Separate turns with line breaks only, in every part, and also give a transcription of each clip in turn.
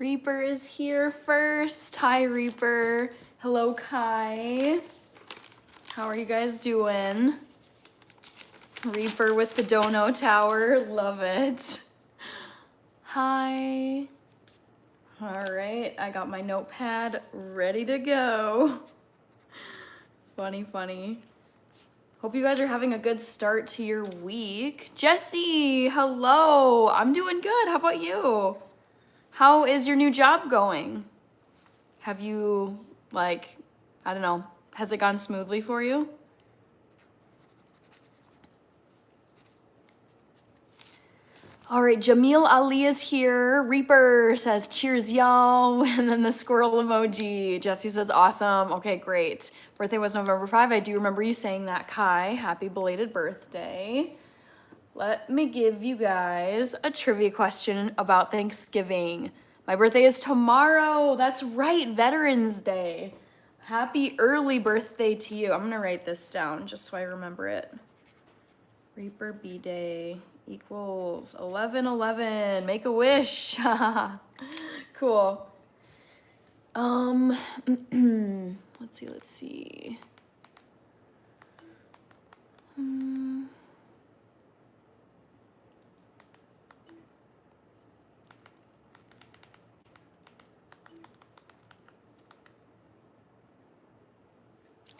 Reaper is here first. Hi, Reaper. Hello, Kai. How are you guys doing? Reaper with the Dono Tower. Love it. Hi. All right, I got my notepad ready to go. Funny. Hope you guys are having a good start to your week. Jessie, hello. I'm doing good. How about you? How is your new job going? Have you, I don't know, has it gone smoothly for you? All right, Jamil Ali is here. Reaper says, cheers, y'all. And then the squirrel emoji. Jesse says, awesome. Okay, great. Birthday was November 5. I do remember you saying that, Kai. Happy belated birthday. Let me give you guys a trivia question about Thanksgiving. My birthday is tomorrow. That's right, Veterans Day. Happy early birthday to you. I'm gonna write this down just so I remember it. Reaper B-Day equals 11/11. Make a wish. Cool. Let's see.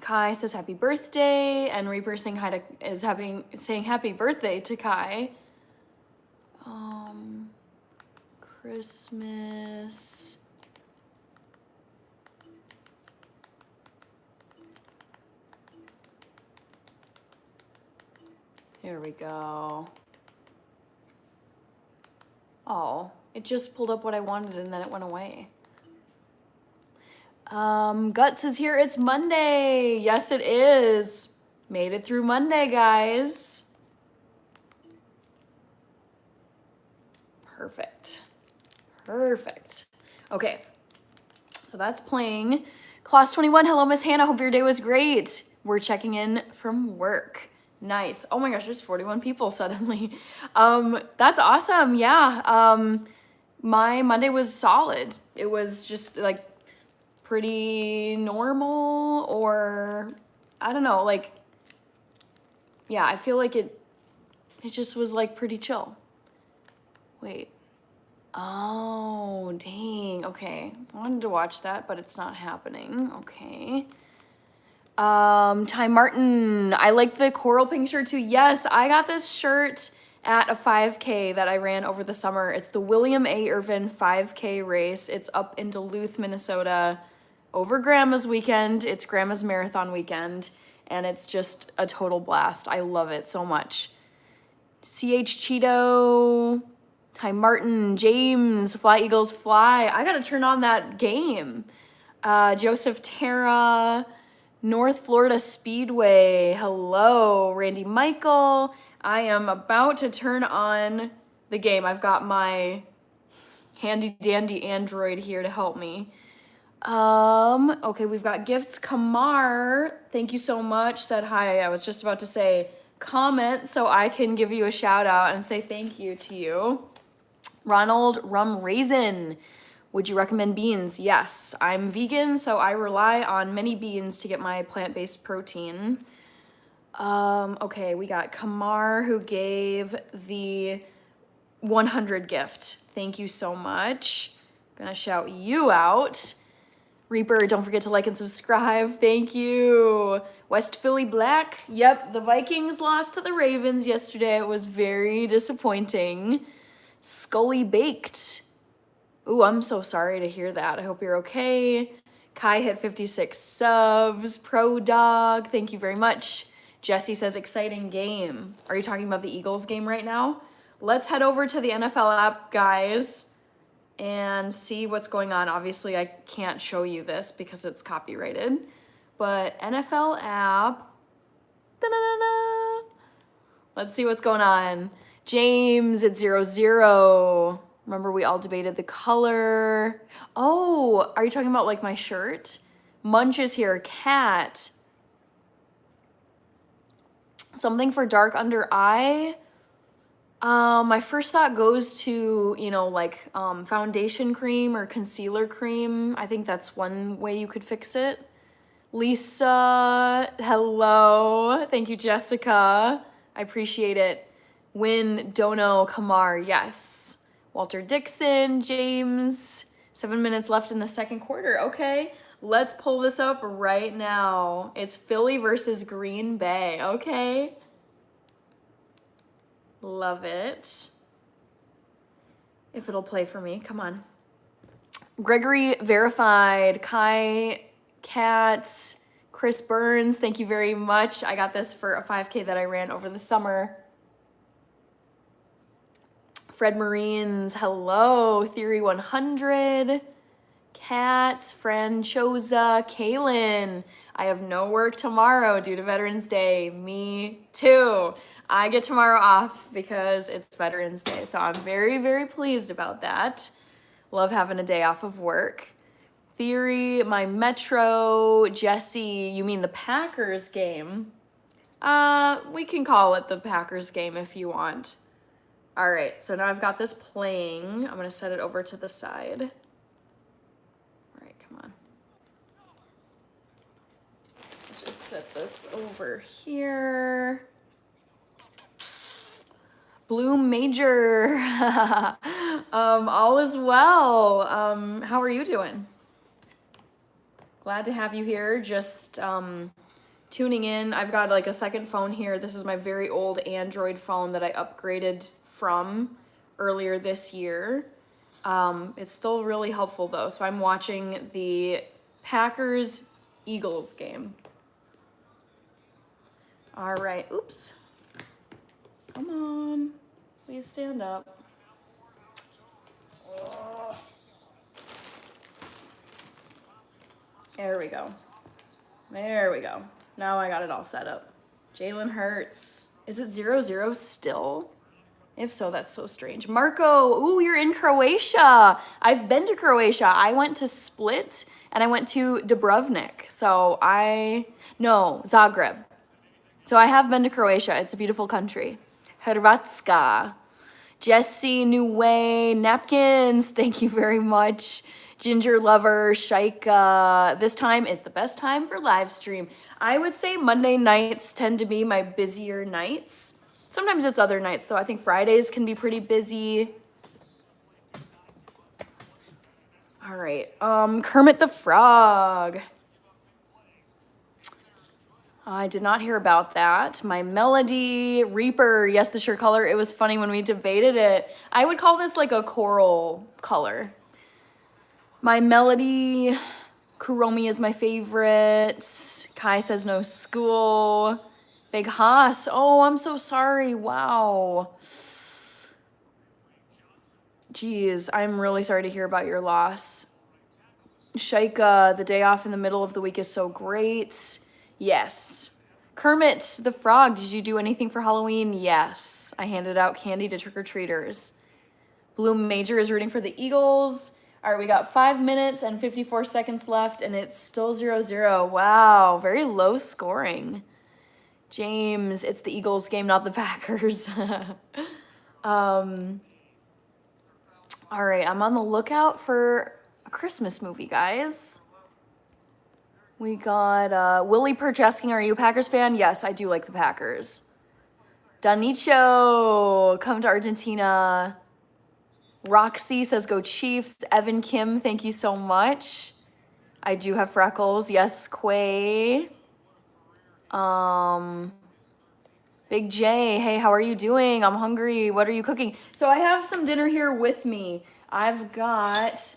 Kai says happy birthday, and Reaper saying saying happy birthday to Kai. Christmas. Here we go. Oh, it just pulled up what I wanted and then it went away. Guts is here. It's Monday. Yes, it is. Made it through Monday, guys. Perfect. Okay, so that's playing. Class 21, hello, Miss Hannah. Hope your day was great. We're checking in from work. Nice. Oh my gosh, there's 41 people suddenly. That's awesome. Yeah. My Monday was solid. It was just pretty normal, or I don't know, yeah, I feel like it just was pretty chill. Wait. Oh, dang. Okay. I wanted to watch that, but it's not happening. Okay. Ty Martin, I like the coral pink shirt too. Yes, I got this shirt at a 5K that I ran over the summer. It's the William A. Irvin 5K race. It's up in Duluth, Minnesota over Grandma's weekend. It's Grandma's marathon weekend, and it's just a total blast. I love it so much. CH Cheeto, Ty Martin, James, Fly Eagles Fly. I gotta turn on that game. Joseph Terra, North Florida Speedway. Hello, Randy Michael. I am about to turn on the game. I've got my handy dandy Android here to help me. Okay, we've got gifts. Kamar, thank you so much. Said hi. I was just about to say comment so I can give you a shout out and say thank you to you. Ronald Rum Raisin, would you recommend beans? Yes, I'm vegan, so I rely on many beans to get my plant-based protein. Okay, we got Kamar who gave the 100 gift. Thank you so much. Gonna shout you out. Reaper, don't forget to like and subscribe. Thank you. West Philly Black. Yep, the Vikings lost to the Ravens yesterday. It was very disappointing. Scully Baked. Ooh, I'm so sorry to hear that. I hope you're okay. Kai hit 56 subs. Pro Dog, thank you very much. Jesse says, exciting game. Are you talking about the Eagles game right now? Let's head over to the NFL app, guys, and see what's going on. Obviously, I can't show you this because it's copyrighted, but NFL app. Da-da-da-da. Let's see what's going on. James, it's 0-0. Remember, we all debated the color. Oh, are you talking about my shirt? Munch is here. Cat. Something for dark under eye. My first thought goes to, you know, like foundation cream or concealer cream. I think that's one way you could fix it. Lisa, hello. Thank you, Jessica. I appreciate it. Win Dono Kamar, yes. Walter Dixon, James. 7 minutes left in the second quarter. Okay, let's pull this up right now. It's Philly versus Green Bay. Okay. Love it. If it'll play for me, come on. Gregory verified. Kai Cat, Chris Burns, thank you very much. I got this for a 5K that I ran over the summer. Fred Marines, hello. Theory 100. Kat, Franchoza, Kaylin. I have no work tomorrow due to Veterans Day. Me too. I get tomorrow off because it's Veterans Day, so I'm very, very pleased about that. Love having a day off of work. Theory, my Metro, Jesse, you mean the Packers game? We can call it the Packers game if you want. All right, so now I've got this playing. I'm gonna set it over to the side. All right, come on. Let's just set this over here. Bloom Major, all is well. How are you doing? Glad to have you here. Just tuning in. I've got like a second phone here. This is my very old Android phone that I upgraded from earlier this year. It's still really helpful though. So I'm watching the Packers-Eagles game. All right, oops. Come on, please stand up. Oh. There we go. There we go. Now I got it all set up. Jalen Hurts. Is it 0-0 still? If so, that's so strange. Marco, ooh, you're in Croatia. I've been to Croatia. I went to Split and I went to Dubrovnik. No, Zagreb. So I have been to Croatia. It's a beautiful country. Hrvatska. Jesse, New Way, Napkins, thank you very much. Ginger Lover, Shaika. This time is the best time for live stream. I would say Monday nights tend to be my busier nights. Sometimes it's other nights though. I think Fridays can be pretty busy. All right, Kermit the Frog. I did not hear about that. My Melody, Reaper, yes, the shirt color. It was funny when we debated it. I would call this like a coral color. My Melody, Kuromi is my favorite. Kai says no school. Big Haas, oh, I'm so sorry, wow. Geez, I'm really sorry to hear about your loss. Shaika, the day off in the middle of the week is so great. Yes. Kermit the Frog, did you do anything for Halloween? Yes. I handed out candy to trick-or-treaters. Bloom Major is rooting for the Eagles. All right, we got 5 minutes and 54 seconds left, and it's still 0-0. Wow, very low scoring. James, it's the Eagles game, not the Packers. All right, I'm on the lookout for a Christmas movie, guys. We got Willie Perch asking, are you a Packers fan? Yes, I do like the Packers. Danicho, come to Argentina. Roxy says, go Chiefs. Evan Kim, thank you so much. I do have freckles. Yes, Quay. Big J, hey, how are you doing? I'm hungry. What are you cooking? So I have some dinner here with me. I've got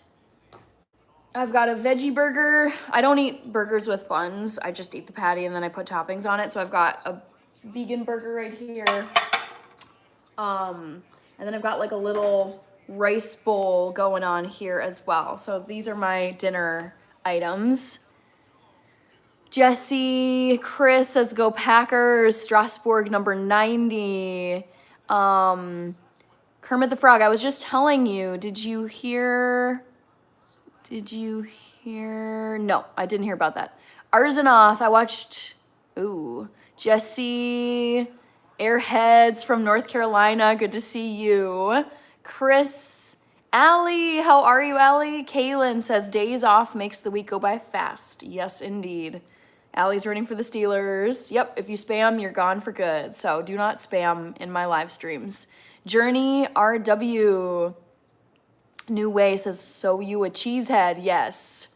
a veggie burger. I don't eat burgers with buns. I just eat the patty and then I put toppings on it. So I've got a vegan burger right here. And then I've got like a little rice bowl going on here as well. So these are my dinner items. Jesse, Chris says go Packers. Strasbourg number 90. Kermit the Frog, I was just telling you, did you hear? No, I didn't hear about that. Arzanoth, I watched, Jesse, Airheads from North Carolina, good to see you. Chris, Allie, how are you, Allie? Kaylin says, days off makes the week go by fast. Yes, indeed. Allie's rooting for the Steelers. Yep, if you spam, you're gone for good. So do not spam in my live streams. Journey RW. New Way says, so you a cheesehead? Yes.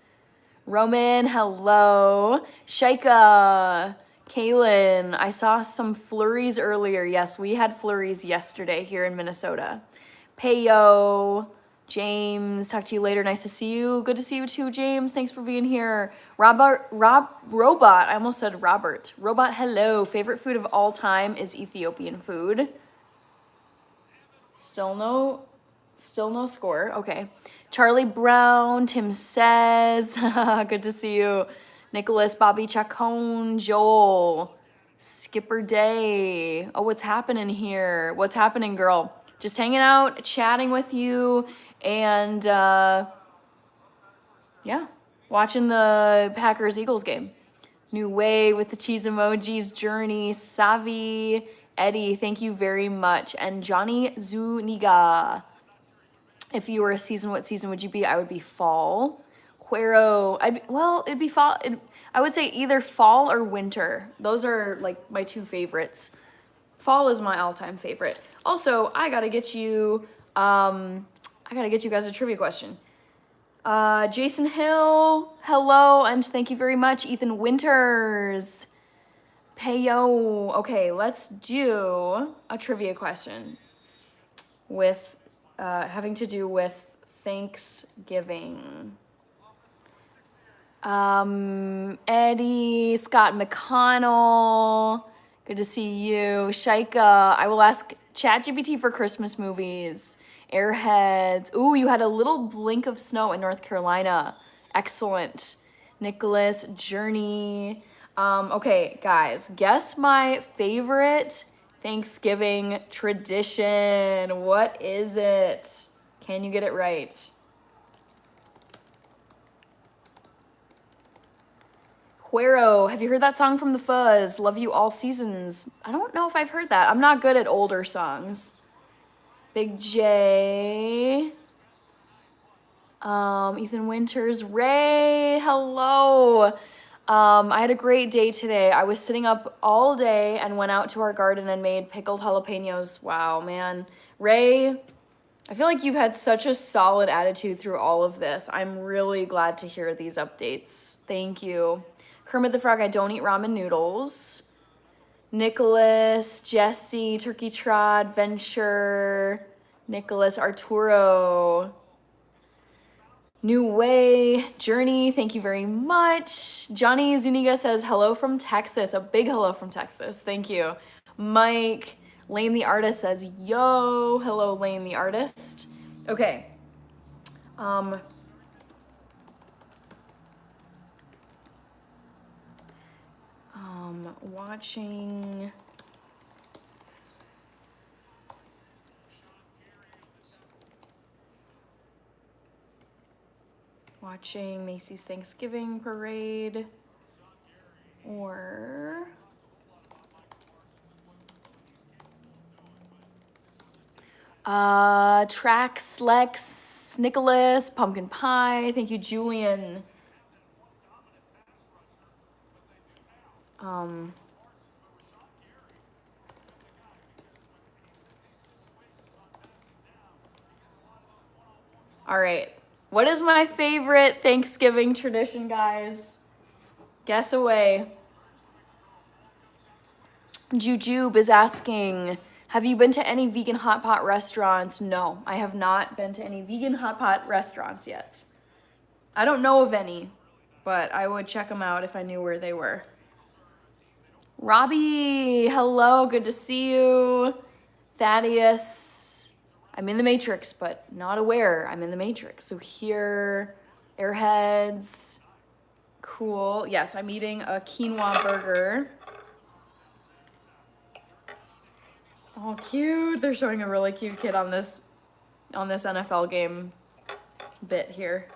Roman, hello. Shaika, Kaylin, I saw some flurries earlier. Yes, we had flurries yesterday here in Minnesota. Payo, James, talk to you later. Nice to see you. Good to see you too, James. Thanks for being here. Robot, I almost said Robert. Robot, hello. Favorite food of all time is Ethiopian food. Still no score. Okay. Charlie Brown, Tim says, good to see you. Nicholas, Bobby Chacon, Joel, Skipper Day. Oh, what's happening here? What's happening, girl? Just hanging out, chatting with you, and yeah, watching the Packers-Eagles game. New Way with the cheese emojis, Journey, Savi, Eddie, thank you very much. And Johnny Zuniga. If you were a season, what season would you be? I would be fall. Cuero, it'd be fall. I would say either fall or winter. Those are like my two favorites. Fall is my all-time favorite. Also, I gotta get you guys a trivia question. Jason Hill, hello, and thank you very much. Ethan Winters, Payo. Okay, let's do a trivia question with having to do with Thanksgiving. Eddie, Scott McConnell, good to see you. Shaika, I will ask ChatGPT for Christmas movies. Airheads. Ooh, you had a little blink of snow in North Carolina. Excellent. Nicholas, Journey. Okay, guys, guess my favorite Thanksgiving tradition. What is it? Can you get it right? Cuero, have you heard that song from The Fuzz? Love You All Seasons. I don't know if I've heard that. I'm not good at older songs. Big J. Ethan Winters. Ray, hello. I had a great day today. I was sitting up all day and went out to our garden and made pickled jalapenos. Wow, man. Ray, I feel like you've had such a solid attitude through all of this. I'm really glad to hear these updates. Thank you. Kermit the Frog, I don't eat ramen noodles. Nicholas, Jesse, Turkey Trot, Venture, Nicholas, Arturo. New Way, Journey, thank you very much. Johnny Zuniga says, hello from Texas. A big hello from Texas. Thank you. Mike, Lane the Artist says, yo. Hello, Lane the Artist. Okay. Watching Macy's Thanksgiving Parade, or Trax, Lex, Nicholas, Pumpkin Pie. Thank you, Julian. All right. What is my favorite Thanksgiving tradition, guys? Guess away. Jujube is asking, have you been to any vegan hot pot restaurants? No, I have not been to any vegan hot pot restaurants yet. I don't know of any, but I would check them out if I knew where they were. Robbie, hello, good to see you. Thaddeus, I'm in the Matrix, but not aware I'm in the Matrix. So here, Airheads, cool. Yes, I'm eating a quinoa burger. Oh, cute. They're showing a really cute kid on this NFL game bit here.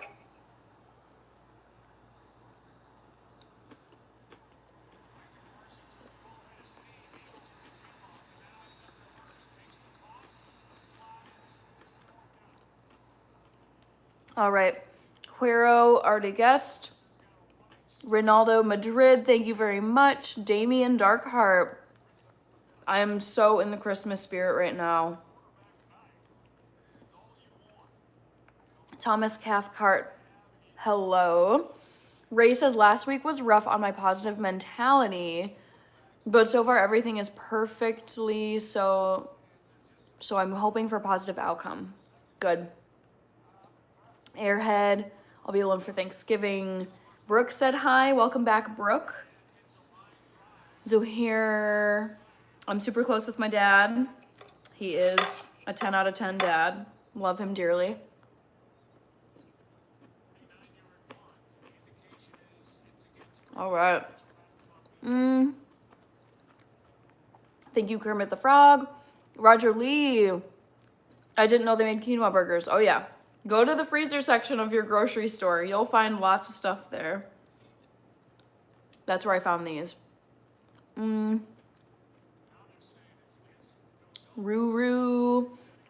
All right. Cuero, already guessed. Ronaldo Madrid, thank you very much. Damien Darkheart. I am so in the Christmas spirit right now. Thomas Cathcart, hello. Ray says last week was rough on my positive mentality, but so far everything is perfectly so I'm hoping for a positive outcome. Good. Airhead, I'll be alone for Thanksgiving. Brooke said hi. Welcome back, Brooke. Zohir, I'm super close with my dad. He is a 10 out of 10 dad. Love him dearly. All right. Thank you, Kermit the Frog. Roger Lee. I didn't know they made quinoa burgers. Oh, yeah. Go to the freezer section of your grocery store. You'll find lots of stuff there. That's where I found these. Ruru.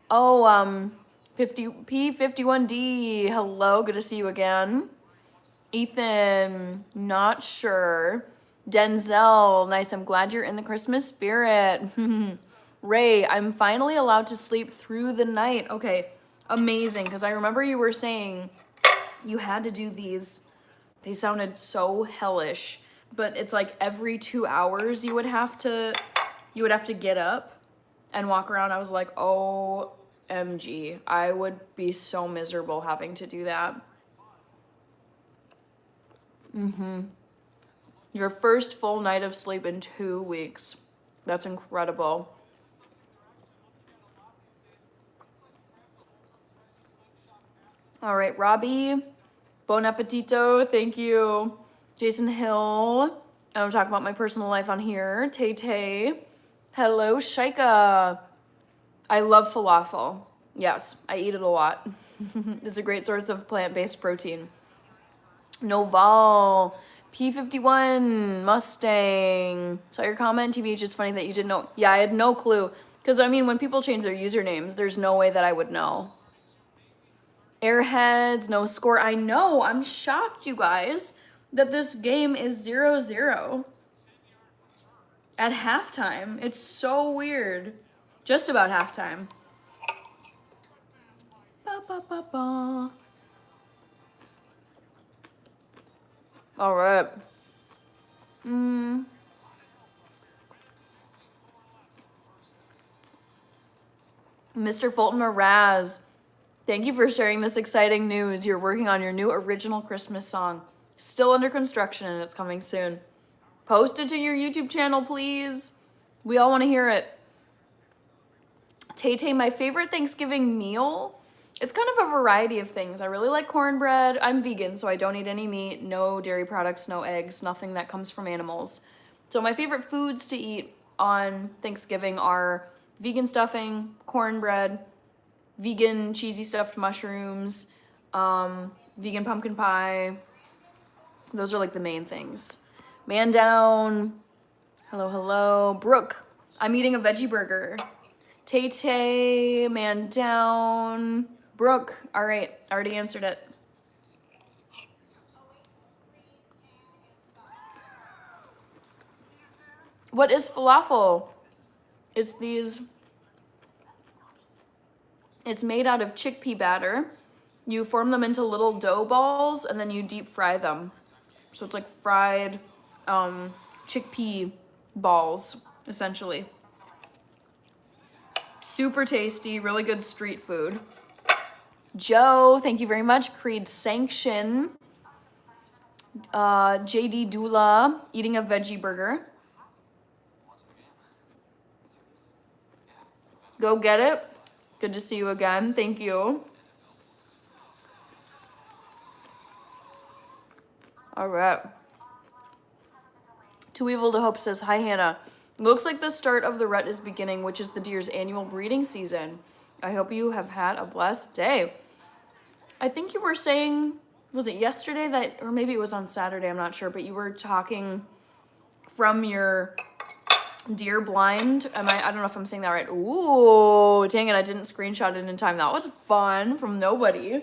Oh, P51D. Hello, good to see you again. Ethan, not sure. Denzel, nice. I'm glad you're in the Christmas spirit. Ray, I'm finally allowed to sleep through the night. Okay, amazing. Because I remember you were saying you had to do these. They sounded so hellish. But it's like every 2 hours you would have to get up and walk around. I was like, OMG. I would be so miserable having to do that. Your first full night of sleep in 2 weeks. That's incredible. All right, Robbie. Bon appetito. Thank you. Jason Hill. I don't talk about my personal life on here. Tay Tay. Hello, Shaika. I love falafel. Yes, I eat it a lot. It's a great source of plant-based protein. Noval. P51. Mustang. Saw your comment, TBH. It's funny that you didn't know. Yeah, I had no clue. Because, I mean, when people change their usernames, there's no way that I would know. Airheads, no score. I know. I'm shocked, you guys, that this game is 0-0 at halftime. It's so weird. Just about halftime. Ba, ba, ba, ba. All right. Mr. Fulton Moraz, thank you for sharing this exciting news. You're working on your new original Christmas song. Still under construction and it's coming soon. Post it to your YouTube channel, please. We all want to hear it. Tay-Tay, my favorite Thanksgiving meal? It's kind of a variety of things. I really like cornbread. I'm vegan, so I don't eat any meat, no dairy products, no eggs, nothing that comes from animals. So my favorite foods to eat on Thanksgiving are vegan stuffing, cornbread, vegan cheesy stuffed mushrooms, vegan pumpkin pie. Those are like the main things. Man down. Hello, hello. Brooke, I'm eating a veggie burger. Tay-Tay, man down. Brooke, all right, already answered it. What is falafel? It's made out of chickpea batter. You form them into little dough balls and then you deep fry them. So it's like fried chickpea balls, essentially. Super tasty, really good street food. Joe, thank you very much. Creed Sanction. JD Dula, eating a veggie burger. Go get it. Good to see you again. Thank you. All right. Too Evil to Hope says, hi, Hannah. Looks like the start of the rut is beginning, which is the deer's annual breeding season. I hope you have had a blessed day. I think you were saying, was it yesterday that, or maybe it was on Saturday, I'm not sure, but you were talking from your deer blind. I don't know if I'm saying that right. Ooh, dang it, I didn't screenshot it in time. That was fun from nobody.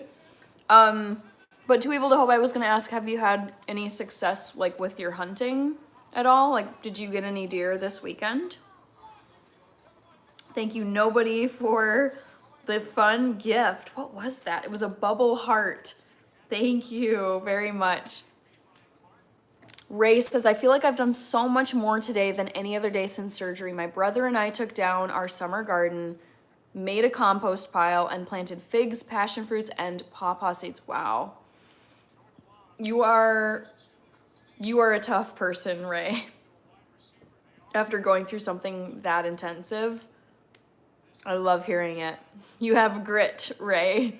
But to Evil to Hope, I was gonna ask, have you had any success like with your hunting at all? Like, did you get any deer this weekend? Thank you, nobody, for the fun gift. What was that? It was a bubble heart. Thank you very much. Ray says, I feel like I've done so much more today than any other day since surgery. My brother and I took down our summer garden, made a compost pile, and planted figs, passion fruits, and pawpaw seeds. Wow. You are a tough person, Ray. After going through something that intensive. I love hearing it. You have grit, Ray.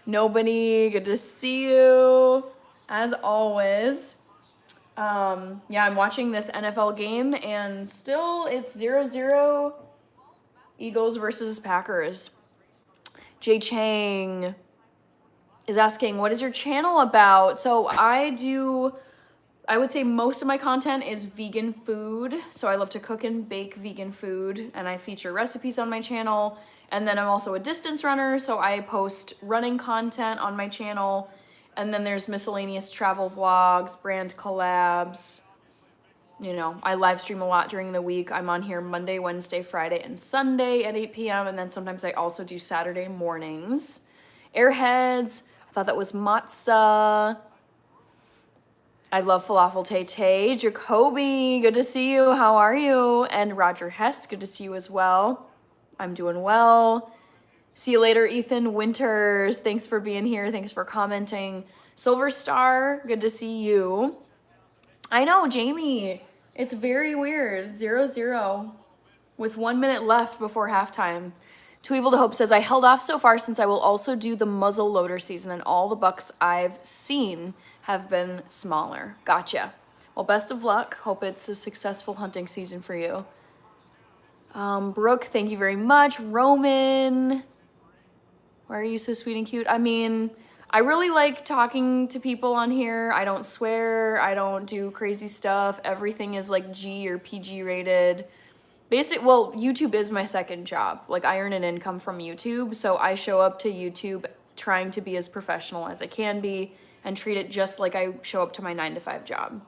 Nobody, good to see you. As always. Yeah, I'm watching this NFL game and still it's 0-0 Eagles versus Packers. Jay Chang is asking, what is your channel about? So I would say most of my content is vegan food. So I love to cook and bake vegan food, and I feature recipes on my channel. And then I'm also a distance runner, so I post running content on my channel. And then there's miscellaneous travel vlogs, brand collabs. You know, I live stream a lot during the week. I'm on here Monday, Wednesday, Friday, and Sunday at 8 p.m. And then sometimes I also do Saturday mornings. Airheads, I thought that was matzah. I love falafel tay. Jacoby, good to see you. How are you? And Roger Hess, good to see you as well. I'm doing well. See you later, Ethan Winters. Thanks for being here. Thanks for commenting. Silver Star, good to see you. I know, Jamie. It's very weird. 0-0 with 1 minute left before halftime. Too Evil to Hope says, I held off so far since I will also do the muzzle loader season, and all the bucks I've seen have been smaller. Gotcha. Well, best of luck. Hope it's a successful hunting season for you. Brooke, thank you very much. Roman, why are you so sweet and cute? I mean, I really like talking to people on here. I don't swear. I don't do crazy stuff. Everything is like G or PG rated. Well, YouTube is my second job. Like, I earn an income from YouTube, so I show up to YouTube trying to be as professional as I can be and treat it just like I show up to my 9-to-5 job.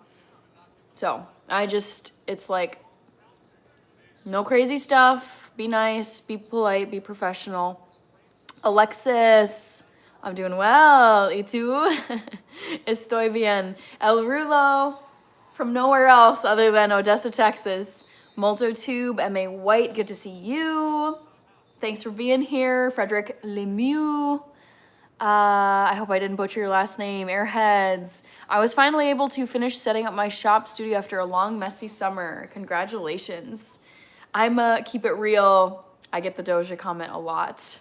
So it's like, no crazy stuff. Be nice, be polite, be professional. Alexis, I'm doing well. ¿Y tú? Estoy bien. El Rulo, from nowhere else other than Odessa, Texas. MultoTube, M.A. White, good to see you. Thanks for being here. Frederick Lemieux. I hope I didn't butcher your last name. Airheads. I was finally able to finish setting up my shop studio after a long, messy summer. Congratulations. I'm keep it real. I get the Doja comment a lot.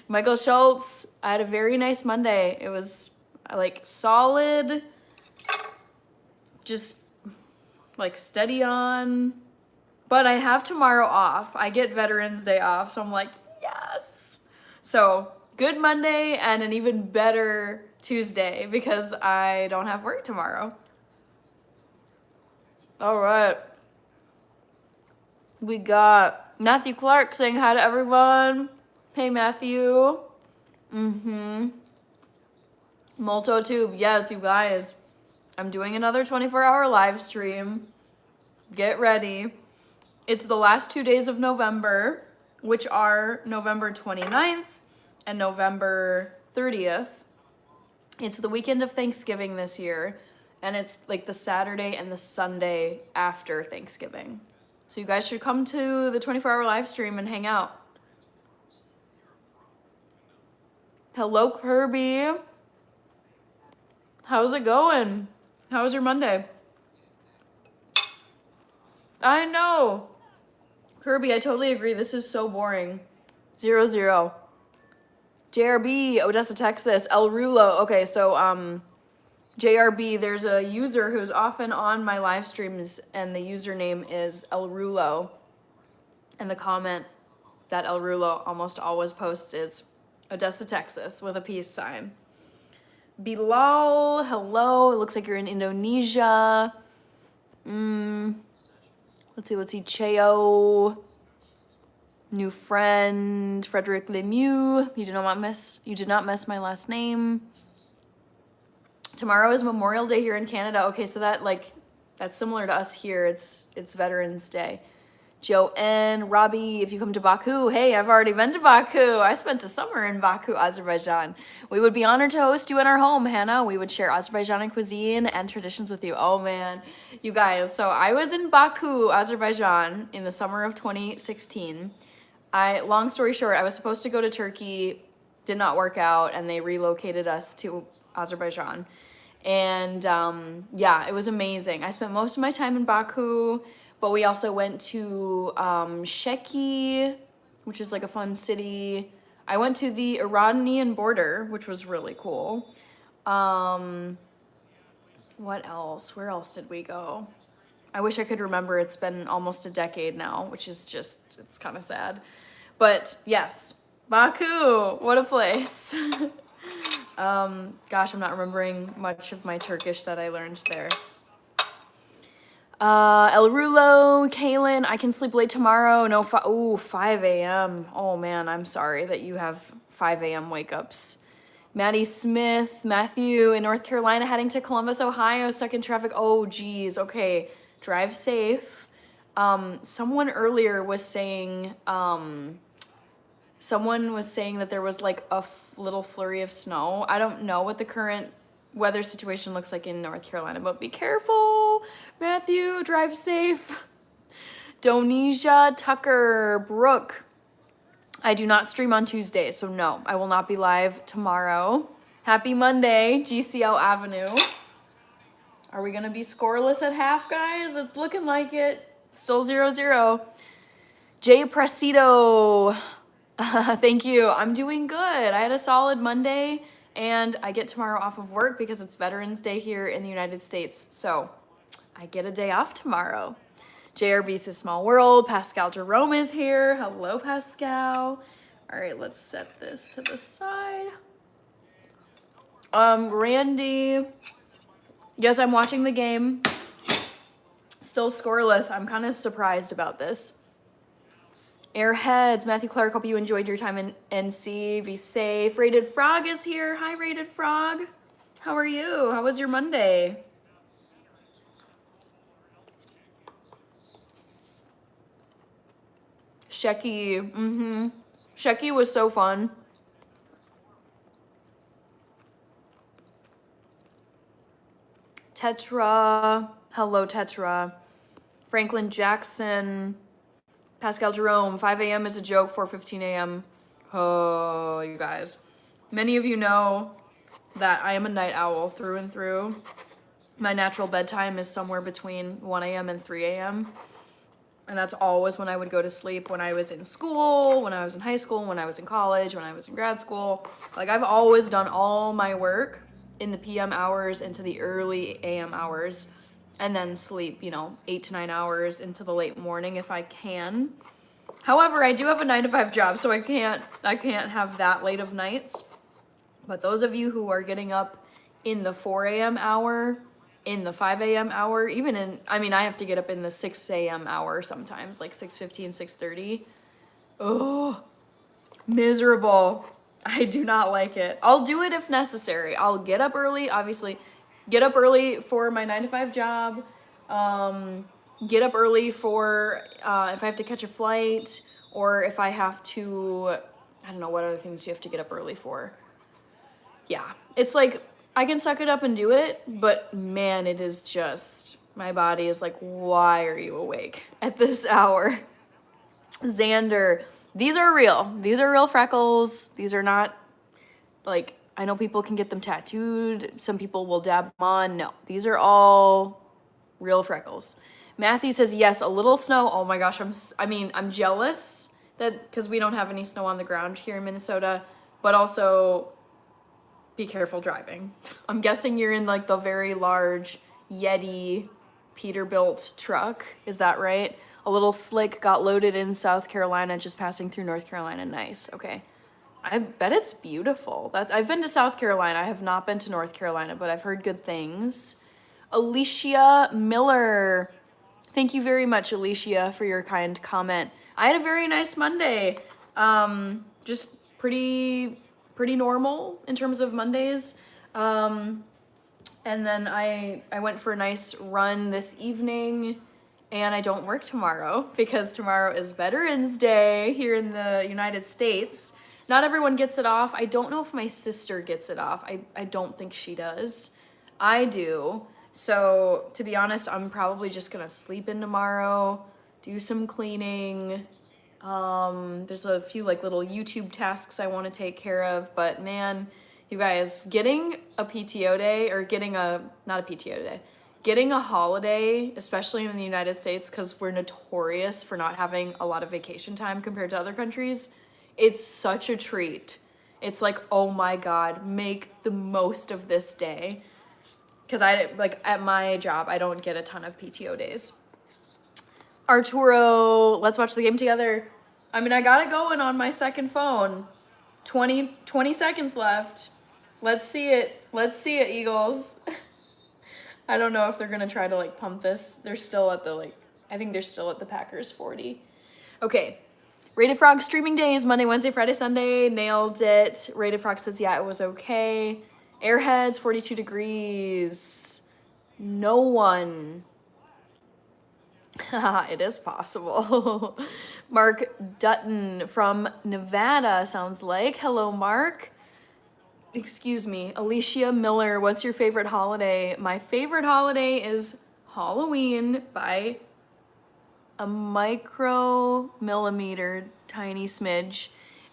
Michael Schultz, I had a very nice Monday. It was like solid, just like steady on. But I have tomorrow off. I get Veterans Day off, so I'm like, yes. So good Monday and an even better Tuesday because I don't have work tomorrow. All right. We got Matthew Clark saying hi to everyone. Hey, Matthew. MultoTube, yes, you guys. I'm doing another 24-hour live stream. Get ready. It's the last 2 days of November, which are November 29th and November 30th. It's the weekend of Thanksgiving this year, and it's like the Saturday and the Sunday after Thanksgiving. So you guys should come to the 24-hour live stream and hang out. Hello, Kirby. How's it going? How was your Monday? I know. Kirby, I totally agree. This is so boring. 0-0. JRB, Odessa, Texas. El Rulo. Okay, so JRB, there's a user who's often on my live streams, and the username is El Rulo. And the comment that El Rulo almost always posts is Odessa, Texas, with a peace sign. Bilal, hello. It looks like you're in Indonesia. Let's see. Cheo, new friend, Frederick Lemieux. You did not mess my last name. Tomorrow is Memorial Day here in Canada. Okay, so that's similar to us here. It's Veterans Day. Joanne, Robbie, if you come to Baku, hey, I've already been to Baku. I spent a summer in Baku, Azerbaijan. We would be honored to host you in our home, Hannah. We would share Azerbaijani cuisine and traditions with you. Oh man, you guys. So I was in Baku, Azerbaijan in the summer of 2016. Long story short, I was supposed to go to Turkey, did not work out, and they relocated us to Azerbaijan. And yeah, it was amazing. I spent most of my time in Baku. But we also went to Sheki, which is like a fun city. I went to the Iranian border, which was really cool. What else? Where else did we go? I wish I could remember. It's been almost a decade now, which is just, it's kind of sad. But yes, Baku, what a place. Gosh, I'm not remembering much of my Turkish that I learned there. El Rulo, Kaylin, I can sleep late tomorrow. No, 5 a.m. Oh man, I'm sorry that you have 5 a.m. wake ups. Maddie Smith, Matthew in North Carolina heading to Columbus, Ohio, stuck in traffic. Oh geez, okay, drive safe. Someone earlier was saying, that there was like a little flurry of snow. I don't know what the current weather situation looks like in North Carolina, but be careful. Matthew, drive safe. Donesia, Tucker, Brooke. I do not stream on Tuesdays, so no, I will not be live tomorrow. Happy Monday, GCL Avenue. Are we gonna be scoreless at half, guys? It's looking like it. Still 0-0. Jay Presido. Thank you. I'm doing good. I had a solid Monday, and I get tomorrow off of work because it's Veterans Day here in the United States. So I get a day off tomorrow. JRB's a small world. Pascal Jerome is here. Hello, Pascal. All right, let's set this to the side. Randy. Yes, I'm watching the game. Still scoreless. I'm kind of surprised about this. Airheads, Matthew Clark, hope you enjoyed your time in NC. Be safe. Rated Frog is here. Hi, Rated Frog. How are you? How was your Monday? Sheki, Sheki was so fun. Tetra, hello Tetra. Franklin Jackson, Pascal Jerome, 5 a.m. is a joke, 4:15 a.m. Oh, you guys. Many of you know that I am a night owl through and through. My natural bedtime is somewhere between 1 a.m. and 3 a.m. And that's always when I would go to sleep when I was in school, when I was in high school, when I was in college, when I was in grad school. Like, I've always done all my work in the PM hours into the early AM hours, and then sleep, 8 to 9 hours into the late morning if I can. However, I do have a 9-to-5 job, so I can't have that late of nights. But those of you who are getting up in the 4 a.m. hour, in the 5 a.m. hour, I have to get up in the 6 a.m. hour sometimes, like 6:15, 6:30. Oh, miserable. I do not like it. I'll do it if necessary. I'll get up early, obviously. Get up early for my 9-to-5 job. Get up early for if I have to catch a flight, or if I have to, I don't know, what other things do you have to get up early for? Yeah, it's like, I can suck it up and do it, but man, it is just, my body is like, why are you awake at this hour? Xander, these are real. These are real freckles. These are not, like, I know people can get them tattooed. Some people will dab them on. No, these are all real freckles. Matthew says, yes, a little snow. Oh my gosh, I'm jealous that, because we don't have any snow on the ground here in Minnesota, but also be careful driving. I'm guessing you're in like the very large Yeti Peterbilt truck. Is that right? A little slick got loaded in South Carolina, just passing through North Carolina. Nice. Okay. I bet it's beautiful. I've been to South Carolina. I have not been to North Carolina, but I've heard good things. Alicia Miller. Thank you very much, Alicia, for your kind comment. I had a very nice Monday. Just pretty normal in terms of Mondays. And then I went for a nice run this evening, and I don't work tomorrow because tomorrow is Veterans Day here in the United States. Not everyone gets it off. I don't know if my sister gets it off. I don't think she does. I do. So to be honest, I'm probably just gonna sleep in tomorrow, do some cleaning. There's a few like little YouTube tasks I want to take care of, but man, you guys, getting a PTO day or getting not a PTO day, getting a holiday, especially in the United States, because we're notorious for not having a lot of vacation time compared to other countries, it's such a treat. It's like, oh my God, make the most of this day. Because at my job, I don't get a ton of PTO days. Arturo, let's watch the game together. I mean, I got it going on my second phone. 20 seconds left. Let's see it. Let's see it, Eagles. I don't know if they're going to try to like pump this. They're still at the I think they're still at the Packers 40. Okay. Rated Frog streaming days, Monday, Wednesday, Friday, Sunday. Nailed it. Rated Frog says, yeah, it was okay. Airheads, 42 degrees. No one. It is possible. Mark Dutton from Nevada sounds like. Hello, Mark. Excuse me. Alicia Miller, what's your favorite holiday? My favorite holiday is Halloween by a micromillimeter tiny smidge.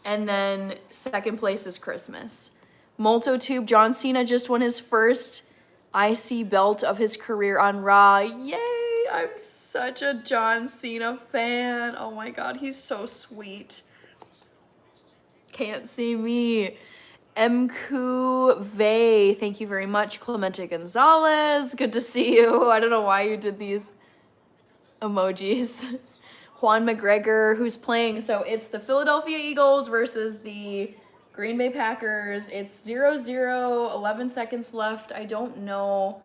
And then second place is Christmas. Multotube, John Cena just won his first IC belt of his career on Raw. Yay! I'm such a John Cena fan. Oh my God, he's so sweet. Can't see me. Mku Vey, thank you very much. Clemente Gonzalez, good to see you. I don't know why you did these emojis. Juan McGregor, who's playing. So it's the Philadelphia Eagles versus the Green Bay Packers. It's 0-0, 11 seconds left. I don't know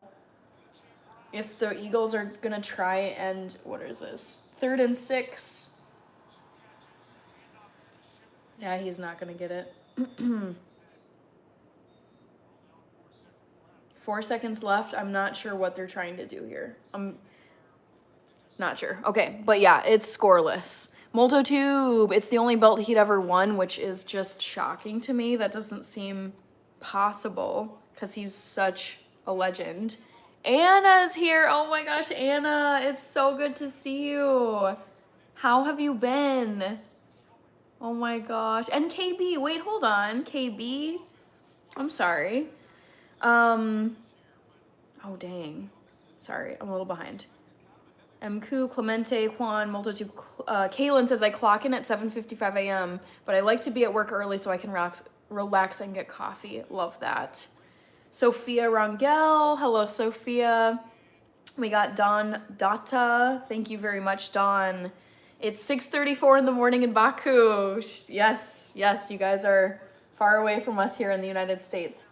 if the Eagles are going to try and, what is this? 3rd and 6. Yeah, he's not going to get it. 4 seconds left. I'm not sure what they're trying to do here. I'm not sure. Okay, but yeah, it's scoreless. Multotube, it's the only belt he'd ever won, which is just shocking to me. That doesn't seem possible because he's such a legend. Anna's here. Oh my gosh, Anna, it's so good to see you. How have you been? Oh my gosh. And KB, wait, hold on. KB, I'm sorry. Oh dang. Sorry, I'm a little behind. Mku, Clemente, Juan, Multitude, Kaylin says, I clock in at 7:55 a.m., but I like to be at work early so I can relax and get coffee. Love that. Sophia Rangel, hello Sophia. We got Don Data. Thank you very much, Don. It's 6:34 in the morning in Baku. Yes, yes, you guys are far away from us here in the United States.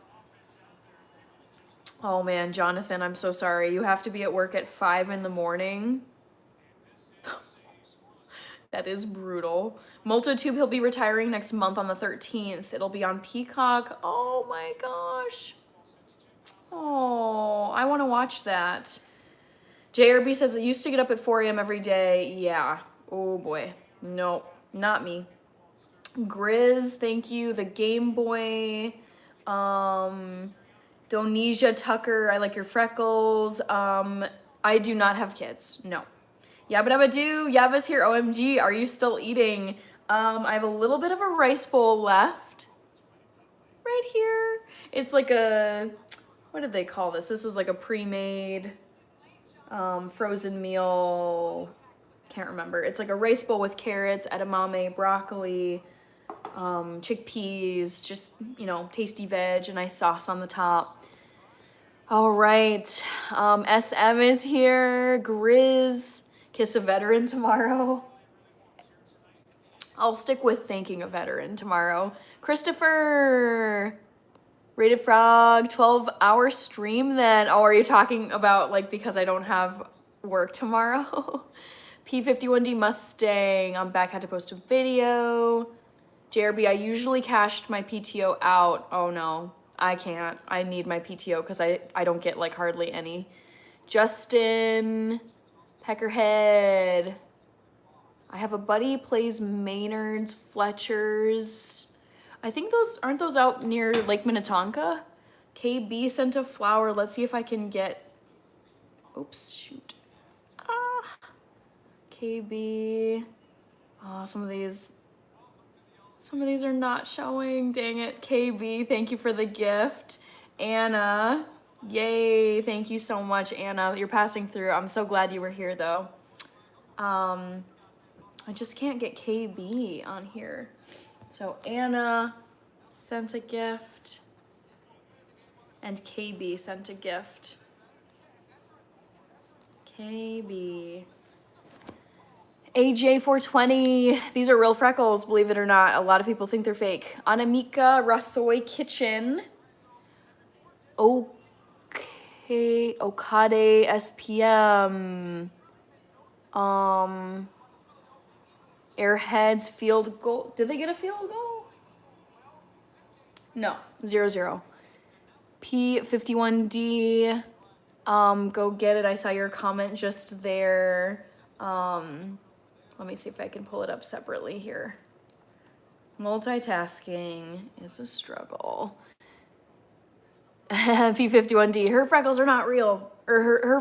Oh man, Jonathan, I'm so sorry. You have to be at work at 5 in the morning. That is brutal. Multotube, he'll be retiring next month on the 13th. It'll be on Peacock. Oh my gosh. Oh, I want to watch that. JRB says, I used to get up at 4 a.m. every day. Yeah. Oh boy. No, not me. Grizz, thank you. The Game Boy. Donesia Tucker, I like your freckles. I do not have kids. No. Yabba dabba do. Yava's here. OMG, are you still eating? I have a little bit of a rice bowl left. Right here. It's like a, what did they call this? This is like a pre-made frozen meal. Can't remember. It's like a rice bowl with carrots, edamame, broccoli, chickpeas, just, you know, tasty veg, a nice sauce on the top. All right. SM is here. Grizz. Kiss a veteran tomorrow. I'll stick with thanking a veteran tomorrow. Christopher. Rated Frog, 12-hour stream then. Oh, are you talking about like because I don't have work tomorrow? P51D Mustang. I'm back. Had to post a video. JRB, I usually cashed my PTO out. Oh no. I can't. I need my PTO because I don't get like hardly any. Justin Peckerhead. I have a buddy plays Maynard's, Fletcher's. I think aren't those out near Lake Minnetonka? KB sent a flower. Let's see if I can get, oops, shoot. Ah, KB. Oh, some of these are not showing. Dang it. KB, thank you for the gift. Anna, yay. Thank you so much, Anna. You're passing through. I'm so glad you were here though. I just can't get KB on here. So Anna sent a gift and KB sent a gift. KB. AJ420, these are real freckles, believe it or not. A lot of people think they're fake. Anamika Rasoy Kitchen. Okay, Okade SPM. Airheads field goal. Did they get a field goal? No, 0-0. P51D. Go get it. I saw your comment just there. Let me see if I can pull it up separately here. Multitasking is a struggle. P51D, her freckles are not real. Or her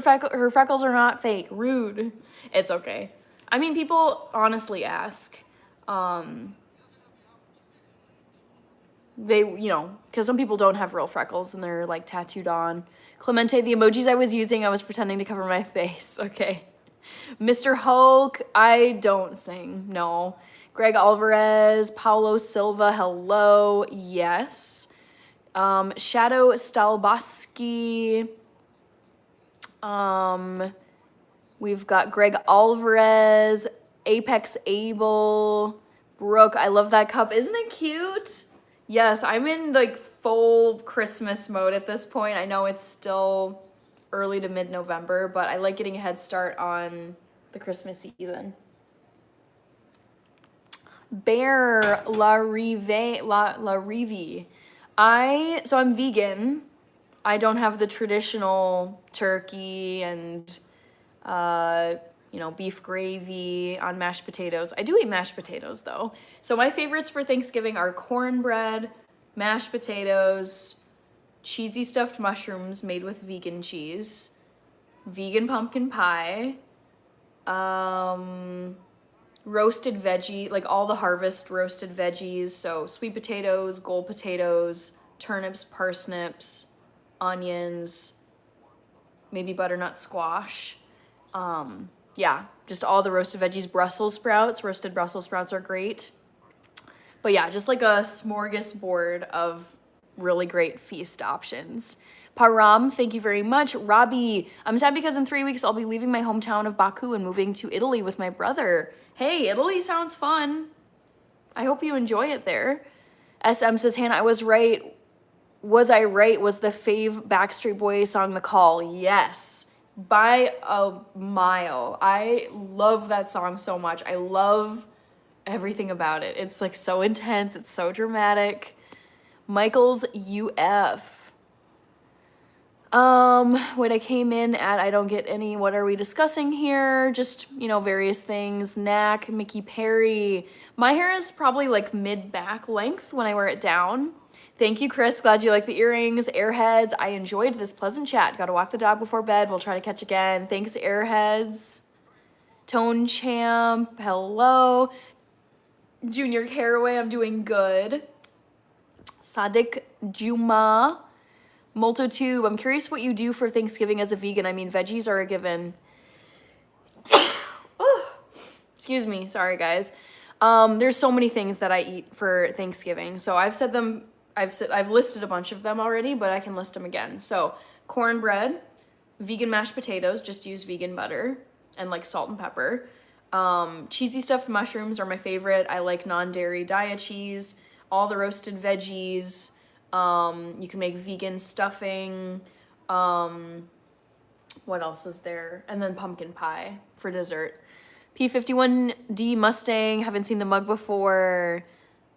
freckles are not fake. Rude. It's okay. I mean, people honestly ask. They, you know, because some people don't have real freckles and they're like tattooed on. Clemente, the emojis I was using, I was pretending to cover my face. Okay. Mr. Hulk, I don't sing, no. Greg Alvarez, Paulo Silva, hello, yes. Shadow Stalboski. We've got Greg Alvarez, Apex Able, Brooke, I love that cup. Isn't it cute? Yes, I'm in like full Christmas mode at this point. I know it's still early to mid-November, but I like getting a head start on the Christmas season. Bear La Rive. So I'm vegan. I don't have the traditional turkey and beef gravy on mashed potatoes. I do eat mashed potatoes though. So my favorites for Thanksgiving are cornbread, mashed potatoes, cheesy stuffed mushrooms made with vegan cheese, vegan pumpkin pie, roasted veggie, like all the harvest roasted veggies. So sweet potatoes, gold potatoes, turnips, parsnips, onions, maybe butternut squash. Yeah, just all the roasted veggies. Brussels sprouts, roasted Brussels sprouts are great. But yeah, just like a smorgasbord of really great feast options. Param, thank you very much. Robbie, I'm sad because in 3 weeks I'll be leaving my hometown of Baku and moving to Italy with my brother. Hey, Italy sounds fun. I hope you enjoy it there. SM says, Hannah, I was right. Was I right? Was the fave Backstreet Boys song The Call? Yes, by a mile. I love that song so much. I love everything about it. It's like so intense. It's so dramatic. Michael's UF. Wait, I came in at, I don't get any, what are we discussing here? Just, various things. Knack, Mickey Perry. My hair is probably like mid-back length when I wear it down. Thank you, Chris. Glad you like the earrings. Airheads, I enjoyed this pleasant chat. Gotta walk the dog before bed. We'll try to catch again. Thanks, Airheads. Tone Champ, hello. Junior Caraway, I'm doing good. Sadiq Juma. Multotube, I'm curious what you do for Thanksgiving as a vegan. I mean, veggies are a given. Excuse me. Sorry, guys. There's so many things that I eat for Thanksgiving. So I've listed a bunch of them already, but I can list them again. So cornbread, vegan mashed potatoes, just use vegan butter and like salt and pepper. Cheesy stuffed mushrooms are my favorite. I like non-dairy diet cheese, all the roasted veggies. You can make vegan stuffing. What else is there? And then pumpkin pie for dessert. P51D Mustang, haven't seen the mug before.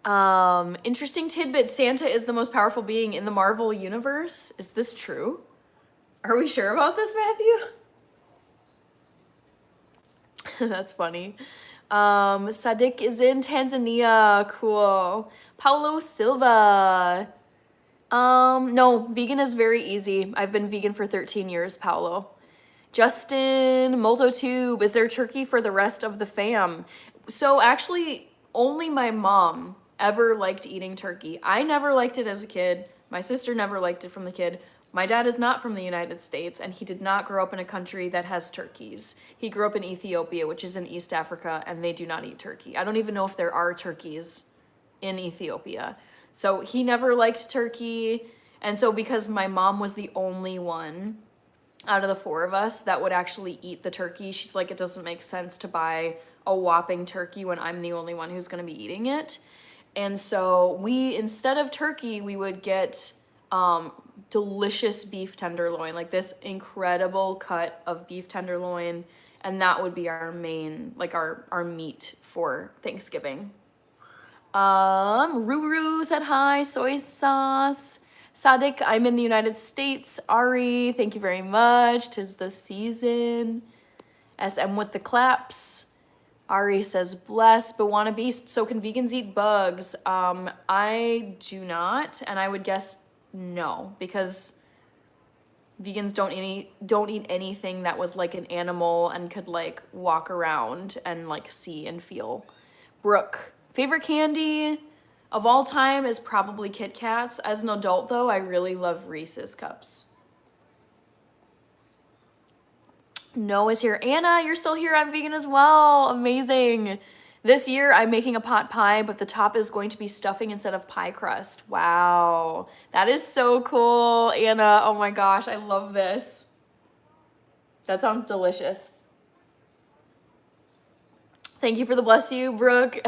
Interesting tidbit. Santa is the most powerful being in the Marvel universe. Is this true? Are we sure about this, Matthew? That's funny. Sadiq is in Tanzania. Cool. Paulo Silva. No, vegan is very easy. I've been vegan for 13 years, Paulo. Justin, Moltotube, is there turkey for the rest of the fam? So actually, only my mom ever liked eating turkey. I never liked it as a kid. My sister never liked it from the kid. My dad is not from the United States, and he did not grow up in a country that has turkeys. He grew up in Ethiopia, which is in East Africa, and they do not eat turkey. I don't even know if there are turkeys in Ethiopia. So he never liked turkey. And so because my mom was the only one out of the four of us that would actually eat the turkey, she's like, it doesn't make sense to buy a whopping turkey when I'm the only one who's going to be eating it. And so we, instead of turkey, we would get delicious beef tenderloin, like this incredible cut of beef tenderloin, and that would be our main, like our meat for Thanksgiving. Ruru said hi. Soy sauce. Sadik, I'm in the United States. Ari, thank you very much. 'Tis the season. SM with the claps. Ari says, bless, but wanna beast. So can vegans eat bugs? I do not, and I would guess no, because vegans don't eat anything that was like an animal and could like walk around and like see and feel. Brooke, favorite candy of all time is probably Kit Kats. As an adult though, I really love Reese's Cups. No is here. Anna, you're still here. I'm vegan as well. Amazing. This year I'm making a pot pie, but the top is going to be stuffing instead of pie crust. Wow. That is so cool, Anna. Oh my gosh, I love this. That sounds delicious. Thank you for the bless you, Brooke.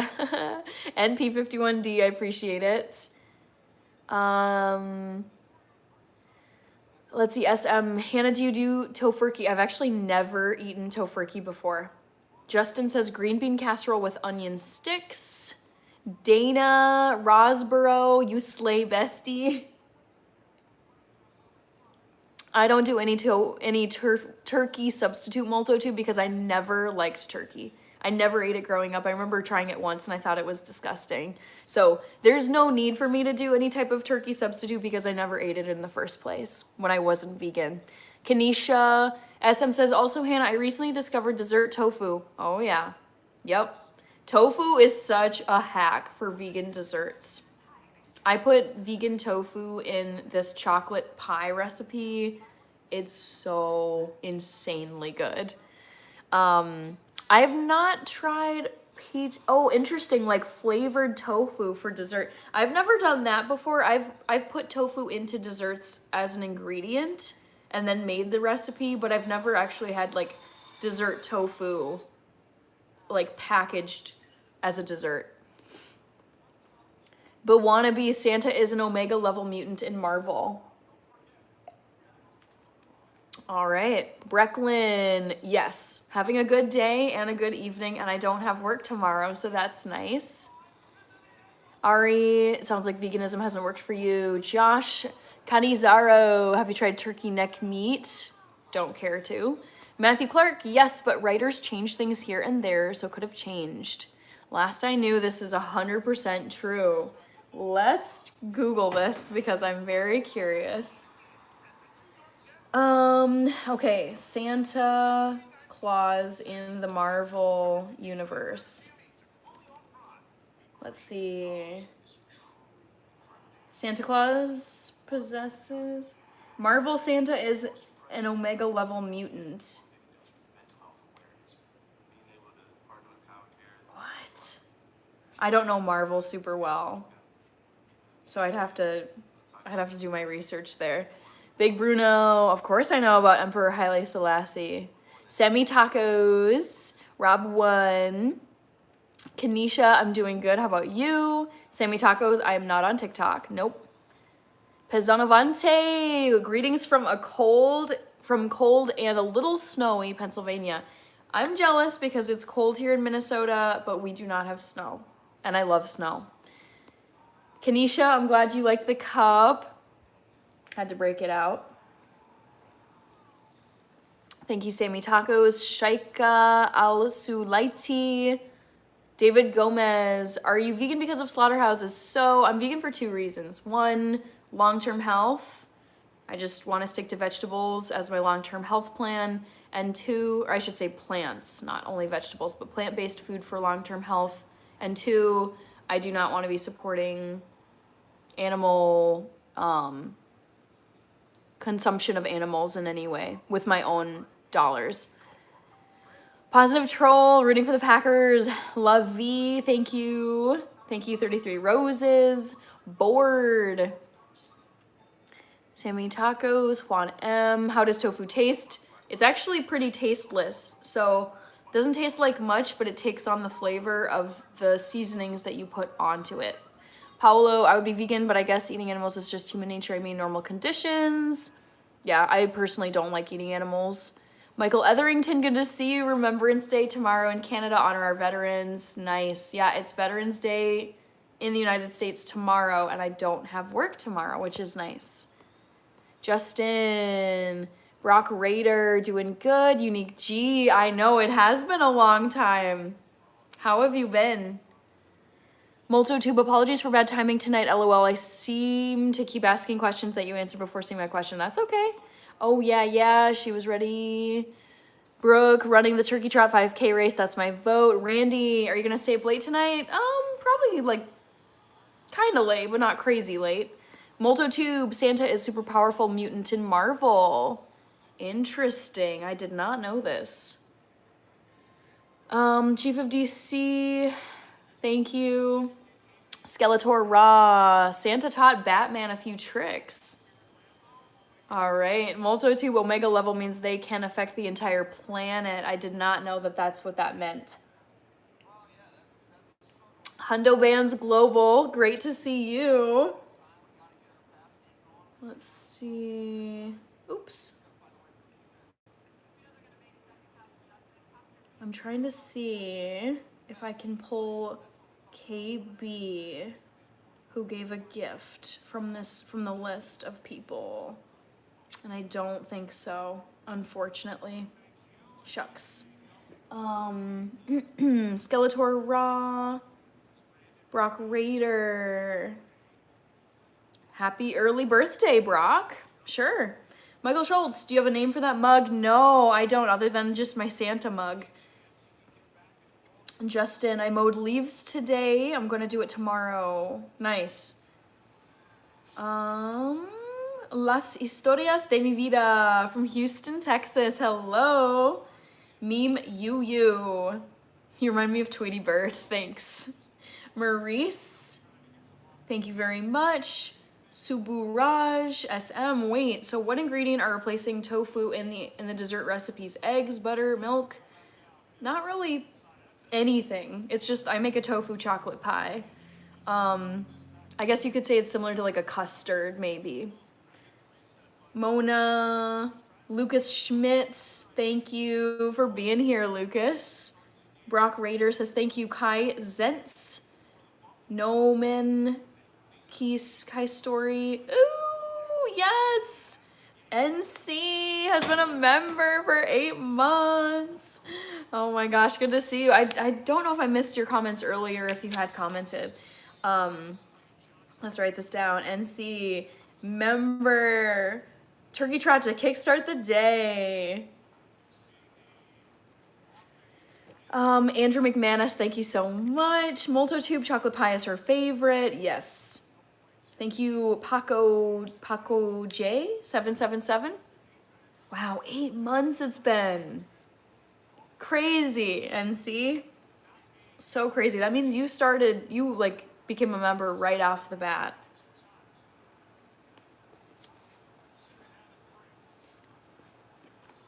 NP51D, I appreciate it. Let's see, SM. Hannah, do you do tofurkey? I've actually never eaten tofurkey before. Justin says green bean casserole with onion sticks. Dana, Rosborough, you slay bestie. I don't do any turkey substitute Moltotube because I never liked turkey. I never ate it growing up. I remember trying it once and I thought it was disgusting. So there's no need for me to do any type of turkey substitute because I never ate it in the first place when I wasn't vegan. Kanisha, SM says, also Hannah, I recently discovered dessert tofu. Oh yeah, yep. Tofu is such a hack for vegan desserts. I put vegan tofu in this chocolate pie recipe. It's so insanely good. I have not tried oh, interesting, like flavored tofu for dessert. I've never done that before. I've put tofu into desserts as an ingredient and then made the recipe, but I've never actually had like dessert tofu like packaged as a dessert. But wannabe, Santa is an Omega level mutant in Marvel. All right, Brecklin, yes. Having a good day and a good evening, and I don't have work tomorrow, so that's nice. Ari, it sounds like veganism hasn't worked for you. Josh Canizaro, have you tried turkey neck meat? Don't care to. Matthew Clark, yes, but writers change things here and there, so could have changed. Last I knew, this is 100% true. Let's Google this because I'm very curious. Okay, Santa Claus in the Marvel universe. Let's see. Santa Claus possesses... Marvel Santa is an Omega level mutant. What? I don't know Marvel super well. So I'd have to do my research there. Big Bruno, of course I know about Emperor Haile Selassie. Semi Tacos, Rob1. Kanisha, I'm doing good. How about you? Sammy Tacos, I am not on TikTok. Nope. Pezonovante, greetings from cold and a little snowy Pennsylvania. I'm jealous because it's cold here in Minnesota, but we do not have snow. And I love snow. Kanisha, I'm glad you like the cup. Had to break it out. Thank you, Sammy Tacos. Shaika Al-Sulaiti. David Gomez, are you vegan because of slaughterhouses? So I'm vegan for 2 reasons. One, long-term health. I just want to stick to vegetables as my long-term health plan. And 2, or I should say plants, not only vegetables, but plant-based food for long-term health. And 2, I do not want to be supporting animal consumption of animals in any way with my own dollars. Positive Troll, rooting for the Packers. Love V, thank you. Thank you, 33 Roses. Bored. Sammy Tacos, Juan M. How does tofu taste? It's actually pretty tasteless. So it doesn't taste like much, but it takes on the flavor of the seasonings that you put onto it. Paolo, I would be vegan, but I guess eating animals is just human nature. I mean, normal conditions. Yeah, I personally don't like eating animals. Michael Etherington, good to see you. Remembrance Day tomorrow in Canada. Honor our veterans. Nice. Yeah, it's Veterans Day in the United States tomorrow, and I don't have work tomorrow, which is nice. Justin, Brock Raider, doing good. Unique G, I know it has been a long time. How have you been? Multotube, apologies for bad timing tonight. LOL, I seem to keep asking questions that you answer before seeing my question. That's okay. Oh, yeah, she was ready. Brooke, running the Turkey Trot 5K race. That's my vote. Randy, are you going to stay up late tonight? Probably like kind of late, but not crazy late. Multotube, Santa is super powerful mutant in Marvel. Interesting. I did not know this. Chief of DC, thank you. Skeletor Raw, Santa taught Batman a few tricks. All right, Multotube Omega level means they can affect the entire planet. I did not know that that's what that meant. Hundo Bands Global, great to see you. Let's see. Oops. I'm trying to see if I can pull KB, who gave a gift from the list of people. And I don't think so, unfortunately. Shucks. Skeletor Raw, Brock Raider. Happy early birthday, Brock. Sure. Michael Schultz, do you have a name for that mug? No, I don't, other than just my Santa mug. Justin, I mowed leaves today. I'm gonna do it tomorrow. Nice. Las Historias de mi vida from Houston, Texas. Hello. Meme you. You remind me of Tweety Bird. Thanks. Maurice, thank you very much. Suburaj SM. Wait, so what ingredient are replacing tofu in the dessert recipes? Eggs, butter, milk? Not really anything. It's just I make a tofu chocolate pie. I guess you could say it's similar to like a custard, maybe. Mona, Lucas Schmitz, thank you for being here, Lucas. Brock Raider says thank you, Kai Zentz. Noman, Kai Story. Ooh, yes! NC has been a member for 8 months. Oh my gosh, good to see you. I don't know if I missed your comments earlier, if you had commented. Let's write this down. NC, member. Turkey Trot to kickstart the day. Andrew McManus, thank you so much. Multotube chocolate pie is her favorite. Yes. Thank you, Paco J777. Wow, 8 months it's been. Crazy, NC. So crazy. That means you like became a member right off the bat.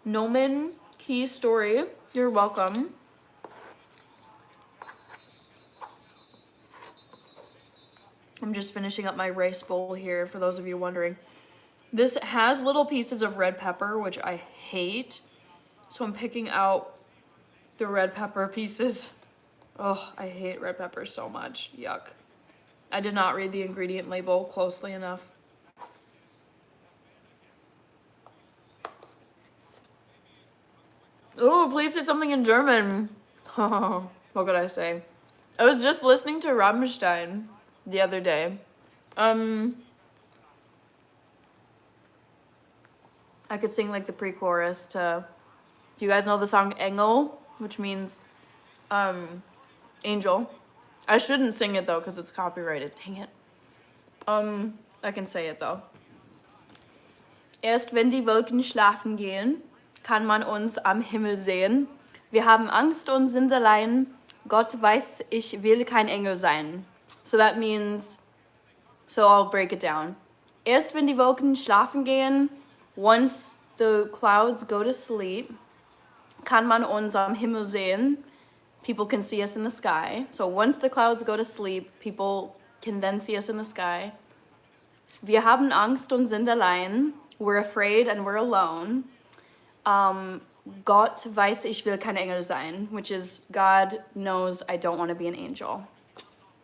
Noman Key Story, you're welcome. I'm just finishing up my rice bowl here for those of you wondering. This has little pieces of red pepper, which I hate. So I'm picking out the red pepper pieces. Oh, I hate red pepper so much. Yuck. I did not read the ingredient label closely enough. Ooh, please say something in German. What could I say? I was just listening to Rammstein the other day. I could sing like the pre-chorus to. Do you guys know the song Engel, which means angel? I shouldn't sing it though because it's copyrighted. Dang it. I can say it though. Erst wenn die Wolken schlafen gehen, kann man uns am Himmel sehen. Wir haben Angst und sind allein. Gott weiß, ich will kein Engel sein. So that means, so I'll break it down. Erst wenn die Wolken schlafen gehen, once the clouds go to sleep, kann man uns am Himmel sehen. People can see us in the sky. So once the clouds go to sleep, people can then see us in the sky. Wir haben Angst und sind allein. We're afraid and we're alone. Gott weiß, ich will kein Engel sein, which is God knows I don't want to be an angel.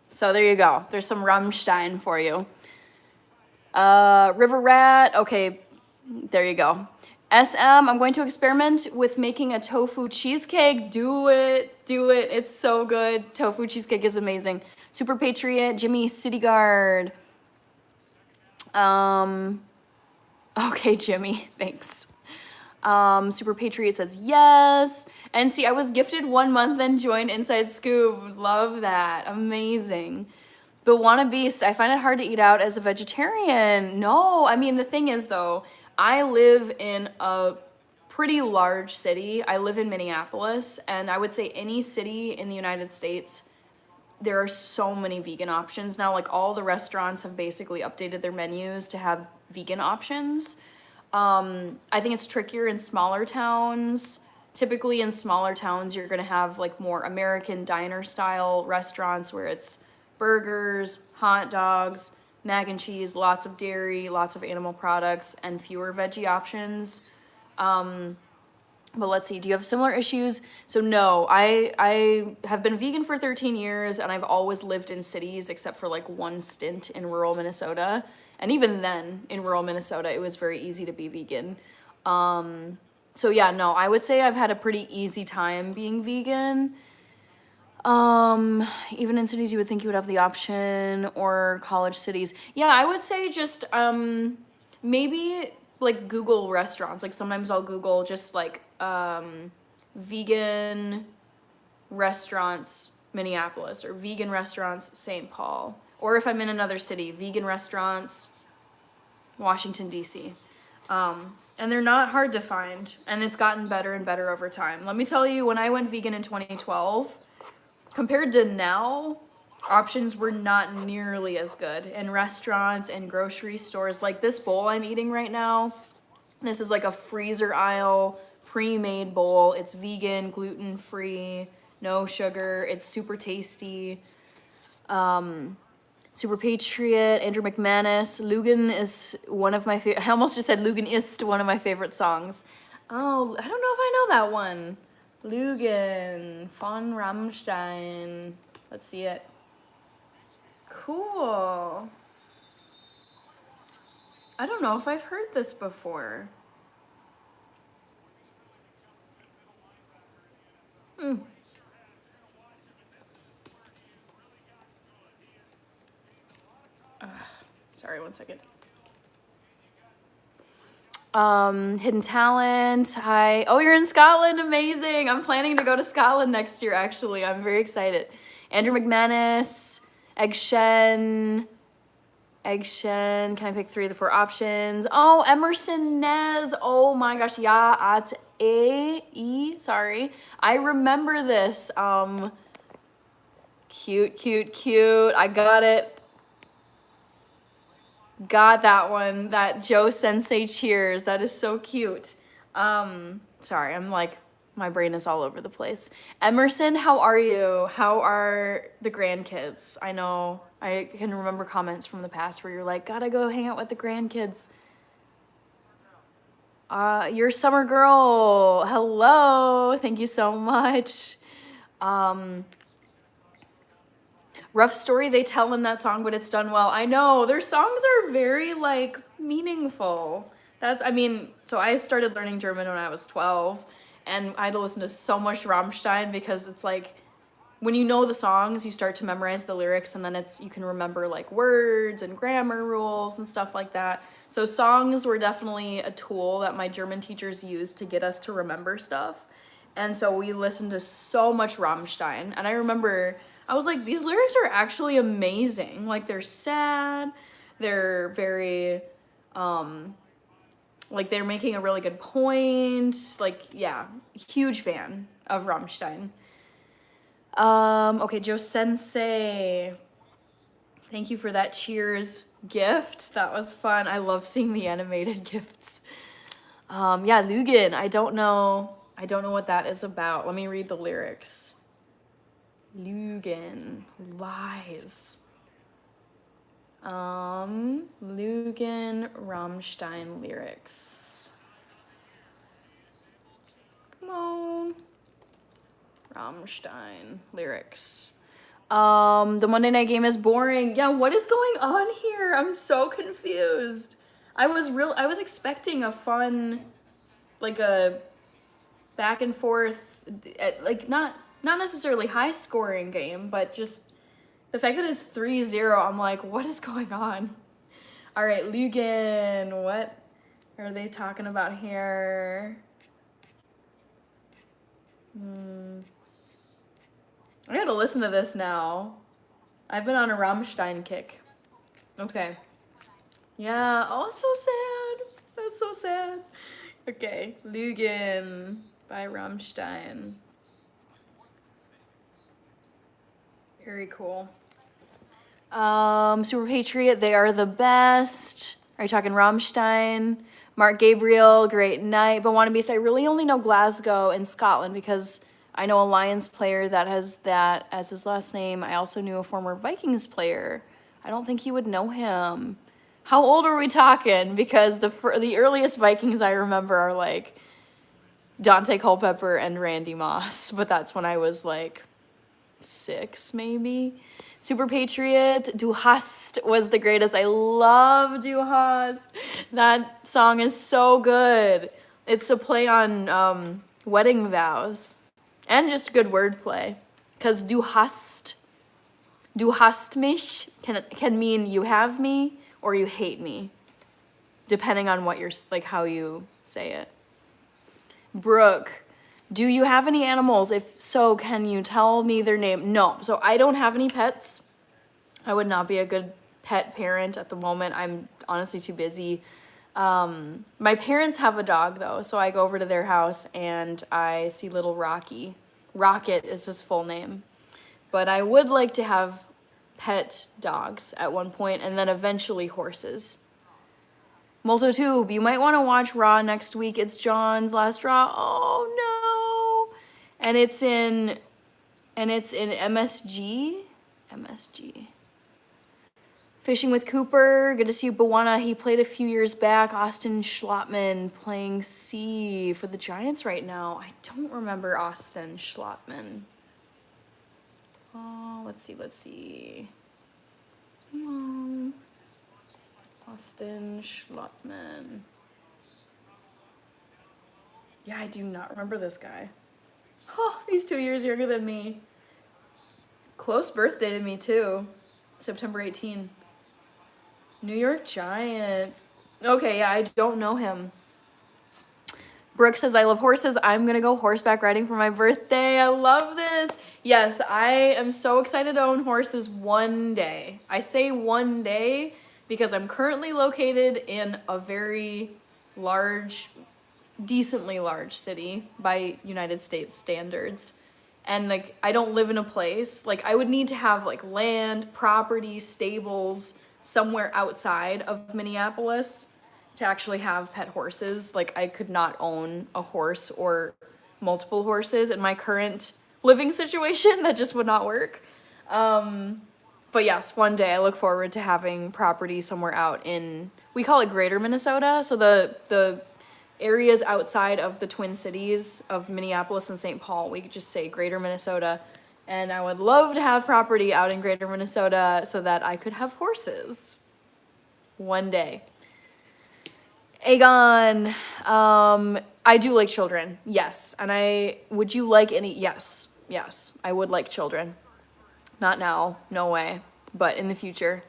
So there you go. There's some Rammstein for you. River Rat. Okay, there you go. SM, I'm going to experiment with making a tofu cheesecake. Do it. Do it. It's so good. Tofu cheesecake is amazing. Super Patriot, Jimmy City Guard. Okay, Jimmy, thanks. Super Patriot says yes. And see, I was gifted 1 month and joined Inside Scoop. Love that. Amazing. But Wanna Beast, I find it hard to eat out as a vegetarian. No, I mean, the thing is though, I live in a pretty large city. I live in Minneapolis, and I would say any city in the United States, there are so many vegan options now. Like all the restaurants have basically updated their menus to have vegan options. I think it's trickier in smaller towns. Typically in smaller towns, you're gonna have like more American diner style restaurants where it's burgers, hot dogs, mac and cheese, lots of dairy, lots of animal products, and fewer veggie options. But let's see, do you have similar issues? So no, I have been vegan for 13 years and I've always lived in cities except for like one stint in rural Minnesota. And even then, in rural Minnesota, it was very easy to be vegan. So yeah, no, I would say I've had a pretty easy time being vegan. Even in cities you would think you would have the option, or college cities. Yeah, I would say just maybe like Google restaurants. Like sometimes I'll Google just like vegan restaurants Minneapolis or vegan restaurants St. Paul. Or if I'm in another city, vegan restaurants Washington, D.C. And they're not hard to find, and it's gotten better and better over time. Let me tell you, when I went vegan in 2012, compared to now, options were not nearly as good in restaurants and grocery stores. Like this bowl I'm eating right now, this is like a freezer aisle pre-made bowl. It's vegan, gluten-free, no sugar. It's super tasty. Super Patriot, Andrew McManus. Lugan is one of my favorite. I almost just said Lugan ist one of my favorite songs. Oh, I don't know if I know that one. Lugan von Rammstein. Let's see it. Cool. I don't know if I've heard this before. Sorry, 1 second. Hidden Talent. Hi. Oh, you're in Scotland. Amazing. I'm planning to go to Scotland next year, actually. I'm very excited. Andrew McManus. Egg Shen. Can I pick 3 of the 4 options? Oh, Emerson Nez. Oh my gosh. Ja, at e. Sorry. I remember this. Cute. I got it. Got that one. That Joe Sensei cheers. That is so cute. Sorry, I'm like, my brain is all over the place. Emerson, how are you? How are the grandkids? I know, I can remember comments from the past where you're like, gotta go hang out with the grandkids. You're Summer Girl. Hello. Thank you so much. Rough story they tell in that song, but it's done well. I know, their songs are very, like, meaningful. I mean, so I started learning German when I was 12, and I had to listen to so much Rammstein because it's like, when you know the songs, you start to memorize the lyrics, and then you can remember like words and grammar rules and stuff like that. So songs were definitely a tool that my German teachers used to get us to remember stuff. And so we listened to so much Rammstein. And I remember I was like, these lyrics are actually amazing. Like, they're sad, they're very like, they're making a really good point. Like, yeah, huge fan of Rammstein. Okay, Joe Sensei. Thank you for that Cheers gift. That was fun. I love seeing the animated gifts. Yeah, Lügen. I don't know what that is about. Let me read the lyrics. Lügen. Lies. Lügen Rammstein lyrics. Come on. Rammstein lyrics. The Monday night game is boring. Yeah, what is going on here? I'm so confused. I was expecting a fun, like a back and forth, like not necessarily high scoring game, but just the fact that it's 3-0, I'm like, what is going on? All right, Lügen, what are they talking about here? I gotta listen to this now. I've been on a Rammstein kick. Okay. Yeah, oh, it's so sad. That's so sad. Okay, Lügen by Rammstein. Very cool. Super Patriot, they are the best. Are you talking Rammstein? Mark Gabriel, Great Night. But Wanna Beast, I really only know Glasgow and Scotland because I know a Lions player that has that as his last name. I also knew a former Vikings player. I don't think you would know him. How old are we talking? Because the earliest Vikings I remember are like Dante Culpepper and Randy Moss. But that's when I was like 6 maybe. Super Patriot, Du Hast was the greatest. I love Du Hast. That song is so good. It's a play on wedding vows and just good wordplay. Because Du hast mich can mean you have me or you hate me, depending on what you're, like, how you say it. Brooke, do you have any animals? If so, can you tell me their name? No, so I don't have any pets. I would not be a good pet parent at the moment. I'm honestly too busy. My parents have a dog though, so I go over to their house and I see little Rocky. Rocket is his full name. But I would like to have pet dogs at one point and then eventually horses. Multotube, you might want to watch Raw next week. It's John's last Raw. Oh no. And it's in MSG. Fishing with Cooper, good to see you, Bawana. He played a few years back. Austin Schlottman playing C for the Giants right now. I don't remember Austin Schlottman. Oh, let's see. Austin Schlottman. Yeah, I do not remember this guy. Oh, he's 2 years younger than me. Close birthday to me too. September 18. New York Giants. Okay, yeah, I don't know him. Brooke says, I love horses. I'm gonna go horseback riding for my birthday. I love this. Yes, I am so excited to own horses one day. I say one day because I'm currently located in a very large, decently large city by United States standards. And like, I don't live in a place, like I would need to have like land, property, stables, somewhere outside of Minneapolis to actually have pet horses. Like I could not own a horse or multiple horses in my current living situation. That just would not work. But yes, one day I look forward to having property somewhere out in, we call it Greater Minnesota. So the areas outside of the Twin Cities of Minneapolis and St. Paul, we could just say Greater Minnesota. And I would love to have property out in greater Minnesota so that I could have horses one day. Aegon, I do like children, yes. And would you like any? Yes, I would like children. Not now, no way, but in the future.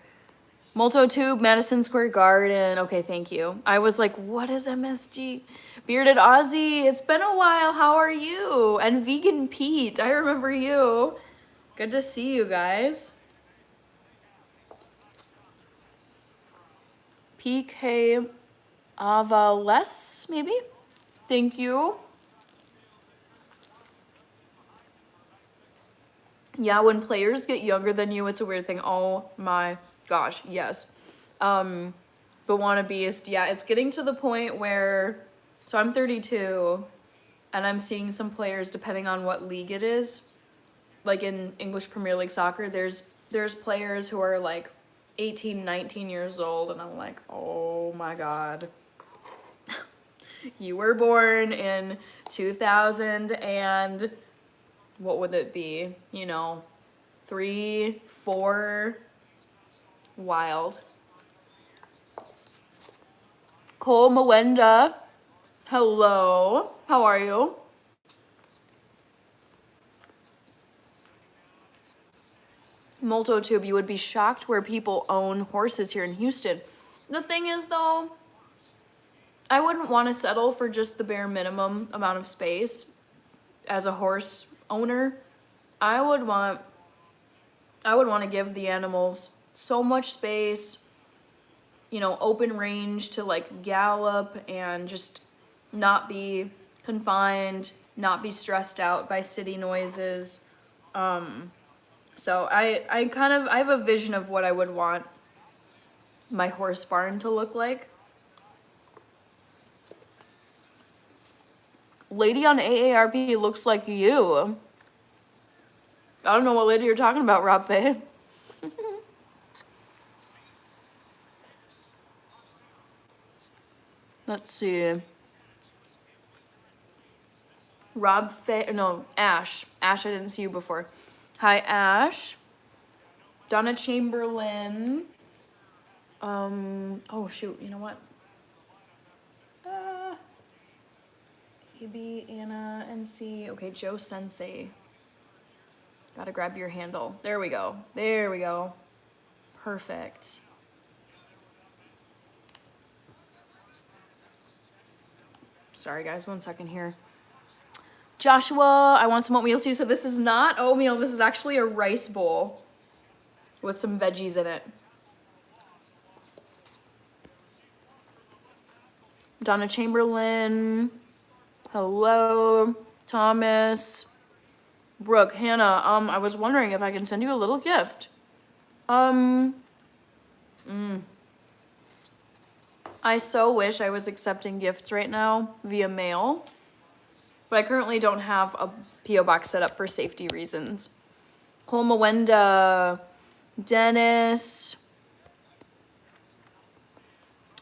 Multotube, Madison Square Garden. Okay, thank you. I was like, what is MSG? Bearded Aussie, it's been a while. How are you? And Vegan Pete, I remember you. Good to see you guys. PK Avales, maybe? Thank you. Yeah, when players get younger than you, it's a weird thing. Oh my gosh, yes. But Wanna Beast, yeah, it's getting to the point where, so I'm 32, and I'm seeing some players, depending on what league it is, like in English Premier League soccer, there's players who are like 18, 19 years old, and I'm like, oh my God. You were born in 2000 and what would it be? 3, 4, wild. Cole Mwenda, hello, how are you? Multotube, you would be shocked where people own horses here in Houston. The thing is though, I wouldn't want to settle for just the bare minimum amount of space as a horse owner. I would want to give the animals so much space, open range to like gallop and just not be confined, not be stressed out by city noises. So I have a vision of what I would want my horse barn to look like. Lady on AARP looks like you. I don't know what lady you're talking about, Rob Faye. Let's see. Rob Faye, no, Ash. Ash, I didn't see you before. Hi, Ash. Donna Chamberlain. Oh shoot, you know what? KB, Anna, NC. Okay, Joe Sensei. Gotta grab your handle. There we go. There we go. Perfect. Sorry guys, 1 second here. Joshua, I want some oatmeal too. So this is not oatmeal, this is actually a rice bowl with some veggies in it. Donna Chamberlain. Hello. Thomas. Brooke, Hannah, I was wondering if I can send you a little gift. I so wish I was accepting gifts right now via mail, but I currently don't have a P.O. box set up for safety reasons. Cole Mwenda, Dennis,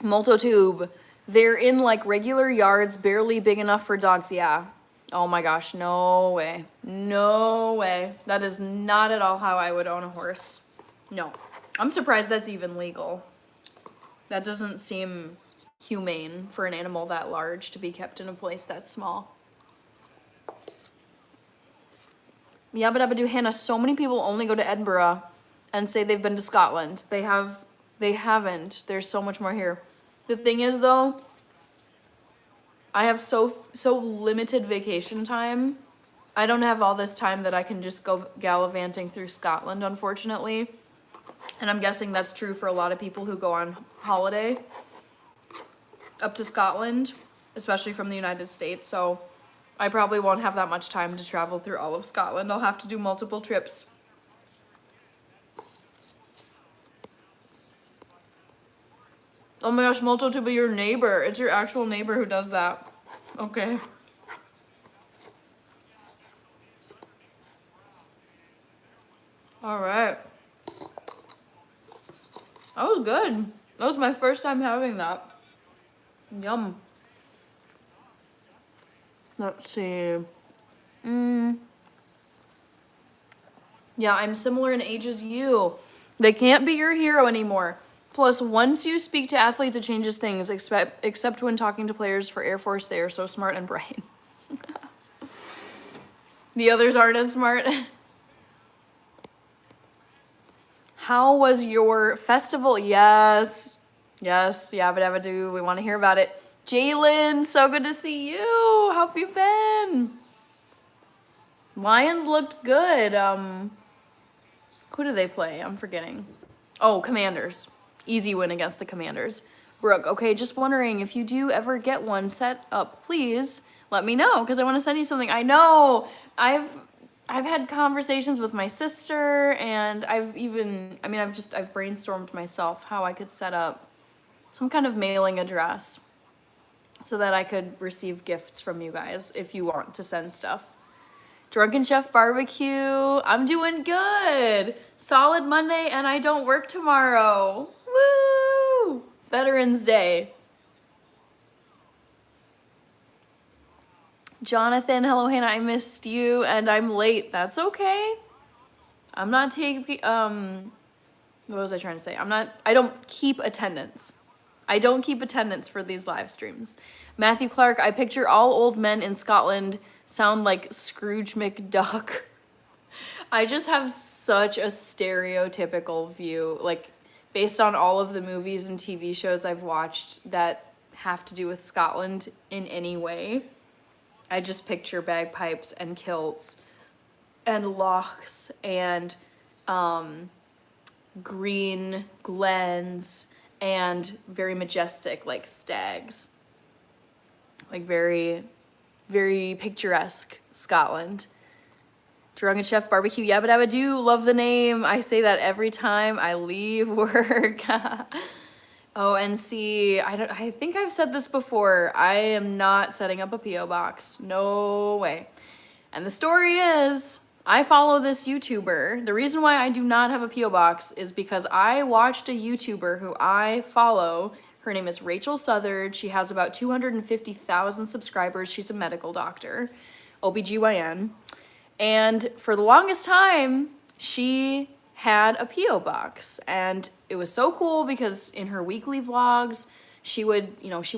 Multotube. They're in like regular yards, barely big enough for dogs. Yeah. Oh my gosh, no way. No way. That is not at all how I would own a horse. No. I'm surprised that's even legal. That doesn't seem humane for an animal that large to be kept in a place that small. Yabba dabba do, Hannah, so many people only go to Edinburgh and say they've been to Scotland. They haven't. There's so much more here. The thing is though, I have so limited vacation time. I don't have all this time that I can just go gallivanting through Scotland, unfortunately. And I'm guessing that's true for a lot of people who go on holiday up to Scotland, especially from the United States. So I probably won't have that much time to travel through all of Scotland. I'll have to do multiple trips. Oh my gosh, Molto to be your neighbor. It's your actual neighbor who does that. Okay. All right. That was good. That was my first time having that. Yum. Let's see. Yeah, I'm similar in age as you. They can't be your hero anymore. Plus, once you speak to athletes, it changes things, except when talking to players for Air Force, they are so smart and bright. The others aren't as smart. How was your festival? Yes. Yes, yabba dabba do. We want to hear about it. Jalen, so good to see you. How have you been? Lions looked good. Who do they play? I'm forgetting. Oh, Commanders. Easy win against the Commanders. Brooke, okay, just wondering if you do ever get one set up, please let me know because I want to send you something. I know I've had conversations with my sister and I've brainstormed myself how I could set up some kind of mailing address so that I could receive gifts from you guys if you want to send stuff. Drunken Chef Barbecue, I'm doing good. Solid Monday and I don't work tomorrow. Woo! Veterans Day. Jonathan, hello Hannah, I missed you and I'm late. That's okay. I'm not taking, what was I trying to say? I don't keep attendance. I don't keep attendance for these live streams. Matthew Clark, I picture all old men in Scotland sound like Scrooge McDuck. I just have such a stereotypical view, like based on all of the movies and TV shows I've watched that have to do with Scotland in any way. I just picture bagpipes and kilts and lochs and green glens and very majestic like stags. Like very, very picturesque Scotland. Drunken Chef Barbecue, yabba dabba do, love the name. I say that every time I leave work. ONC, I think I've said this before. I am not setting up a P.O. box. No way. And the story is, I follow this YouTuber. The reason why I do not have a P.O. box is because I watched a YouTuber who I follow. Her name is Rachel Southard. She has about 250,000 subscribers. She's a medical doctor, OBGYN. And for the longest time, she had a P.O. box. And it was so cool because in her weekly vlogs, she would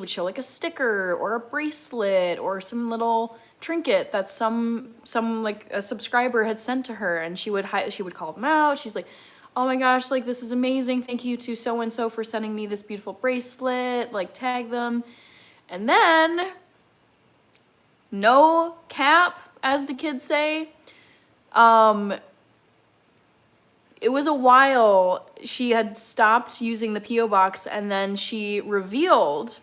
show like a sticker or a bracelet or some little trinket that some like a subscriber had sent to her, and she would call them out. She's like, oh my gosh, like this is amazing. Thank you to so-and-so for sending me this beautiful bracelet, like tag them. And then, no cap, as the kids say, it was a while she had stopped using the P.O. box, and then she revealed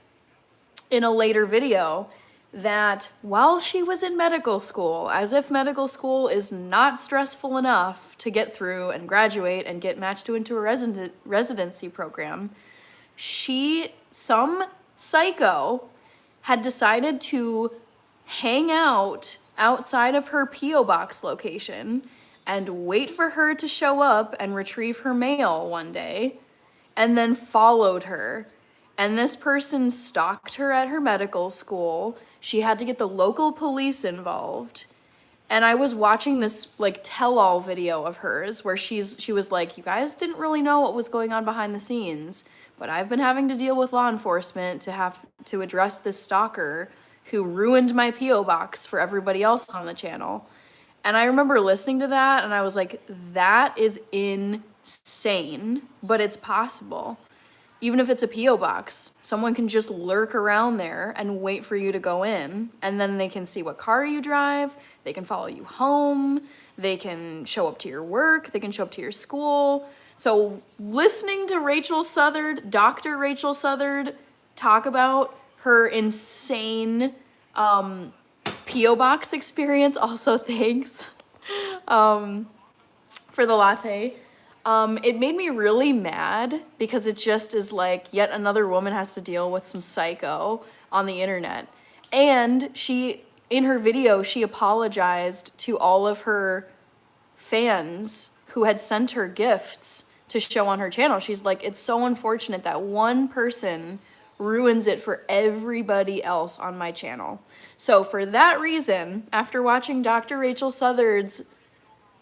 in a later video that while she was in medical school, as if medical school is not stressful enough to get through and graduate and get matched into a residency program, some psycho had decided to hang out outside of her P.O. box location and wait for her to show up and retrieve her mail one day, and then followed her. And this person stalked her at her medical school. She had to get the local police involved. And I was watching this like tell-all video of hers where she was like, you guys didn't really know what was going on behind the scenes, but I've been having to deal with law enforcement to have to address this stalker who ruined my P.O. box for everybody else on the channel. And I remember listening to that and I was like, that is insane, but it's possible. Even if it's a P.O. box, someone can just lurk around there and wait for you to go in, and then they can see what car you drive, they can follow you home, they can show up to your work, they can show up to your school. So listening to Rachel Southard, Dr. Rachel Southard, talk about her insane P.O. box experience, also thanks for the latte. It made me really mad because it just is like yet another woman has to deal with some psycho on the internet. And in her video, she apologized to all of her fans who had sent her gifts to show on her channel. She's like, it's so unfortunate that one person ruins it for everybody else on my channel. So for that reason, after watching Dr. Rachel Southard's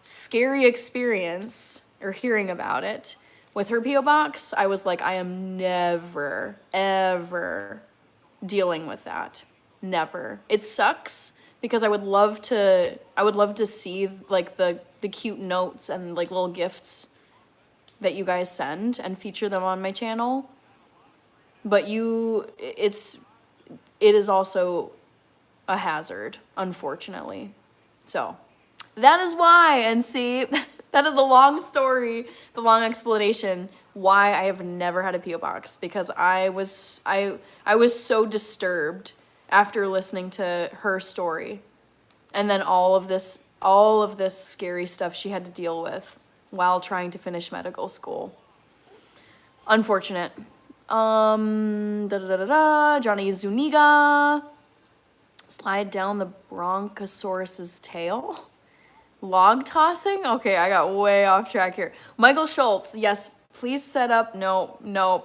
scary experience or hearing about it with her P.O. box, I was like, I am never, ever dealing with that. Never. It sucks because I would love to see like the cute notes and like little gifts that you guys send and feature them on my channel. But it is also a hazard, unfortunately. So that is why, and see, that is the long story, the long explanation why I have never had a P.O. box, because I was so disturbed after listening to her story, and then all of this scary stuff she had to deal with while trying to finish medical school. Unfortunate. Johnny Zuniga. Slide down the Bronchosaurus's tail. Log tossing? Okay, I got way off track here. Michael Schultz, yes, please set up. No,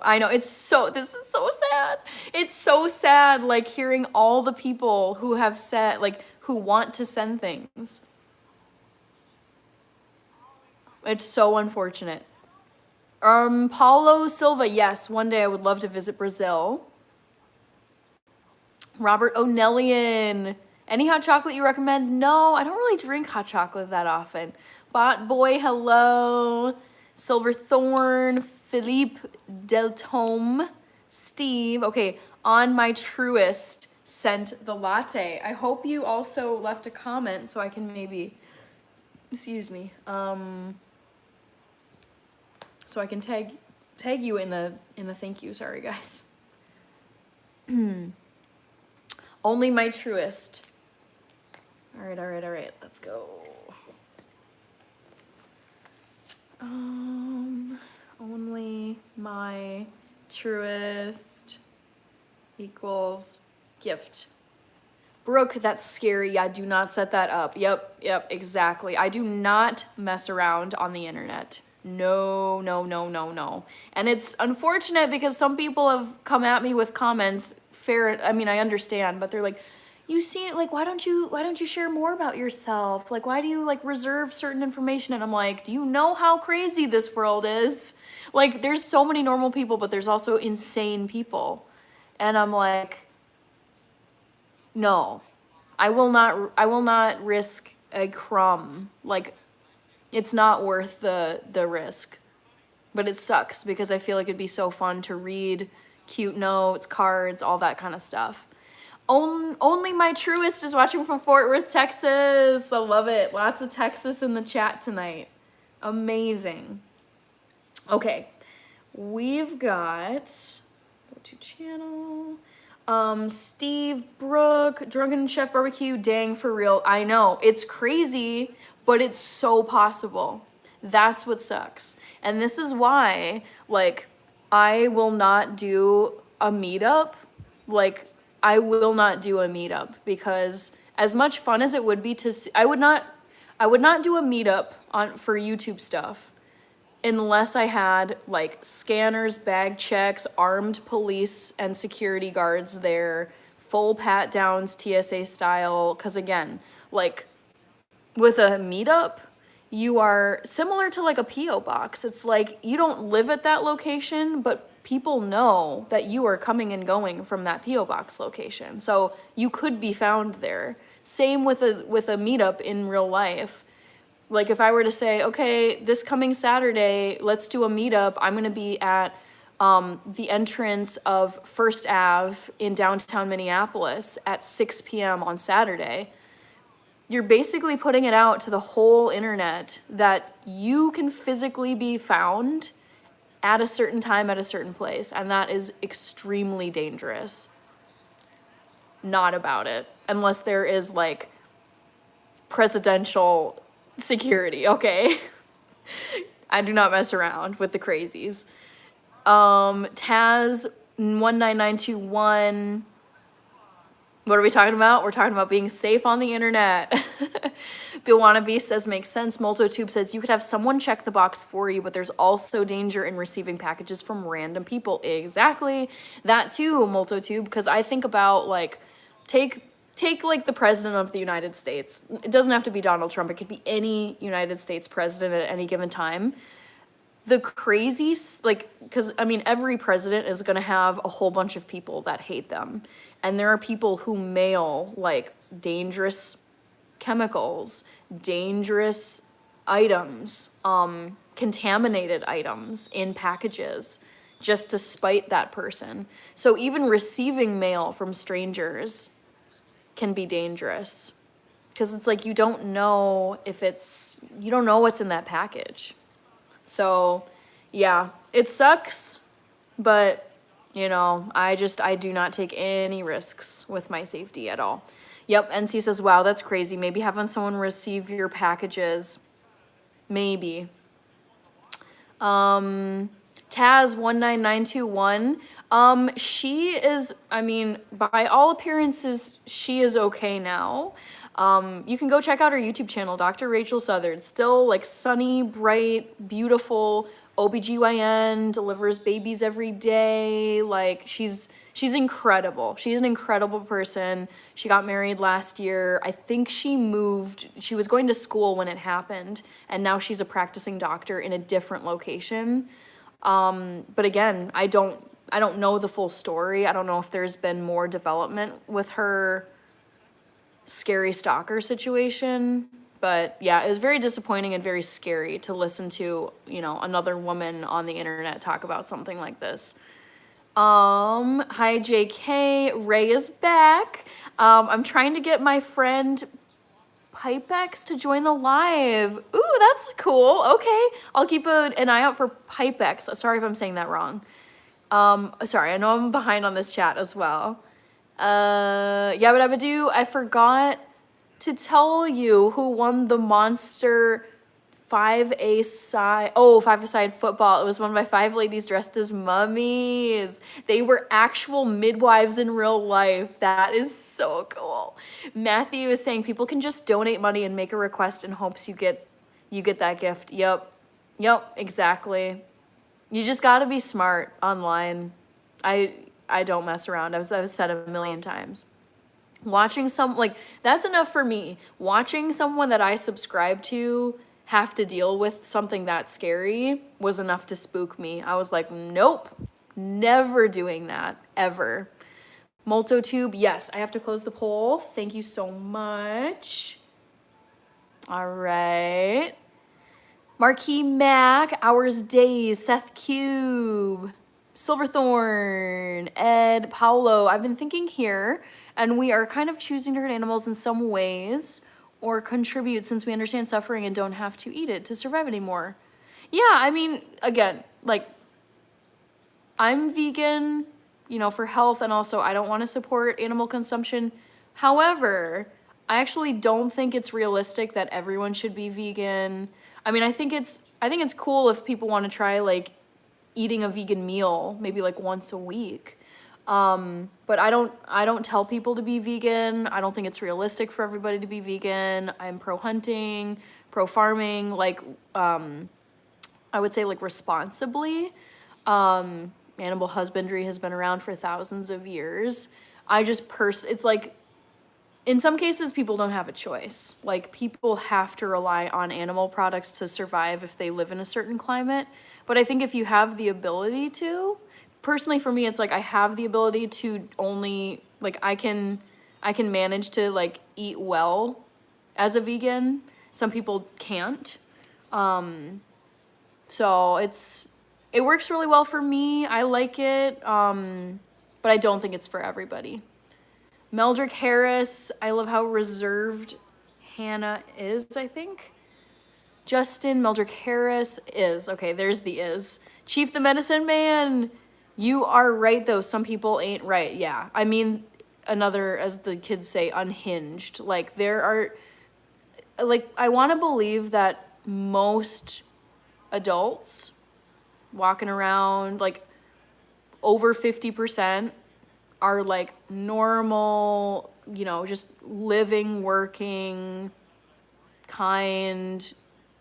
I know, this is so sad. It's so sad, like, hearing all the people who have said, like, who want to send things. It's so unfortunate. Paulo Silva, yes, one day I would love to visit Brazil. Robert O'Nellian, any hot chocolate you recommend? No, I don't really drink hot chocolate that often. Bot Boy, hello. Silverthorn, Philippe Deltome, Steve. Okay, On My Truest sent the latte. I hope you also left a comment so I can maybe, excuse me, so I can tag you in a thank you. Sorry, guys. Only My Truest. All right. Let's go. Only My Truest equals gift. Brooke, that's scary. Yeah, do not set that up. Yep, exactly. I do not mess around on the internet. No. And it's unfortunate because some people have come at me with comments. I mean, I understand, but they're like, you see it, like, why don't you share more about yourself? Like, why do you like reserve certain information? And I'm like, do you know how crazy this world is? Like, there's so many normal people, but there's also insane people. And I'm like, no, I will not risk a crumb. Like, it's not worth the risk. But it sucks because I feel like it'd be so fun to read cute notes, cards, all that kind of stuff. Only My Truest is watching from Fort Worth, Texas. I love it. Lots of Texas in the chat tonight. Amazing. Okay, we've got, go to channel. Steve, Brooke, Drunken Chef Barbecue, dang, for real. I know, it's crazy, but it's so possible. That's what sucks. And this is why, like, I will not do a meetup. Like, I will not do a meetup because as much fun as it would be to see, I would not do a meetup for YouTube stuff unless I had like scanners, bag checks, armed police and security guards there, full pat downs, TSA style. Cause again, like with a meetup, you are similar to like a P.O. box. It's like you don't live at that location, but people know that you are coming and going from that P.O. box location. So you could be found there. Same with a meetup in real life. Like if I were to say, okay, this coming Saturday, let's do a meetup. I'm going to be at the entrance of First Ave in downtown Minneapolis at 6 p.m. on Saturday. You're basically putting it out to the whole internet that you can physically be found at a certain time at a certain place. And that is extremely dangerous. Not about it. Unless there is like presidential security, okay? I do not mess around with the crazies. Taz 19921. What are we talking about? We're talking about being safe on the internet. Bill Wannabe says makes sense. Moltotube says you could have someone check the box for you, but there's also danger in receiving packages from random people. Exactly. That too, Moltotube, because I think about like, take take like the president of the United States. It doesn't have to be Donald Trump. It could be any United States president at any given time. The crazy, like, because I mean, every president is going to have a whole bunch of people that hate them. And there are people who mail like dangerous chemicals, dangerous items, contaminated items in packages just to spite that person. So even receiving mail from strangers can be dangerous because it's like you don't know what's in that package. So yeah, it sucks, but you know, I do not take any risks with my safety at all. Yep, NC says, wow, that's crazy. Maybe having someone receive your packages. Maybe. Taz19921. She is, I mean, by all appearances, she is okay now. You can go check out her YouTube channel, Dr. Rachel Southard. Still like sunny, bright, beautiful, OBGYN, delivers babies every day. Like she's incredible. She's an incredible person. She got married last year. I think she was going to school when it happened, and now she's a practicing doctor in a different location. But again, I don't know the full story. I don't know if there's been more development with her scary stalker situation. But yeah, it was very disappointing and very scary to listen to, you know, another woman on the internet talk about something like this. Hi JK, Ray is back. I'm trying to get my friend Pipex to join the live. Ooh, that's cool. Okay, I'll keep an eye out for Pipex. Sorry if I'm saying that wrong. Sorry, I know I'm behind on this chat as well. Yabba dabba doo, I forgot to tell you who won the Monster 5-a-side football. It was won by 5 ladies dressed as mummies. They were actual midwives in real life. That is so cool. Matthew is saying people can just donate money and make a request in hopes you get that gift. Yep, exactly. You just gotta be smart online. I don't mess around. I've said a million times. Watching that's enough for me. Watching someone that I subscribe to have to deal with something that scary was enough to spook me. I was like, nope, never doing that, ever. Multotube, yes, I have to close the poll. Thank you so much. All right. Marquis Mac, Hours Days, Seth Cube, Silverthorn, Ed, Paolo. I've been thinking here, and we are kind of choosing to hurt animals in some ways or contribute since we understand suffering and don't have to eat it to survive anymore. Yeah, I mean, again, like, I'm vegan, you know, for health, and also I don't want to support animal consumption. However, I actually don't think it's realistic that everyone should be vegan. I mean, I think it's cool if people want to try like eating a vegan meal maybe like once a week. But I don't tell people to be vegan. I don't think it's realistic for everybody to be vegan. I'm pro hunting, pro farming, like I would say like responsibly. Animal husbandry has been around for thousands of years. It's like in some cases people don't have a choice. Like people have to rely on animal products to survive if they live in a certain climate. But I think if you have the ability to, personally for me, it's like I have the ability to only, like I can manage to like eat well as a vegan. Some people can't. So it works really well for me. I like it. But I don't think it's for everybody. Meldrick Harris, I love how reserved Hannah is, I think. Justin Meldrick Harris is. Okay, there's the is. Chief the Medicine Man, you are right though. Some people ain't right. Yeah. I mean, another, as the kids say, unhinged. Like there are, like I want to believe that most adults walking around, like over 50%, are like normal, you know, just living, working, kind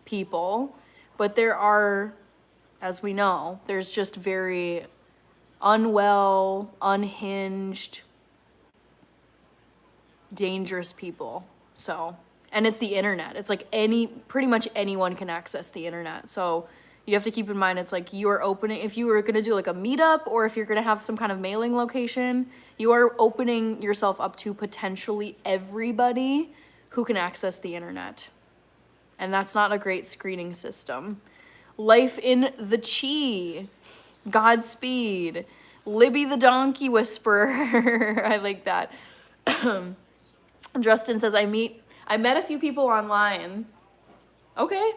people. But there are, as we know, there's just very unwell, unhinged, dangerous people. So, and it's the internet. It's like pretty much anyone can access the internet. So you have to keep in mind, it's like you are opening, if you were going to do like a meetup or if you're going to have some kind of mailing location, you are opening yourself up to potentially everybody who can access the internet. And that's not a great screening system. Life in the Chi. Godspeed. Libby the Donkey Whisperer. I like that. Justin says, I met a few people online. Okay.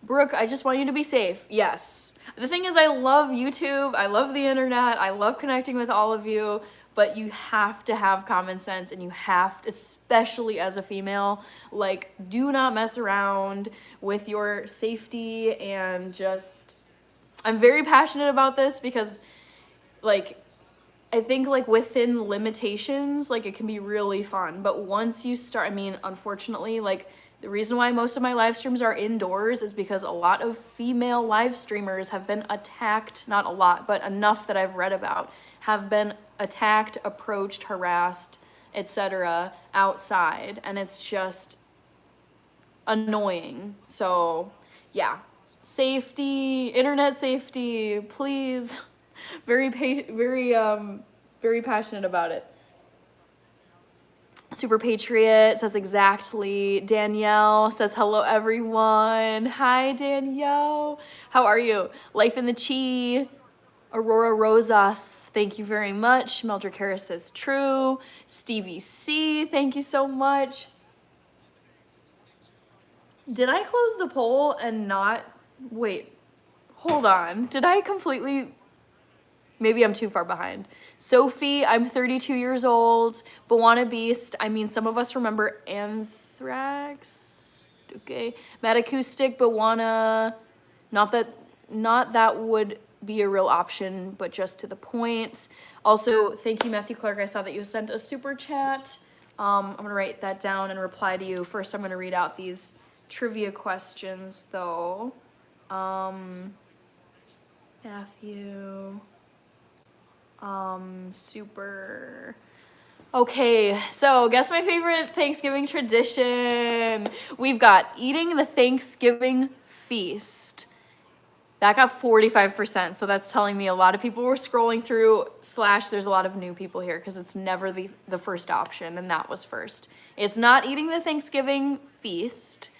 Brooke, I just want you to be safe. Yes. The thing is, I love YouTube. I love the internet. I love connecting with all of you. But you have to have common sense, and you have, especially as a female, like, do not mess around with your safety. And just, I'm very passionate about this because, like, I think, like, within limitations, like, it can be really fun. But once you start, I mean, unfortunately, like, the reason why most of my live streams are indoors is because a lot of female live streamers have been attacked, not a lot, but enough that I've read about, have been attacked, approached, harassed, etc. outside, and it's just annoying. So, yeah. Safety, internet safety, please. Very passionate about it. Super Patriot says exactly. Danielle says hello everyone. Hi Danielle. How are you? Life in the Chi. Aurora Rosas, thank you very much. Mildred Harris says true. Stevie C, thank you so much. Did I close the poll and not, wait, hold on. Did I completely, maybe I'm too far behind. Sophie, I'm 32 years old. Bawana Beast, I mean, some of us remember Anthrax. Okay. Mad Acoustic, Bawana, not that would be a real option, but just to the point. Also, thank you, Matthew Clark. I saw that you sent a super chat. I'm gonna write that down and reply to you. First, I'm gonna read out these trivia questions, though. Matthew. Super. Okay, so guess my favorite Thanksgiving tradition. We've got eating the Thanksgiving feast. That got 45%, so that's telling me a lot of people were scrolling through, / there's a lot of new people here because it's never the first option, and that was first. It's not eating the Thanksgiving feast.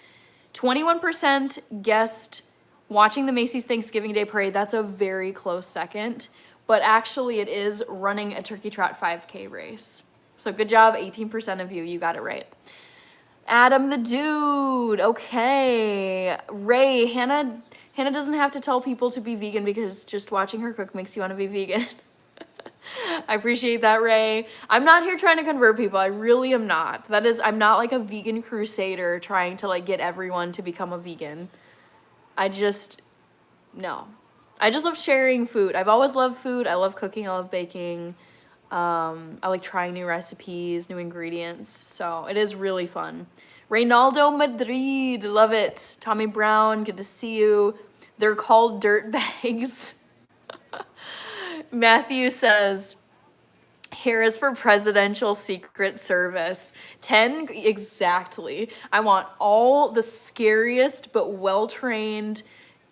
21% guessed watching the Macy's Thanksgiving Day Parade. That's a very close second, but actually it is running a Turkey Trot 5K race. So good job, 18% of you got it right. Adam the Dude, okay. Ray, Hannah doesn't have to tell people to be vegan because just watching her cook makes you want to be vegan. I appreciate that, Ray. I'm not here trying to convert people. I really am not. I'm not like a vegan crusader trying to like get everyone to become a vegan. No. I just love sharing food. I've always loved food. I love cooking. I love baking. I like trying new recipes, new ingredients. So it is really fun. Reynaldo Madrid, love it. Tommy Brown, good to see you. They're called dirt bags. Matthew says, here is for Presidential Secret Service. 10, exactly. I want all the scariest but well-trained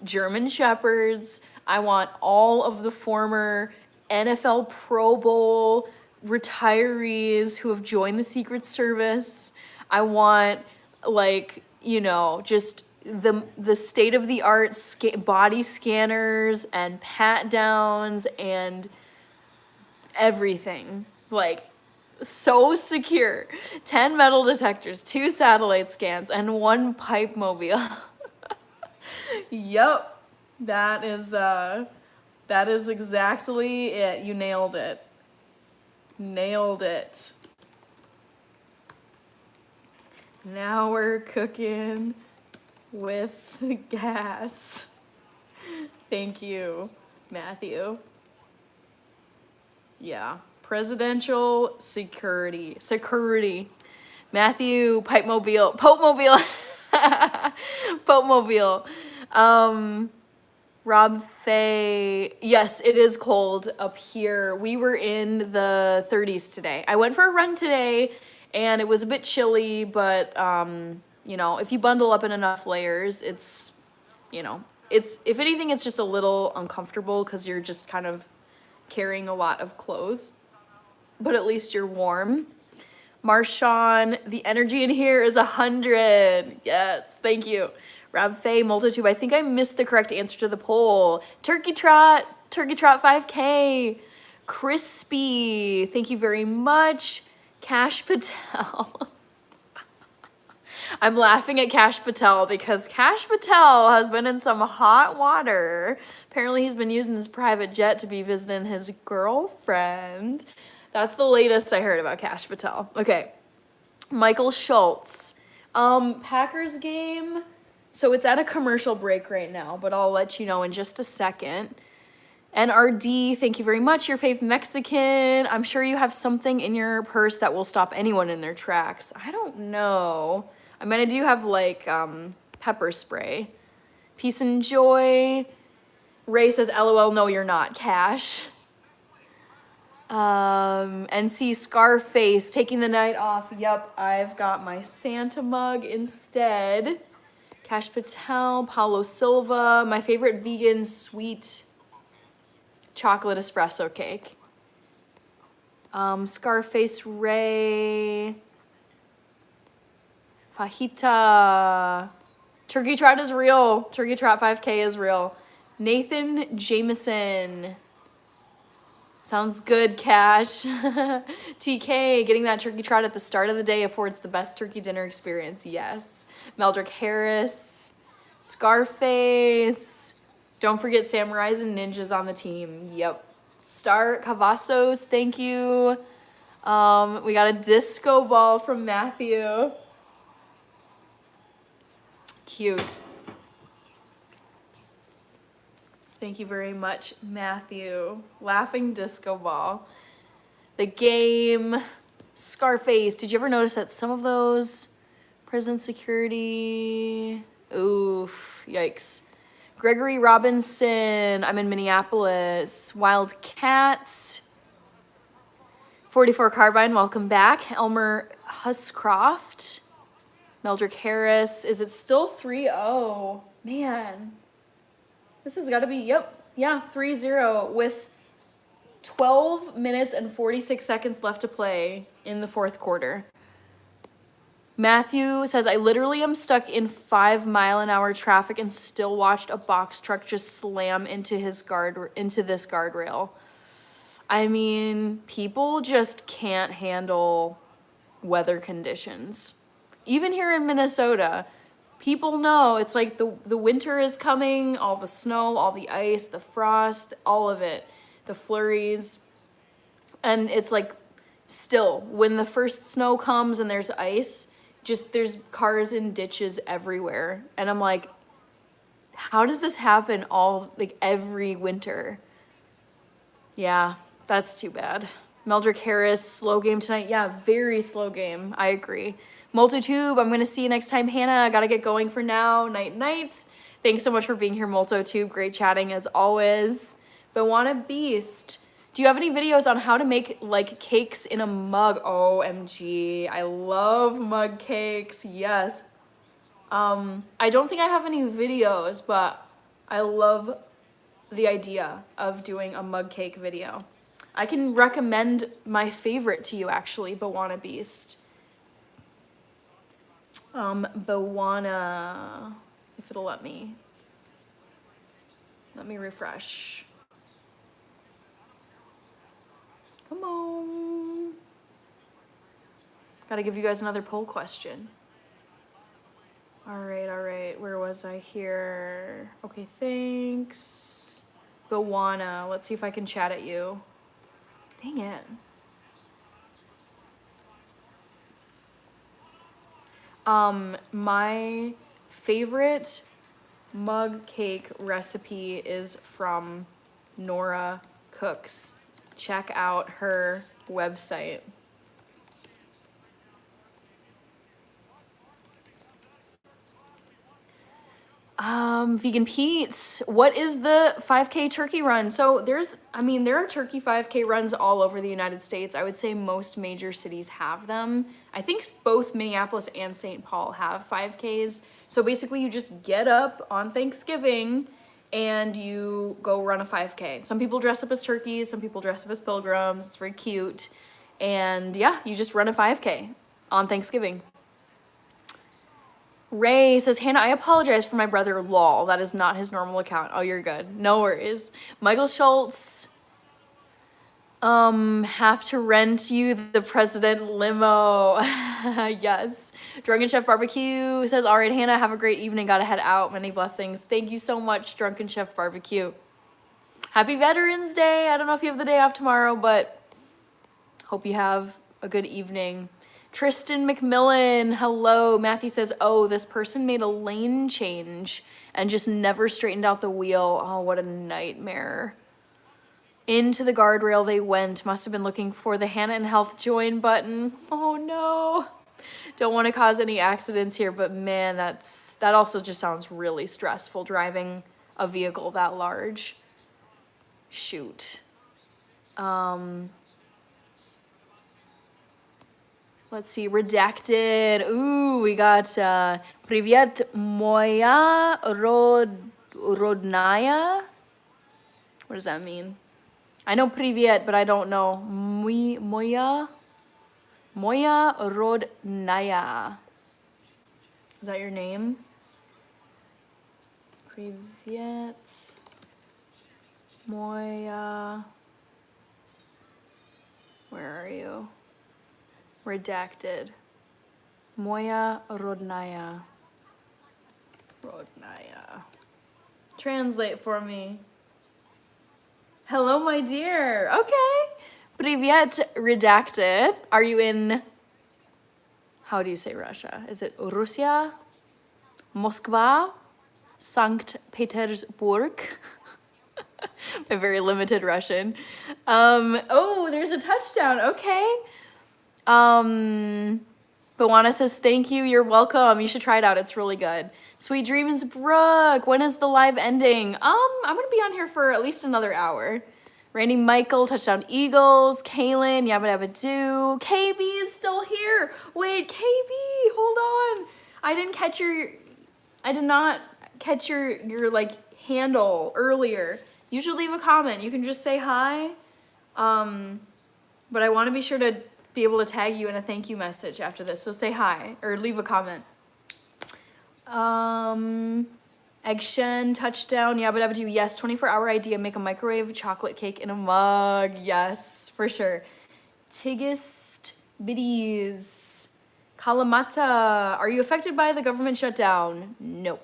German Shepherds. I want all of the former NFL Pro Bowl retirees who have joined the Secret Service. I want, like, you know, just the state-of-the-art body scanners and pat-downs and everything. Like, so secure. 10 metal detectors, 2 satellite scans, and 1 pipe mobile. Yep. That is exactly it. You nailed it. Nailed it. Now we're cooking with gas. Thank you, Matthew. Yeah. Presidential security. Matthew, Pope Mobile. Rob Faye. Yes, it is cold up here. We were in the 30s today. I went for a run today And it was a bit chilly, but you know, if you bundle up in enough layers, it's, you know, it's, if anything, it's just a little uncomfortable because you're just kind of carrying a lot of clothes, but at least you're warm. Marshawn, the energy in here is 100. Yes, thank you. Rob Faye, Multitube, I think I missed the correct answer to the poll. Turkey Trot 5K. Crispy, thank you very much. Cash Patel. I'm laughing at Cash Patel because Cash Patel has been in some hot water. Apparently he's been using his private jet to be visiting his girlfriend. That's the latest I heard about Cash Patel. Okay, Michael Schultz. Packers game. So it's at a commercial break right now, but I'll let you know in just a second. NRD, thank you very much. Your fave Mexican. I'm sure you have something in your purse that will stop anyone in their tracks. I don't know. I mean, I do have like pepper spray. Peace and joy. Ray says, LOL, no, you're not. Cash. NC Scarface, taking the night off. Yep, I've got my Santa mug instead. Cash Patel, Paulo Silva, my favorite vegan sweet chocolate espresso cake. Scarface Ray. Fajita. Turkey Trot is real. Turkey Trot 5K is real. Nathan Jameson. Sounds good, Cash. TK, getting that turkey trot at the start of the day affords the best turkey dinner experience. Yes. Meldrick Harris. Scarface. Don't forget Samurais and Ninjas on the team. Yep. Star Cavazos, thank you. We got a disco ball from Matthew. Cute. Thank you very much, Matthew. Laughing disco ball. The game. Scarface. Did you ever notice that some of those prison security? Oof. Yikes. Gregory Robinson. I'm in Minneapolis. Wildcats. 44 Carbine. Welcome back. Elmer Huscroft. Meldrick Harris. Is it still 3-0? Man. This has got to be, yep, yeah, 3-0 with 12 minutes and 46 seconds left to play in the fourth quarter. Matthew says, I literally am stuck in 5-mile-an-hour traffic and still watched a box truck just slam into this guardrail. I mean, people just can't handle weather conditions. Even here in Minnesota, people know it's like the winter is coming, all the snow, all the ice, the frost, all of it, the flurries. And it's like still, when the first snow comes and there's ice, just there's cars in ditches everywhere. And I'm like, how does this happen every winter? Yeah, that's too bad. Meldrick Harris, slow game tonight. Yeah, very slow game. I agree. Multitube, I'm going to see you next time, Hannah. I got to get going for now. Night. Thanks so much for being here, Multitube. Great chatting as always. Bawana Beast, do you have any videos on how to make like cakes in a mug? OMG, I love mug cakes. Yes. I don't think I have any videos, but I love the idea of doing a mug cake video. I can recommend my favorite to you, actually, Bawana Beast. Bawana, if it'll let me. Let me refresh. Come on. Gotta give you guys another poll question. All right. Where was I here? Okay, thanks. Bawana, let's see if I can chat at you. Dang it. My favorite mug cake recipe is from Nora Cooks. Check out her website. Vegan Pete's, what is the 5K turkey run? So there are turkey 5K runs all over the United States. I would say most major cities have them. I think both Minneapolis and St. Paul have 5Ks. So basically you just get up on Thanksgiving and you go run a 5K. Some people dress up as turkeys, some people dress up as pilgrims. It's very cute. And yeah, you just run a 5K on Thanksgiving. Ray says, Hannah, I apologize for my brother, lol. That is not his normal account. Oh, you're good. No worries. Michael Schultz, have to rent you the president limo. Yes. Drunken Chef Barbecue says, all right, Hannah, have a great evening. Gotta head out. Many blessings. Thank you so much, Drunken Chef Barbecue. Happy Veterans Day. I don't know if you have the day off tomorrow, but hope you have a good evening. Tristan McMillan, hello. Matthew says, oh, this person made a lane change and just never straightened out the wheel. Oh, what a nightmare. Into the guardrail they went. Must have been looking for the Hannah and Health join button. Oh no. Don't want to cause any accidents here, but man, that also just sounds really stressful, driving a vehicle that large. Shoot. Let's see, redacted. Ooh, we got Privyet moya rodnaya. What does that mean? I know Privyet, but I don't know. Moya rodnaya. Is that your name? Privyet moya. Where are you? Redacted. Moya rodnaya. Rodnaya. Translate for me. Hello, my dear. Okay. Privyet, redacted. Are you in, how do you say Russia? Is it Russia? Moskva? Sankt Petersburg? My very limited Russian. Oh, there's a touchdown. Okay. Bawana says, thank you, you're welcome. You should try it out, it's really good. Sweet Dreams Brooke, when is the live ending? I'm gonna be on here for at least another hour. Randy Michael, Touchdown Eagles, Kaylin, Yabba Dabba Doo. KB is still here. Wait, KB, hold on. I did not catch your like handle earlier. You should leave a comment. You can just say hi. But I wanna be sure to be able to tag you in a thank you message after this. So say hi or leave a comment. Eggshen, Touchdown, Yabba Dabba Doo. Yes, 24-hour idea. Make a microwave chocolate cake in a mug. Yes, for sure. Tigist Biddies. Kalamata. Are you affected by the government shutdown? No.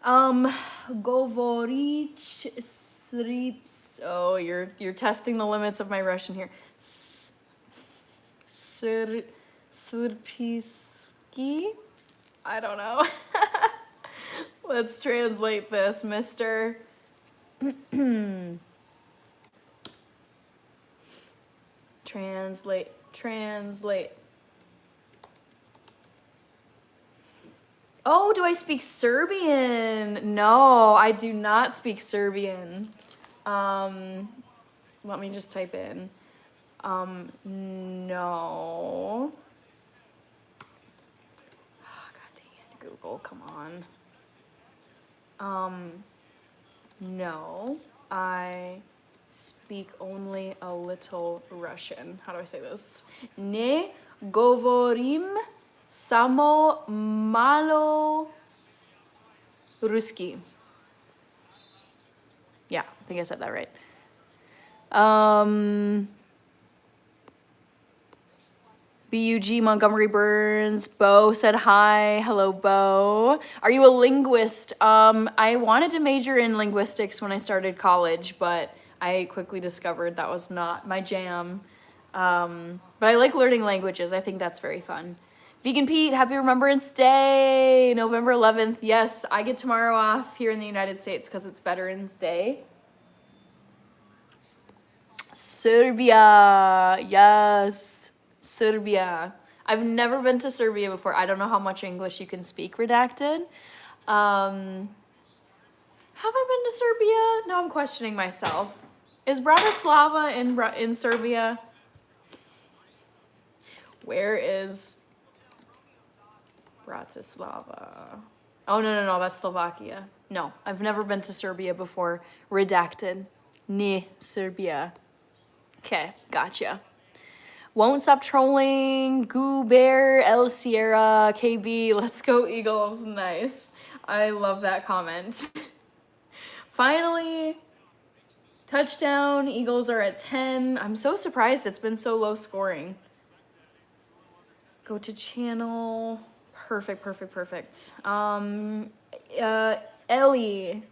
Govorich Srips. Oh, you're testing the limits of my Russian here. Sirpiski? I don't know. Let's translate this, mister. Translate. Oh, do I speak Serbian? No, I do not speak Serbian. Let me just type in. No. Oh, God dang it, Google, come on. No, I speak only a little Russian. How do I say this? Ne govorim samo malo ruski. Yeah, I think I said that right. BUG Montgomery Burns. Bo said hi. Hello, Bo. Are you a linguist? I wanted to major in linguistics when I started college, but I quickly discovered that was not my jam. But I like learning languages. I think that's very fun. Vegan Pete, happy Remembrance Day, November 11th. Yes, I get tomorrow off here in the United States because it's Veterans Day. Serbia, yes. Serbia. I've never been to Serbia before. I don't know how much English you can speak, redacted. Have I been to Serbia? Now I'm questioning myself. Is Bratislava in Serbia? Where is Bratislava? Oh, no, that's Slovakia. No, I've never been to Serbia before. Redacted. Ni Serbia. Okay, gotcha. Won't stop trolling. Goo Bear, El Sierra, KB. Let's go Eagles. Nice. I love that comment. Finally, touchdown. Eagles are at 10. I'm so surprised it's been so low scoring. Go to channel. Perfect. Ellie.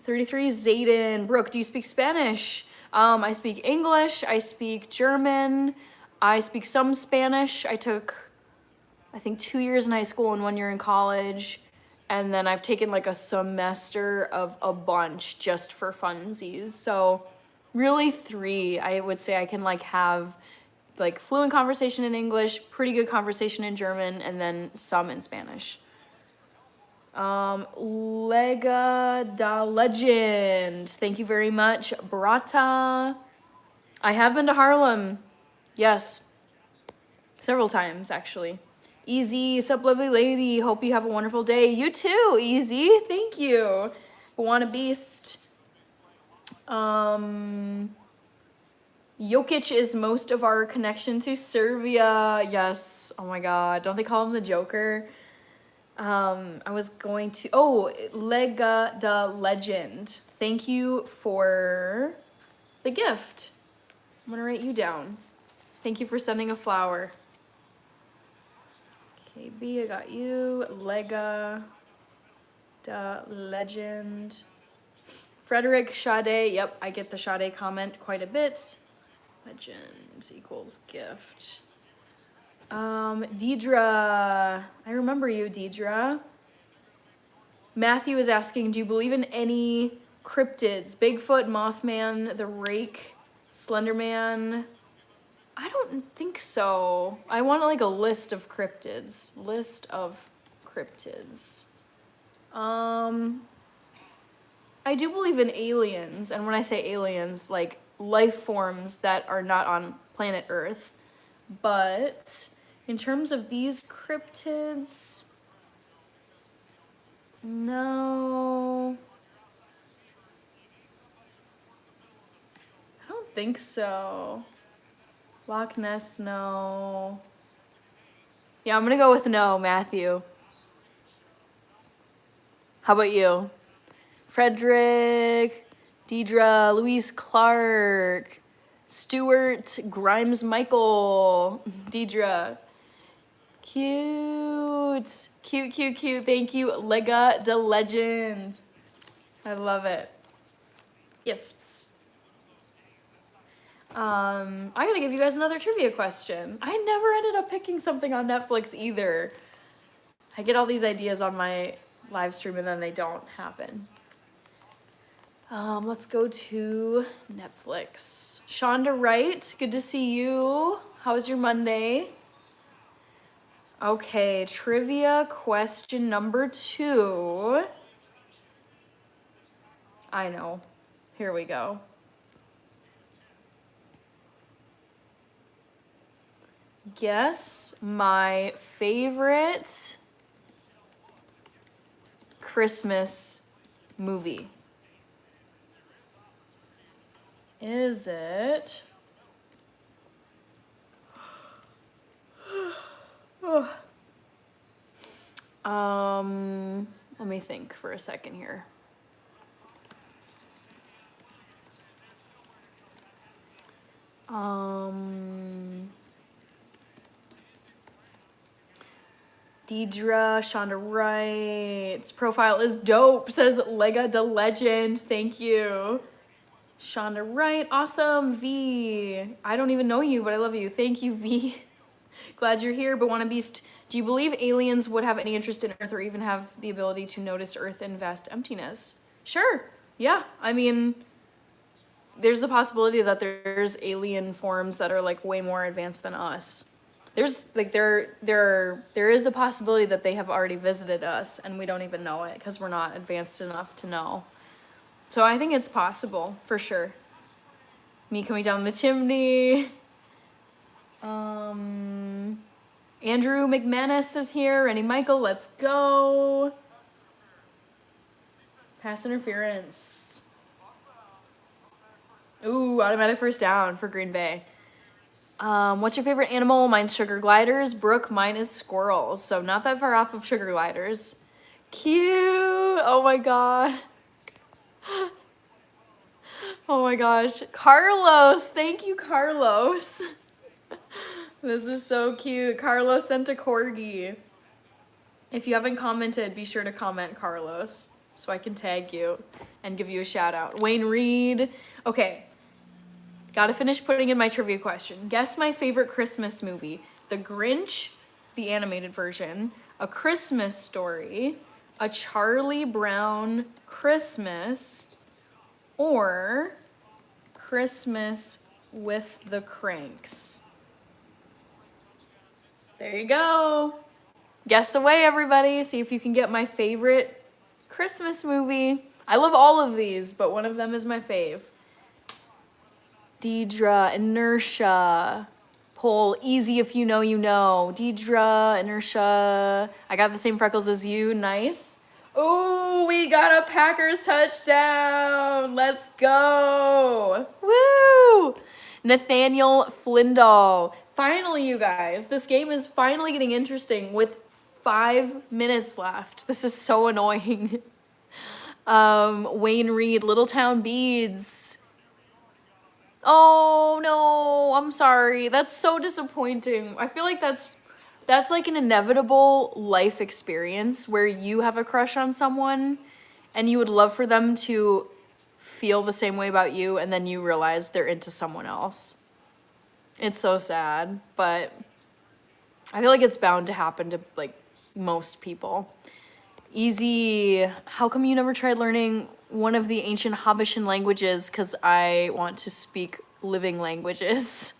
33, Zayden. Brooke, do you speak Spanish? I speak English. I speak German. I speak some Spanish. I took, I think, 2 years in high school and 1 year in college. And then I've taken like a semester of a bunch just for funsies. So really 3, I would say I can like have like fluent conversation in English, pretty good conversation in German, and then some in Spanish. Lega da Legend. Thank you very much. Brata. I have been to Harlem. Yes. Several times, actually. Easy, sup lovely lady. Hope you have a wonderful day. You too, Easy. Thank you. Wanna Beast. Jokic is most of our connection to Serbia. Yes. Oh my god. Don't they call him the Joker? I was going to, Lega da Legend. Thank you for the gift. I'm gonna write you down. Thank you for sending a flower. KB, I got you. Lega da Legend. Frederick Sade. Yep, I get the Sade comment quite a bit. Legend equals gift. Deidre. I remember you, Deidre. Matthew is asking, do you believe in any cryptids? Bigfoot, Mothman, the Rake, Slenderman? I don't think so. I want like a list of cryptids. List of cryptids. I do believe in aliens, and when I say aliens, like life forms that are not on planet Earth. But in terms of these cryptids, no. I don't think so. Loch Ness, no. Yeah, I'm gonna go with no, Matthew. How about you? Frederick, Deidre, Louise Clark, Stuart, Grimes Michael, Deidre. Cute. Thank you, Lega da Legend. I love it. Gifts. I gotta give you guys another trivia question. I never ended up picking something on Netflix either. I get all these ideas on my live stream and then they don't happen. Let's go to Netflix. Shonda Wright, good to see you. How was your Monday? Okay, trivia question number 2. I know. Here we go. Guess my favorite Christmas movie. Is it? Let me think for a second here. Deidre, Shonda Wright's profile is dope, says Lega da Legend. Thank you. Shonda Wright, awesome. V, I don't even know you, but I love you. Thank you, V. Glad you're here. But Wanna Beast, do you believe aliens would have any interest in Earth or even have the ability to notice Earth in vast emptiness? Sure. Yeah. I mean, there's the possibility that there's alien forms that are like way more advanced than us. There's like there is the possibility that they have already visited us and we don't even know it because we're not advanced enough to know. So I think it's possible for sure. Me coming down the chimney. Andrew McManus is here. Rennie Michael, let's go. Pass interference. Ooh, automatic first down for Green Bay. What's your favorite animal? Mine's sugar gliders. Brooke, mine is squirrels. So not that far off of sugar gliders. Cute. Oh my god. Oh my gosh. Carlos. Thank you, Carlos. This is so cute. Carlos sent a corgi. If you haven't commented, be sure to comment, Carlos, so I can tag you and give you a shout out. Wayne Reed. Okay. Gotta finish putting in my trivia question. Guess my favorite Christmas movie. The Grinch, the animated version, A Christmas Story, A Charlie Brown Christmas, or Christmas with the Cranks. There you go. Guess away, everybody. See if you can get my favorite Christmas movie. I love all of these, but one of them is my fave. Deidre, Inertia. Poll, easy if you know, you know. Deidre, Inertia. I got the same freckles as you. Nice. Oh, we got a Packers touchdown. Let's go. Woo! Nathaniel Flindahl. Finally, you guys, this game is finally getting interesting with 5 minutes left. This is so annoying. Wayne Reed, Littletown Beads. Oh no, I'm sorry. That's so disappointing. I feel like that's like an inevitable life experience where you have a crush on someone and you would love for them to feel the same way about you, and then you realize they're into someone else. It's so sad, but I feel like it's bound to happen to like most people. Easy, how come you never tried learning one of the ancient Habeshan languages? Because I want to speak living languages.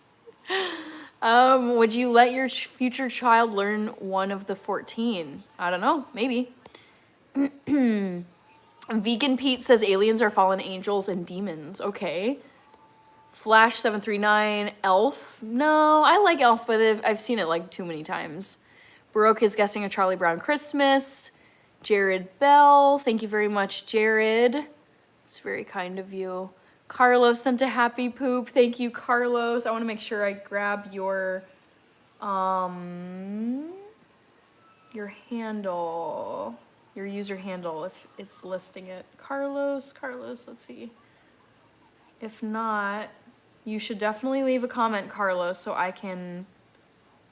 Would you let your future child learn one of the 14? I don't know, maybe. Vegan Pete says aliens are fallen angels and demons. Okay. Flash 739, Elf. No, I like Elf, but I've seen it like too many times. Baroque is guessing a Charlie Brown Christmas. Jared Bell, thank you very much, Jared. It's very kind of you. Carlos sent a happy poop. Thank you, Carlos. I want to make sure I grab your handle, your user handle if it's listing it. Carlos, let's see. If not, you should definitely leave a comment, Carlos, so I can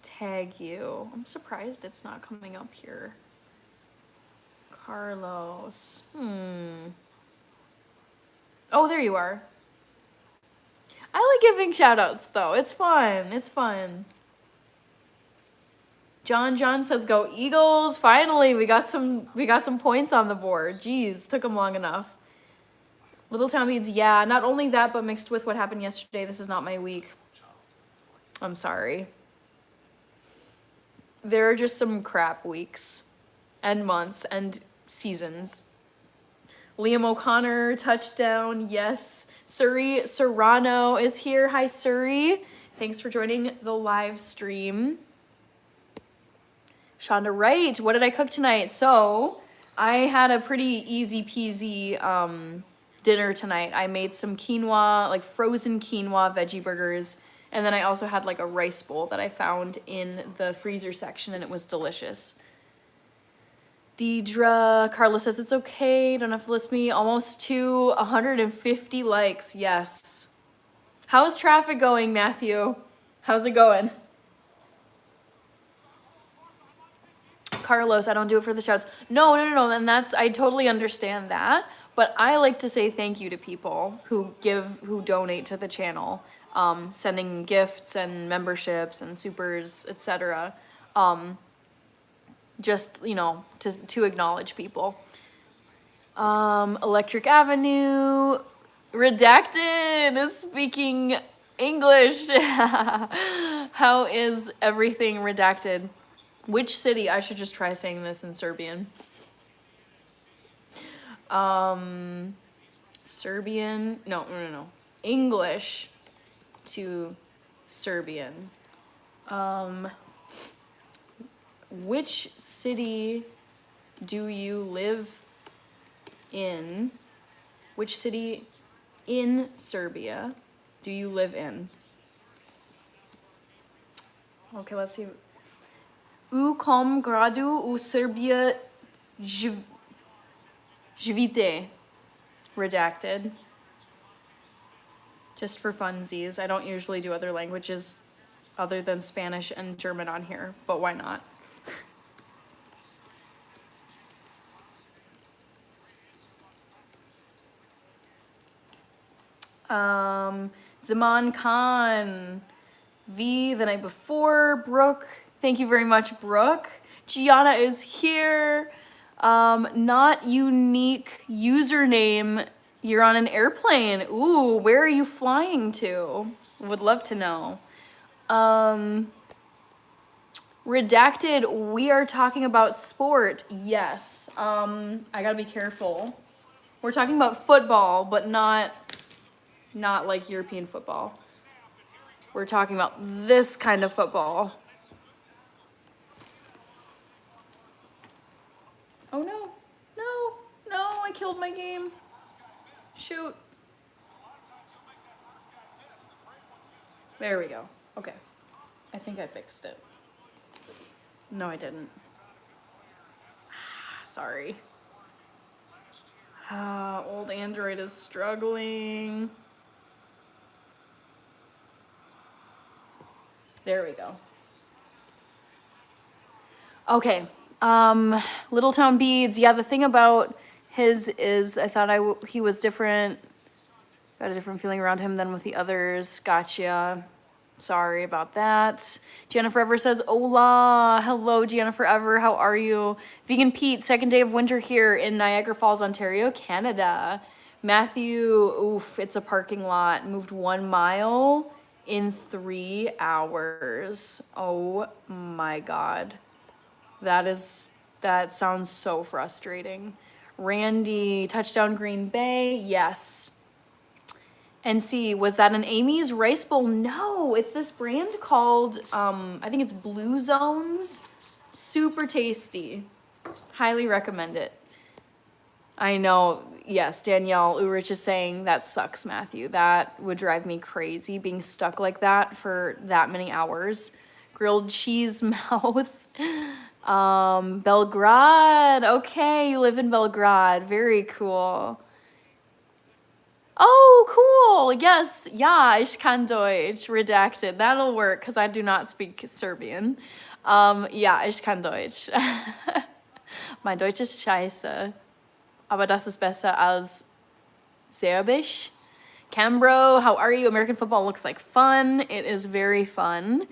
tag you. I'm surprised it's not coming up here. Carlos. Oh, there you are. I like giving shout outs though. It's fun. It's fun. John says go Eagles. Finally, we got some points on the board. Jeez, took them long enough. Littletown Beads, yeah, not only that, but mixed with what happened yesterday, this is not my week. I'm sorry. There are just some crap weeks and months and seasons. Liam O'Connor, touchdown, yes. Suri Serrano is here. Hi, Suri. Thanks for joining the live stream. Shonda Wright, what did I cook tonight? So, I had a pretty easy peasy dinner tonight. I made some quinoa, like frozen quinoa veggie burgers, and then I also had like a rice bowl that I found in the freezer section, and it was delicious. Deidre, Carlos says it's okay, don't have to list me. Almost to 150 likes, yes. How's traffic going, Matthew? How's it going? Carlos, I don't do it for the shouts. No, and I totally understand that, but I like to say thank you to people who donate to the channel, sending gifts and memberships and supers, etc. Just, to acknowledge people. Electric Avenue, Redacted is speaking English. How is everything redacted? Which city? I should just try saying this in Serbian. Serbian. No. English to Serbian. Which city do you live in? Which city in Serbia do you live in? Okay, let's see. U kom gradu u Serbia živite? Redacted. Just for funsies. I don't usually do other languages other than Spanish and German on here, but why not? Zaman Khan, V the night before, Brooke, thank you very much, Brooke. Gianna is here. Not unique username. You're on an airplane. Ooh, where are you flying to? Would love to know. Redacted, we are talking about sport. Yes. I gotta be careful. We're talking about football, but not like European football. We're talking about this kind of football. Oh no, I killed my game. Shoot. There we go. Okay. I think I fixed it. No, I didn't. Sorry. Old Android is struggling. There we go. Okay. Little Town Beads. Yeah, the thing about his is I thought he was different. Got a different feeling around him than with the others. Gotcha. Sorry about that. Gianna Forever says, hola. Hello, Gianna Forever. How are you? Vegan Pete, second day of winter here in Niagara Falls, Ontario, Canada. Matthew, oof, it's a parking lot. Moved 1 mile in 3 hours. Oh my God. That sounds so frustrating. Randy, touchdown Green Bay. Yes. NC, was that an Amy's Rice Bowl? No, it's this brand called, I think it's Blue Zones. Super tasty. Highly recommend it. I know, yes, Danielle Ulrich is saying that sucks, Matthew. That would drive me crazy, being stuck like that for that many hours. Grilled cheese mouth. Belgrade. Okay, you live in Belgrade. Very cool. Oh, cool. Yes. Ja, ich kann Deutsch. Redacted. That'll work because I do not speak Serbian. Ja, ich kann Deutsch. Mein Deutsch ist scheiße. Aber das ist besser als Serbisch. Cambro, how are you? American football looks like fun. It is very fun.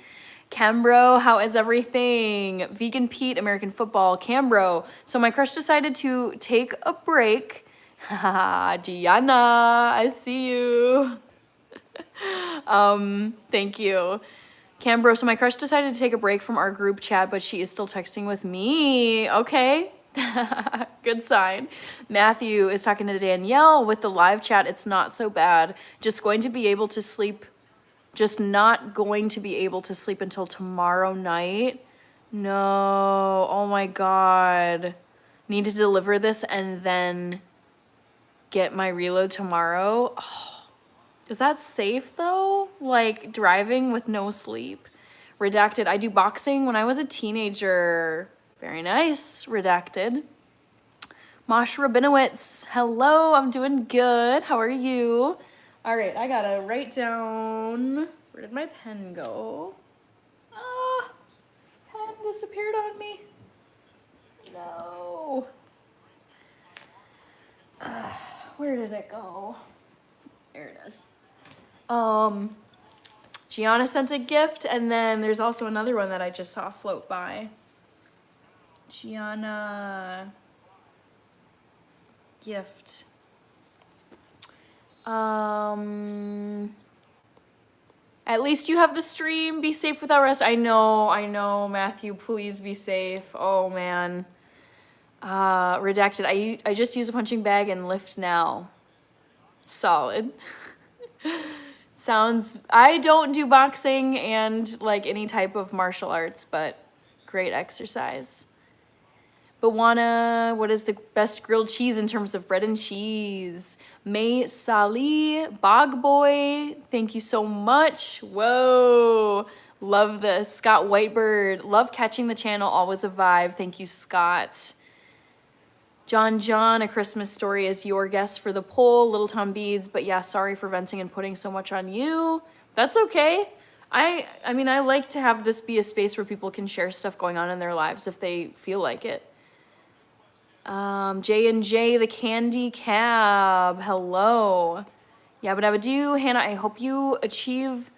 Cambro, how is everything? Vegan Pete, American football. Cambro. So my crush decided to take a break. Haha, Gianna, I see you. Thank you. Cambro, so my crush decided to take a break from our group chat, but she is still texting with me. Okay. Good sign. Matthew is talking to Danielle with the live chat. It's not so bad. Just not going to be able to sleep until tomorrow night. No. Oh my God. Need to deliver this and then get my reload tomorrow. Oh, is that safe though? Like driving with no sleep? Redacted. I do boxing when I was a teenager. Very nice. Redacted. Mosh Rabinowitz. Hello, I'm doing good. How are you? All right, I gotta write down. Where did my pen go? Pen disappeared on me. No. Where did it go? There it is. Gianna sent a gift, and then there's also another one that I just saw float by. Gianna gift. At least you have the stream. Be safe without rest. I know, Matthew. Please be safe. Oh man. Redacted. I just use a punching bag and lift now. Solid. Sounds. I don't do boxing and like any type of martial arts, but great exercise. Bawana, what is the best grilled cheese in terms of bread and cheese? May Sali, Bog Boy, thank you so much. Whoa, love this. Scott Whitebird, love catching the channel, always a vibe. Thank you, Scott. John, A Christmas Story is your guess for the poll. Little Tom Beads, but yeah, sorry for venting and putting so much on you. That's okay. I mean, I like to have this be a space where people can share stuff going on in their lives if they feel like it. J&J, the Candy Cab, hello. Yabba dabba do. Hannah, I hope you achieve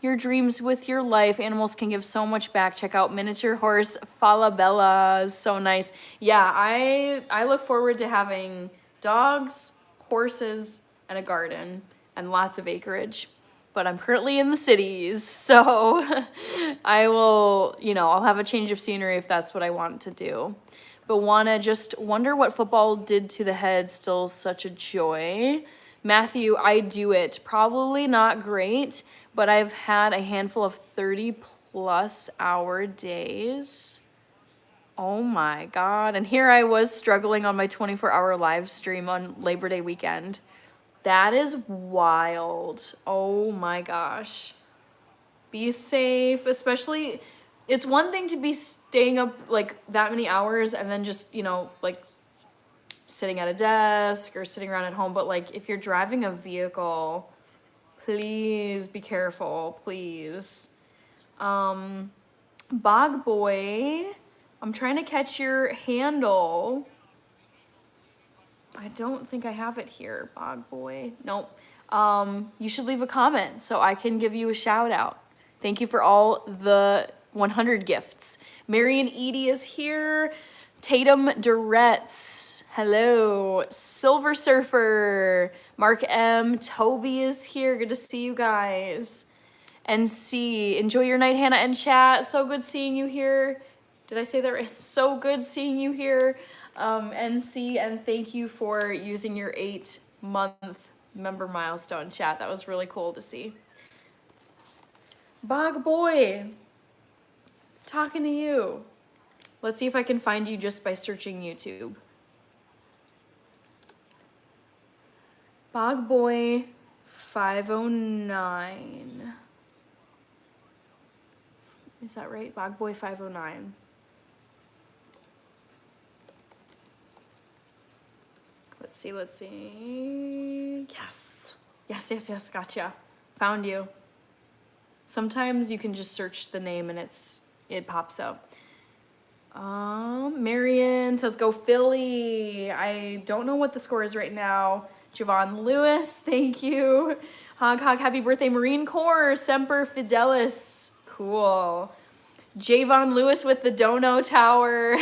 your dreams with your life. Animals can give so much back. Check out Miniature Horse Falabella, so nice. Yeah, I look forward to having dogs, horses, and a garden, and lots of acreage. But I'm currently in the cities, so I will, I'll have a change of scenery if that's what I want to do. But just wonder what football did to the head. Still such a joy. Matthew, I do it. Probably not great, but I've had a handful of 30+ hour days. Oh my God. And here I was struggling on my 24-hour live stream on Labor Day weekend. That is wild. Oh my gosh. Be safe, especially... It's one thing to be staying up like that many hours and then just, like sitting at a desk or sitting around at home. But like if you're driving a vehicle, please be careful, please. Bog Boy, I'm trying to catch your handle. I don't think I have it here, Bog Boy. Nope. You should leave a comment so I can give you a shout out. Thank you for all the 100 gifts. Marion Edie is here. Tatum Duretz. Hello. Silver Surfer. Mark M. Toby is here. Good to see you guys. NC. Enjoy your night, Hannah and chat. So good seeing you here. Did I say that right? So good seeing you here. NC, and thank you for using your 8-month member milestone, chat. That was really cool to see. Bog Boy. Talking to you. Let's see if I can find you just by searching YouTube. Bog Boy 509. Is that right? Bog Boy 509. Let's see. Yes. Gotcha. Found you. Sometimes you can just search the name and it pops up. Marion says, go Philly. I don't know what the score is right now. Javon Lewis, thank you. Hog, happy birthday, Marine Corps. Semper Fidelis. Cool. Javon Lewis with the Dono Tower.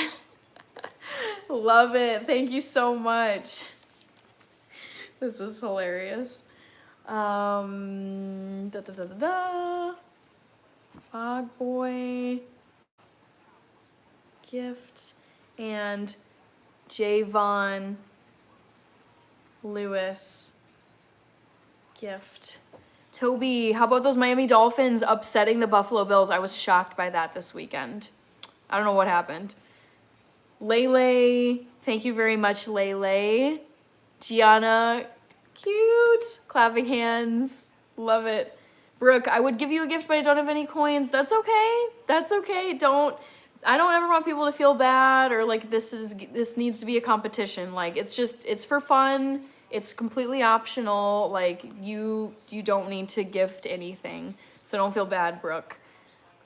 Love it. Thank you so much. This is hilarious. Fog Boy gift and Javon Lewis gift. Toby, how about those Miami Dolphins upsetting the Buffalo Bills? I was shocked by that this weekend. I don't know what happened. Lele, thank you very much, Lele. Gianna, cute. Clapping hands. Love it. Brooke, I would give you a gift, but I don't have any coins. That's okay. That's okay. I don't ever want people to feel bad or like this needs to be a competition. Like it's for fun. It's completely optional. Like you don't need to gift anything. So don't feel bad, Brooke.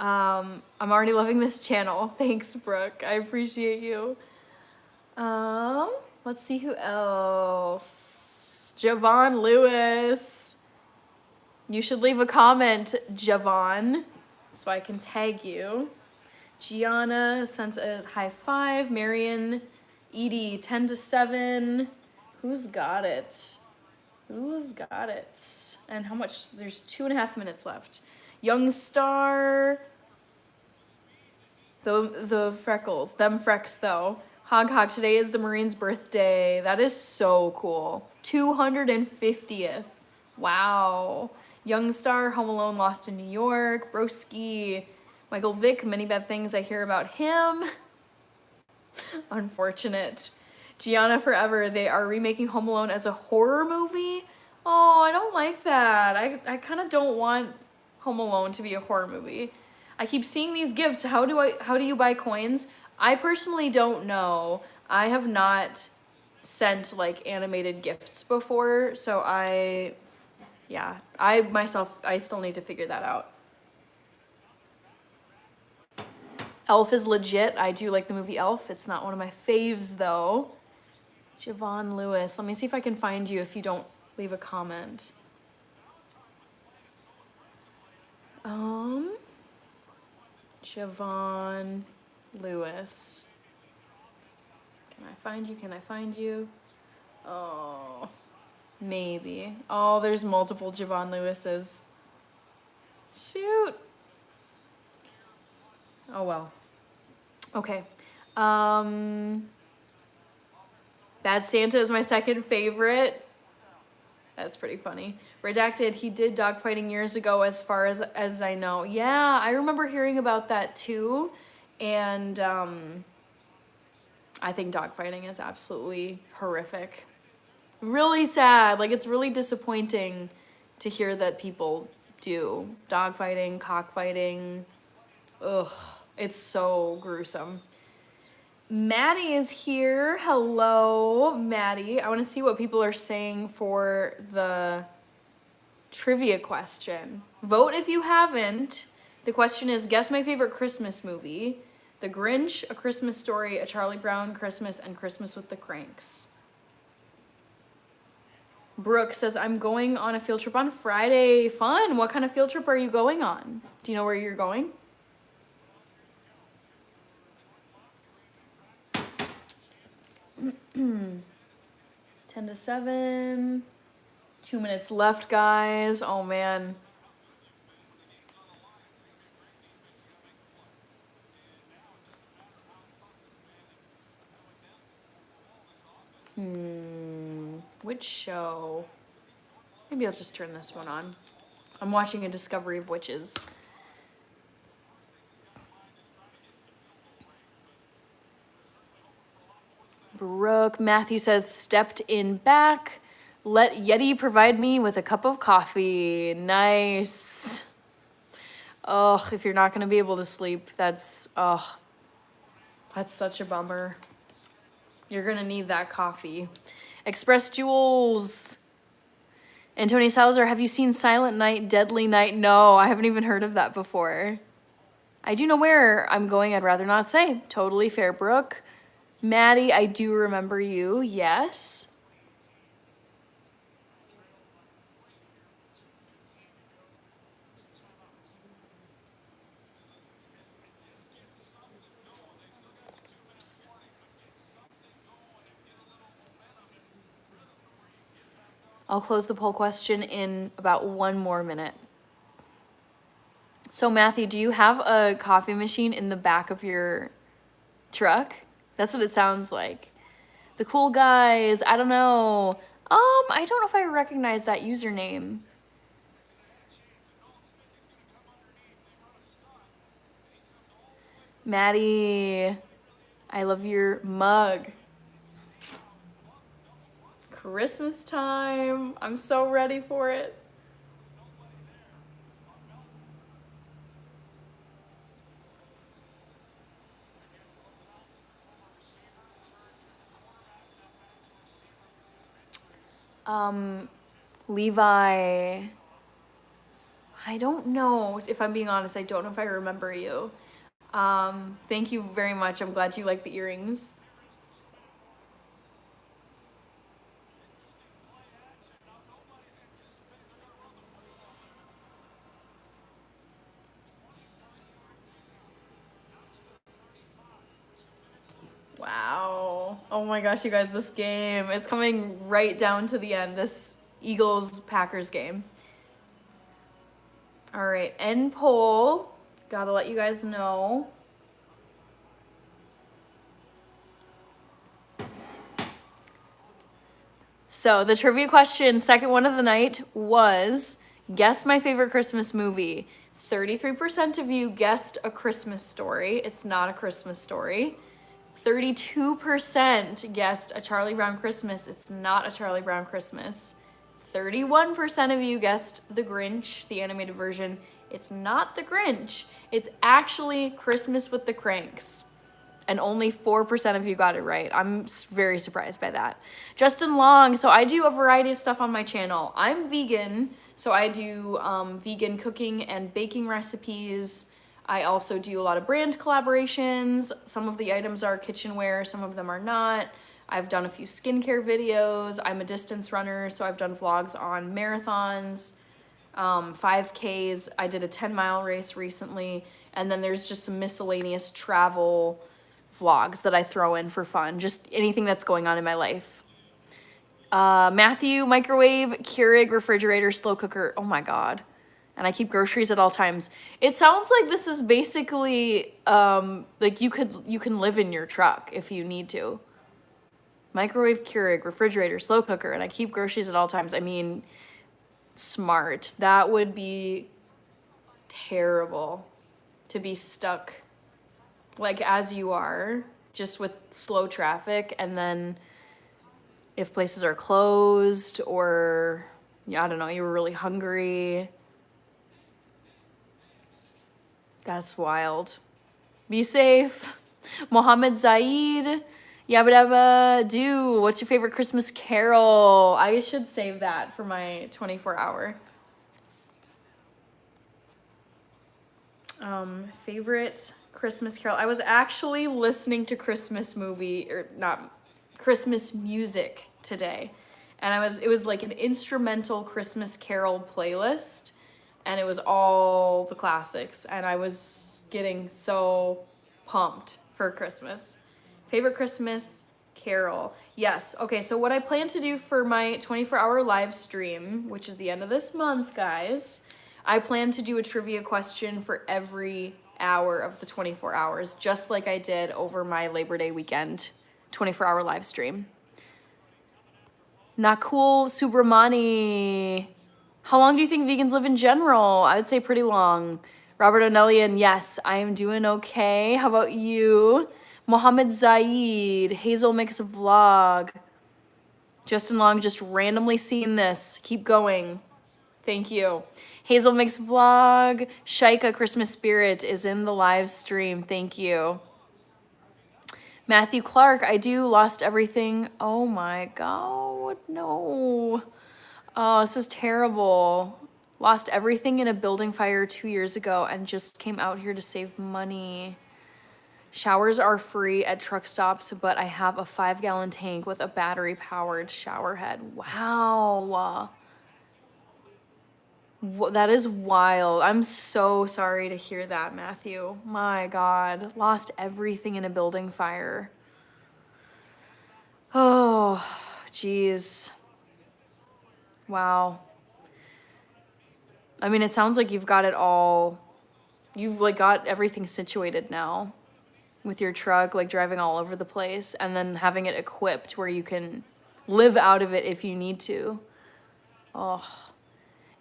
I'm already loving this channel. Thanks, Brooke. I appreciate you. Let's see who else. Javon Lewis. You should leave a comment, Javon, so I can tag you. Gianna sent a high five. Marion, Edie, 10-7. Who's got it? And how much? There's 2.5 minutes left. Young Star. The freckles. Them frecks, though. Hog, today is the Marine's birthday. That is so cool. 250th. Wow. Young Star, Home Alone, Lost in New York. Broski. Michael Vick, many bad things I hear about him. Unfortunate. Gianna Forever, they are remaking Home Alone as a horror movie. Oh, I don't like that. I kind of don't want Home Alone to be a horror movie. I keep seeing these gifts. How do you buy coins? I personally don't know. I have not sent like animated gifts before, so I still need to figure that out. Elf is legit. I do like the movie Elf. It's not one of my faves though. Javon Lewis. Let me see if I can find you if you don't leave a comment. Javon Lewis. Can I find you? Can I find you? Oh, maybe. Oh, there's multiple Javon Lewises. Shoot. Oh well. Okay. Bad Santa is my second favorite. That's pretty funny. Redacted, he did dogfighting years ago as far as I know. Yeah, I remember hearing about that too. And I think dogfighting is absolutely horrific. Really sad. Like, it's really disappointing to hear that people do dogfighting, cockfighting. Ugh, it's so gruesome. Maddie is here. Hello, Maddie. I want to see what people are saying for the trivia question. Vote if you haven't. The question is, guess my favorite Christmas movie. The Grinch, A Christmas Story, A Charlie Brown Christmas, and Christmas with the Cranks. Brooke says, I'm going on a field trip on Friday. Fun. What kind of field trip are you going on? Do you know where you're going? Ten to 7. 2 minutes left, guys. Oh, man. Which show? Maybe I'll just turn this one on. I'm watching A Discovery of Witches. Brooke. Matthew says, stepped in back. Let Yeti provide me with a cup of coffee. Nice. Oh, if you're not going to be able to sleep, that's such a bummer. You're going to need that coffee. Express Jewels. And Tony Salazar, have you seen Silent Night, Deadly Night? No, I haven't even heard of that before. I do know where I'm going. I'd rather not say. Totally fair, Brooke. Maddie, I do remember you. Yes. I'll close the poll question in about 1 more minute. So Matthew, do you have a coffee machine in the back of your truck? That's what it sounds like. The Cool Guys, I don't know. I don't know if I recognize that username. Maddie, I love your mug. Christmas time. I'm so ready for it. Levi, I don't know if I'm being honest. I don't know if I remember you. Thank you very much. I'm glad you like the earrings. Wow. Oh my gosh, you guys, this game. It's coming right down to the end, this Eagles-Packers game. All right, end poll. Gotta let you guys know. So the trivia question, second one of the night, was guess my favorite Christmas movie. 33% of you guessed A Christmas Story. It's not A Christmas Story. 32% guessed A Charlie Brown Christmas. It's not A Charlie Brown Christmas. 31% of you guessed The Grinch, the animated version. It's not The Grinch. It's actually Christmas with the Cranks. And only 4% of you got it right. I'm very surprised by that. Justin Long, so I do a variety of stuff on my channel. I'm vegan, so I do vegan cooking and baking recipes. I also do a lot of brand collaborations. Some of the items are kitchenware, some of them are not. I've done a few skincare videos. I'm a distance runner, so I've done vlogs on marathons, 5Ks. I did a 10-mile race recently. And then there's just some miscellaneous travel vlogs that I throw in for fun. Just anything that's going on in my life. Matthew, microwave, Keurig, refrigerator, slow cooker. Oh my God. And I keep groceries at all times. It sounds like this is basically like you can live in your truck if you need to. Microwave, Keurig, refrigerator, slow cooker, and I keep groceries at all times. I mean, smart. That would be terrible to be stuck like as you are, just with slow traffic, and then if places are closed or, I don't know, you were really hungry. That's wild. Be safe. Mohammed Zaid, Yabba Dabba Do, what's your favorite Christmas carol? I should save that for my 24-hour. Favorite Christmas carol. I was actually listening to Christmas music today. And it was like an instrumental Christmas carol playlist, and it was all the classics, and I was getting so pumped for Christmas. Favorite Christmas carol. Yes. Okay, so what I plan to do for my 24-hour live stream, which is the end of this month, guys, I plan to do a trivia question for every hour of the 24 hours, just like I did over my Labor Day weekend 24-hour live stream. Nakul Subramani, how long do you think vegans live in general? I would say pretty long. Robert O'Nellian, yes, I am doing okay. How about you? Mohammed Zaid, Hazel makes a vlog. Justin Long, just randomly seeing this. Keep going. Thank you. Hazel makes vlog. Shaika Christmas Spirit is in the live stream. Thank you. Matthew Clark, I do lost everything. Oh my God, no. Oh, this is terrible. Lost everything in a building fire 2 years ago and just came out here to save money. Showers are free at truck stops, but I have a 5-gallon tank with a battery-powered shower head. Wow. That is wild. I'm so sorry to hear that, Matthew. My God. Lost everything in a building fire. Oh, geez. Wow. I mean, it sounds like you've got it all. You've like got everything situated now with your truck, like driving all over the place, and then having it equipped where you can live out of it if you need to. Oh.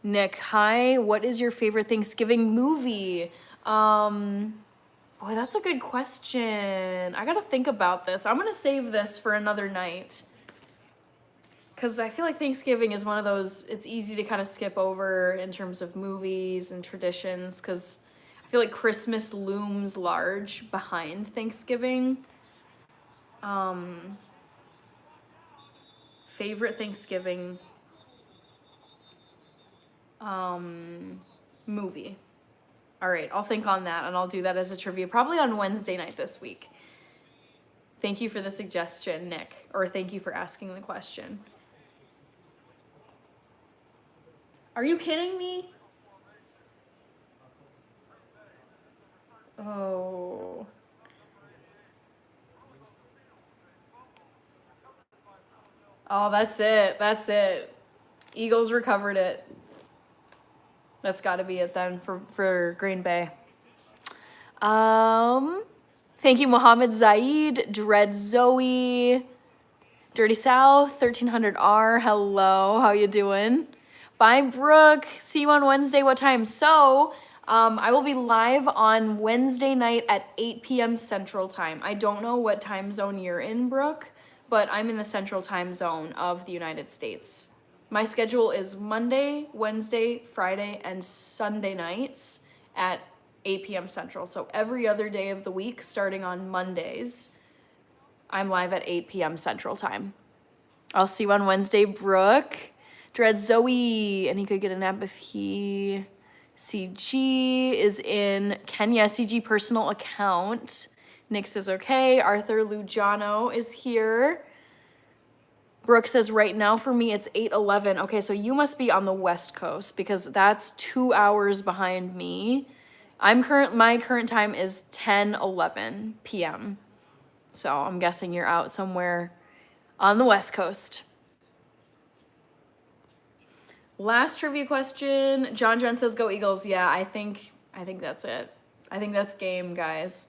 Nick, hi, what is your favorite Thanksgiving movie? Boy, that's a good question. I gotta think about this. I'm gonna save this for another night. Because I feel like Thanksgiving is one of those, it's easy to kind of skip over in terms of movies and traditions, because I feel like Christmas looms large behind Thanksgiving. Favorite Thanksgiving movie. All right, I'll think on that, and I'll do that as a trivia probably on Wednesday night this week. Thank you for the suggestion, Nick, or thank you for asking the question. Are you kidding me? Oh. Oh, that's it. That's it. Eagles recovered it. That's got to be it then for Green Bay. Thank you, Mohammed Zaid, Dread Zoe, Dirty South, 1300R. Hello, how you doing? Bye, Brooke. See you on Wednesday. What time? So, I will be live on Wednesday night at 8 p.m. Central Time. I don't know what time zone you're in, Brooke, but I'm in the Central Time Zone of the United States. My schedule is Monday, Wednesday, Friday, and Sunday nights at 8 p.m. Central. So every other day of the week, starting on Mondays, I'm live at 8 p.m. Central Time. I'll see you on Wednesday, Brooke. Dread Zoe, and he could get a nap if he... CG is in Kenya, CG personal account. Nick says okay. Arthur Lujano is here. Brooke says right now for me it's 8:11. Okay, so you must be on the West Coast because that's 2 hours behind me. My current time is 10:11 p.m. So I'm guessing you're out somewhere on the West Coast. Last trivia question. John says go Eagles. Yeah, I think that's it. I think that's game, guys.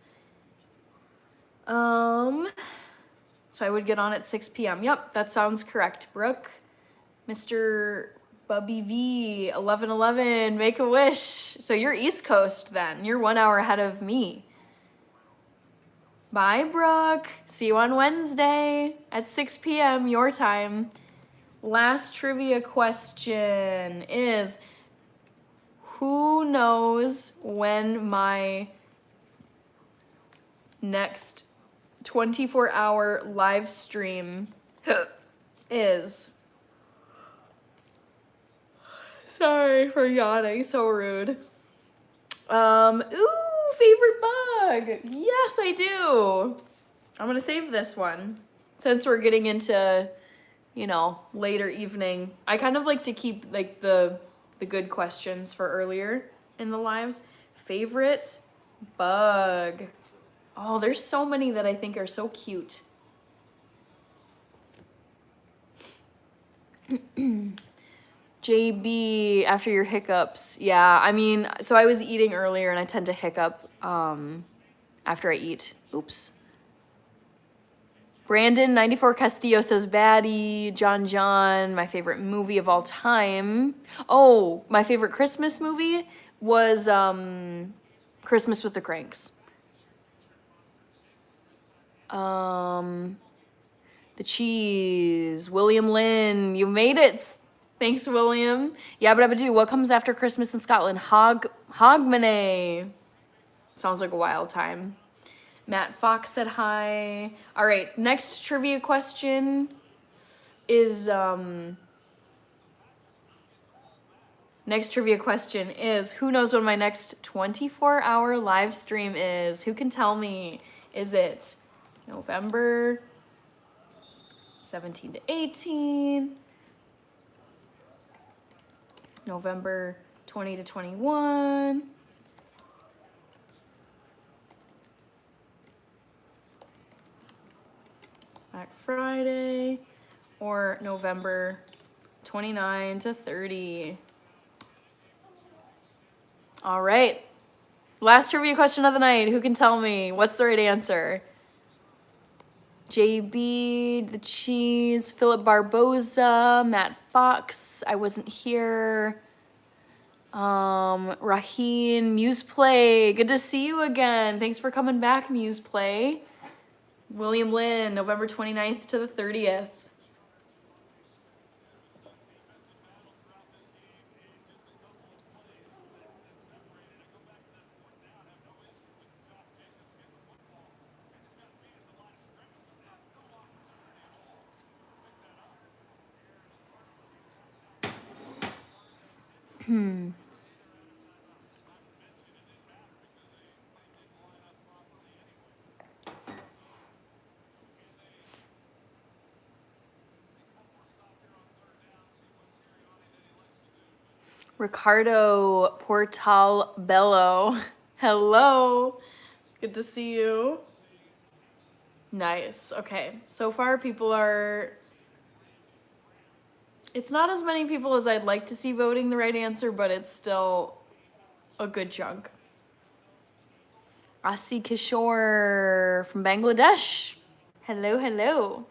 So I would get on at 6 p.m. Yep, that sounds correct, Brooke. Mr. Bubby V, 11:11, make a wish. So you're East Coast then. You're 1 hour ahead of me. Bye, Brooke. See you on Wednesday at 6 p.m. your time. Last trivia question is, who knows when my next 24-hour live stream is? Sorry for yawning, so rude. Ooh, favorite bug. Yes, I do. I'm gonna save this one since we're getting into, later evening. I kind of like to keep like the good questions for earlier in the lives. Favorite bug. Oh, there's so many that I think are so cute. JB, after your hiccups. Yeah, I mean, so I was eating earlier and I tend to hiccup after I eat. Oops. Brandon 94 Castillo says Baddie. John, my favorite movie of all time. Oh, my favorite Christmas movie was Christmas with the Cranks. The cheese. William Lynn, you made it. Thanks, William. Yabba dabba do. What comes after Christmas in Scotland? Hogmanay. Sounds like a wild time. Matt Fox said hi. All right, next trivia question is who knows when my next 24-hour live stream is? Who can tell me? Is it November 17 to 18? November 20 to 21? Black Friday, or November 29 to 30. All right. Last trivia question of the night. Who can tell me? What's the right answer? JB, the cheese, Philip Barboza, Matt Fox, I wasn't here. Raheen, Muse Play, good to see you again. Thanks for coming back, Muse Play. William Lynn, November 29th to the 30th. Ricardo Portal Bello. Hello. Good to see you. Nice. Okay. So far, people are It's not as many people as I'd like to see voting the right answer, but it's still a good chunk. Asi Kishore from Bangladesh. Hello, hello.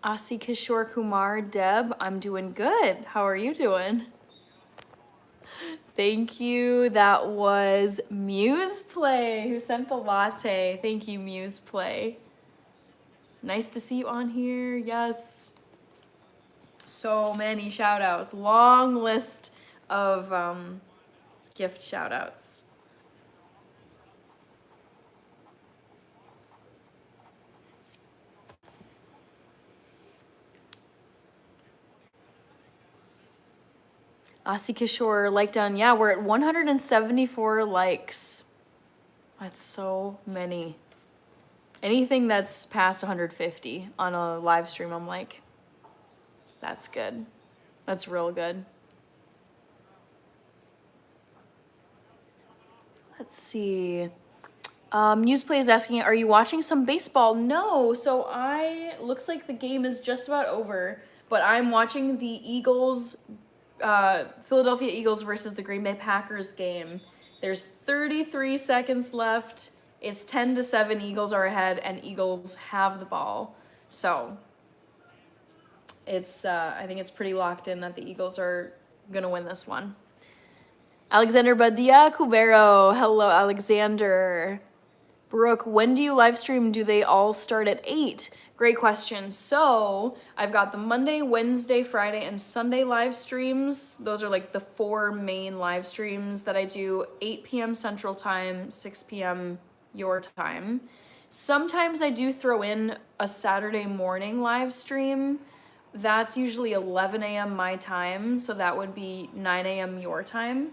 Asi Kishore Kumar, Deb, I'm doing good. How are you doing? Thank you. That was Muse Play who sent the latte. Thank you, Muse Play. Nice to see you on here. Yes. So many shout outs. Long list of gift shout outs. Asi Kishore like done. Yeah, we're at 174 likes. That's so many. Anything that's past 150 on a live stream, I'm like, that's good. That's real good. Let's see. Newsplay is asking, are you watching some baseball? No. So looks like the game is just about over, but I'm watching the Eagles, Philadelphia Eagles versus the Green Bay Packers game. There's 33 seconds left. It's 10-7. Eagles are ahead, and Eagles have the ball. So it's, I think it's pretty locked in that the Eagles are gonna win this one. Alexander Badia Cubero. Hello, Alexander. Brooke, when do you live stream? Do they all start at 8? Great question. So I've got the Monday, Wednesday, Friday, and Sunday live streams. Those are like the 4 main live streams that I do. 8 p.m. Central Time, 6 p.m. your time. Sometimes I do throw in a Saturday morning live stream. That's usually 11 a.m. my time, so that would be 9 a.m. your time.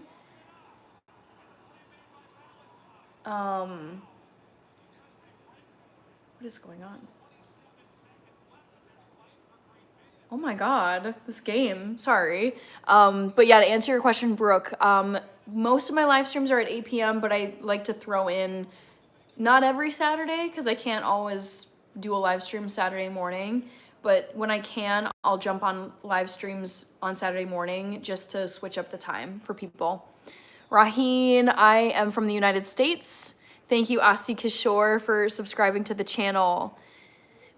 What is going on? Oh my god, this game. Sorry. But yeah, to answer your question, Brooke, most of my live streams are at 8 p.m., but I like to throw in not every Saturday because I can't always do a live stream Saturday morning. But when I can, I'll jump on live streams on Saturday morning just to switch up the time for people. Raheen, I am from the United States. Thank you, Asi Kishore, for subscribing to the channel.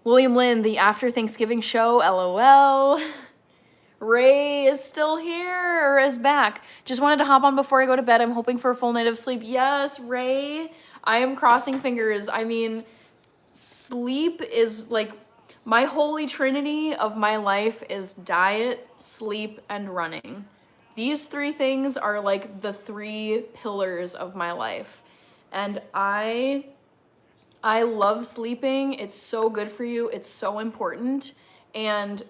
William Lynn, the After Thanksgiving show, LOL. Ray is still here, or is back. Just wanted to hop on before I go to bed. I'm hoping for a full night of sleep. Yes, Ray, I am crossing fingers. I mean, sleep is like my holy trinity of my life is diet, sleep, and running. These 3 things are like the 3 pillars of my life. And I love sleeping. It's so good for you. It's so important. And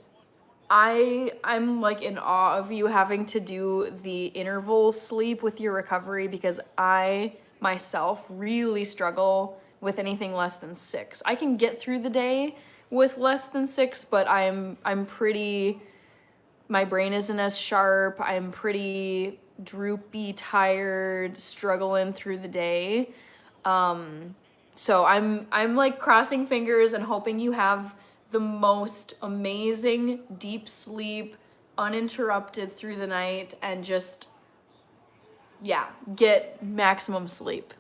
I'm like in awe of you having to do the interval sleep with your recovery because I myself really struggle with anything less than 6. I can get through the day with less than 6, but I'm pretty, my brain isn't as sharp. I'm pretty droopy, tired, struggling through the day. So I'm like crossing fingers and hoping you have the most amazing deep sleep, uninterrupted through the night, and just, yeah, get maximum sleep.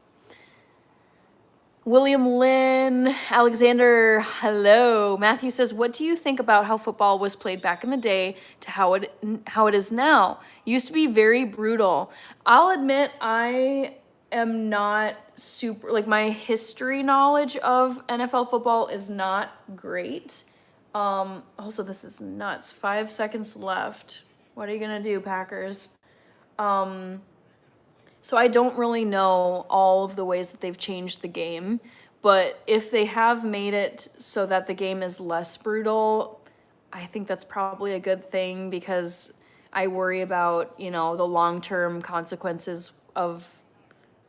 William Lynn, Alexander, hello. Matthew says, what do you think about how football was played back in the day to how it is now? Used to be very brutal. I'll admit I am not super, like my history knowledge of NFL football is not great. Also this is nuts. 5 seconds left. What are you gonna do, Packers? So I don't really know all of the ways that they've changed the game, but if they have made it so that the game is less brutal, I think that's probably a good thing because I worry about, you know, the long-term consequences of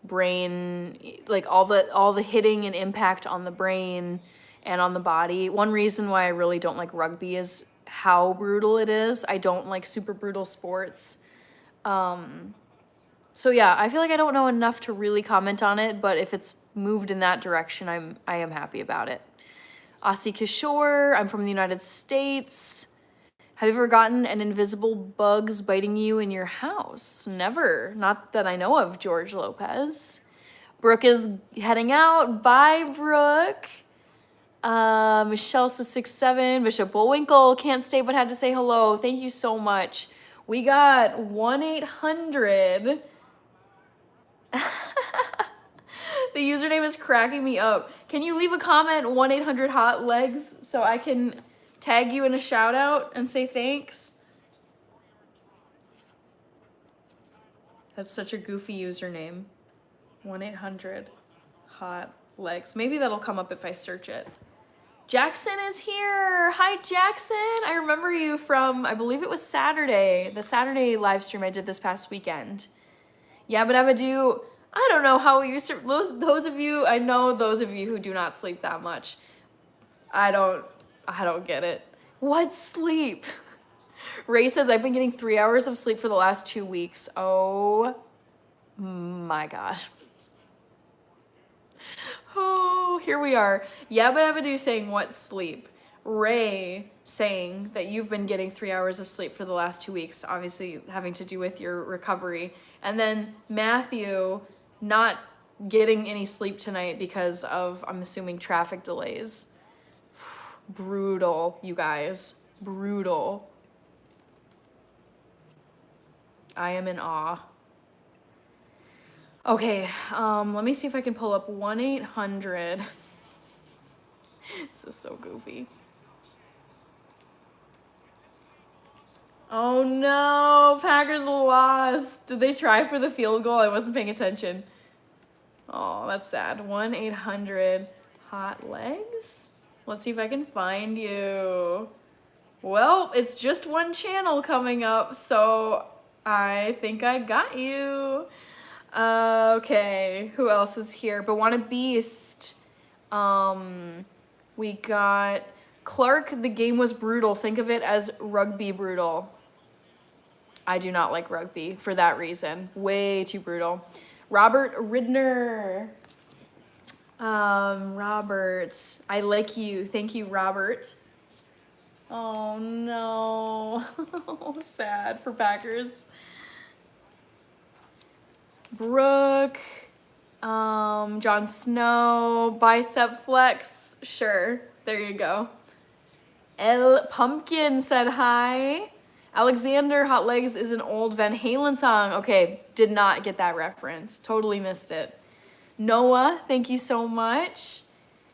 brain, like all the hitting and impact on the brain and on the body. One reason why I really don't like rugby is how brutal it is. I don't like super brutal sports. So yeah, I feel like I don't know enough to really comment on it, but if it's moved in that direction, I am happy about it. Aussie Kishore, I'm from the United States. Have you ever gotten an invisible bugs biting you in your house? Never. Not that I know of, George Lopez. Brooke is heading out. Bye, Brooke. Michelle says 6'7". Bishop Bullwinkle can't stay but had to say hello. Thank you so much. We got 1-800. The username is cracking me up. Can you leave a comment, 1-800-HOT-LEGS, so I can tag you in a shout out and say thanks? That's such a goofy username. 1-800-HOT-LEGS. Maybe that'll come up if I search it. Jackson is here. Hi, Jackson. I remember you from, I believe it was Saturday, the Saturday live stream I did this past weekend. Yabba dabba do. I don't know how you, those of you, I know those of you who do not sleep that much. I don't get it. What sleep? Ray says, I've been getting 3 hours of sleep for the last 2 weeks. Oh my God. Oh, here we are. Yabba dabba do saying, what sleep? Ray saying that you've been getting 3 hours of sleep for the last 2 weeks, obviously having to do with your recovery. And then Matthew not getting any sleep tonight because of, I'm assuming, traffic delays. Brutal, you guys. Brutal. I am in awe. Okay, let me see if I can pull up 1-800. This is so goofy. Oh no, Packers lost. Did they try for the field goal? I wasn't paying attention. Oh, that's sad. 1-800-HOT-LEGS. Let's see if I can find you. Well, it's just one channel coming up, so I think I got you. Okay, who else is here? Bawana Beast. We got Clark, the game was brutal. Think of it as rugby brutal. I do not like rugby for that reason. Way too brutal. Robert Ridner. Robert, I like you. Thank you, Robert. Oh no. Sad for Packers. Brooke. Jon Snow. Bicep flex. Sure. There you go. El Pumpkin said hi. Alexander, Hot Legs is an old Van Halen song. Okay, did not get that reference. Totally missed it. Noah, thank you so much.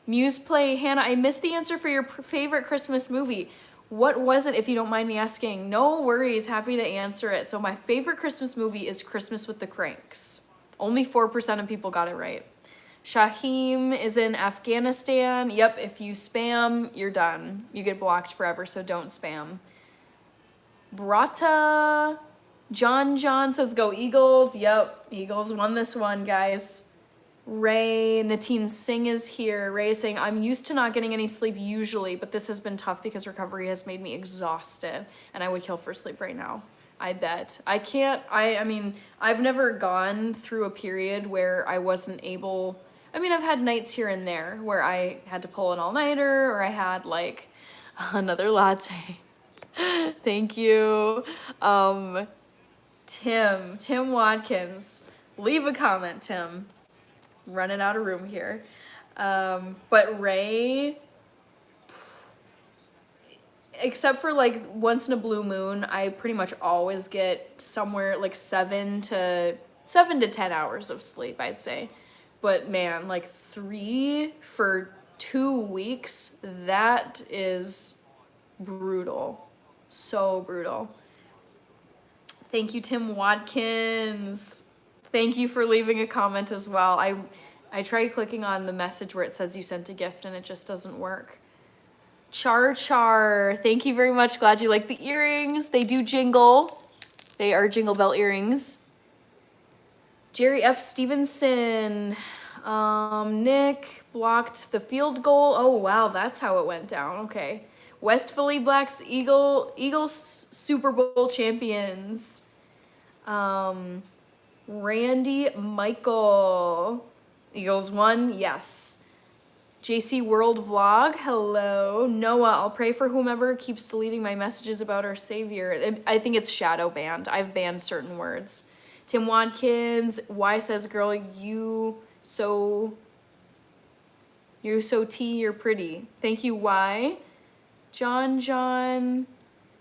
Muse Play, Hannah, I missed the answer for your favorite Christmas movie. What was it, if you don't mind me asking? No worries, happy to answer it. So my favorite Christmas movie is Christmas with the Cranks. Only 4% of people got it right. Shaheem is in Afghanistan. Yep, if you spam, you're done. You get blocked forever, so don't spam. Brata. John says, go Eagles. Yep, Eagles won this one, guys. Ray, Nateen Singh is here. Ray is saying, I'm used to not getting any sleep usually, but this has been tough because recovery has made me exhausted, and I would kill for sleep right now. I bet. I mean, I've never gone through a period where I wasn't able, I mean, I've had nights here and there where I had to pull an all-nighter, or I had like another latte. Thank you. Tim Watkins. Leave a comment, Tim. Running out of room here. But Ray, except for like once in a blue moon, I pretty much always get somewhere like 7 to 10 hours of sleep, I'd say. But man, like 3 for 2 weeks, that is brutal. So brutal. Thank you, Tim Watkins. Thank you for leaving a comment as well. I tried clicking on the message where it says you sent a gift and it just doesn't work. Char, thank you very much. Glad you like the earrings. They do jingle. They are Jingle Bell earrings. Jerry F. Stevenson. Nick blocked the field goal. Oh, wow, that's how it went down. Okay. West Philly Blacks Eagles Super Bowl champions. Randy Michael. Eagles won, yes. JC World Vlog, hello. Noah, I'll pray for whomever keeps deleting my messages about our Savior. I think it's shadow banned. I've banned certain words. Tim Watkins, Y says, girl, you're so you're pretty. Thank you, Y. John,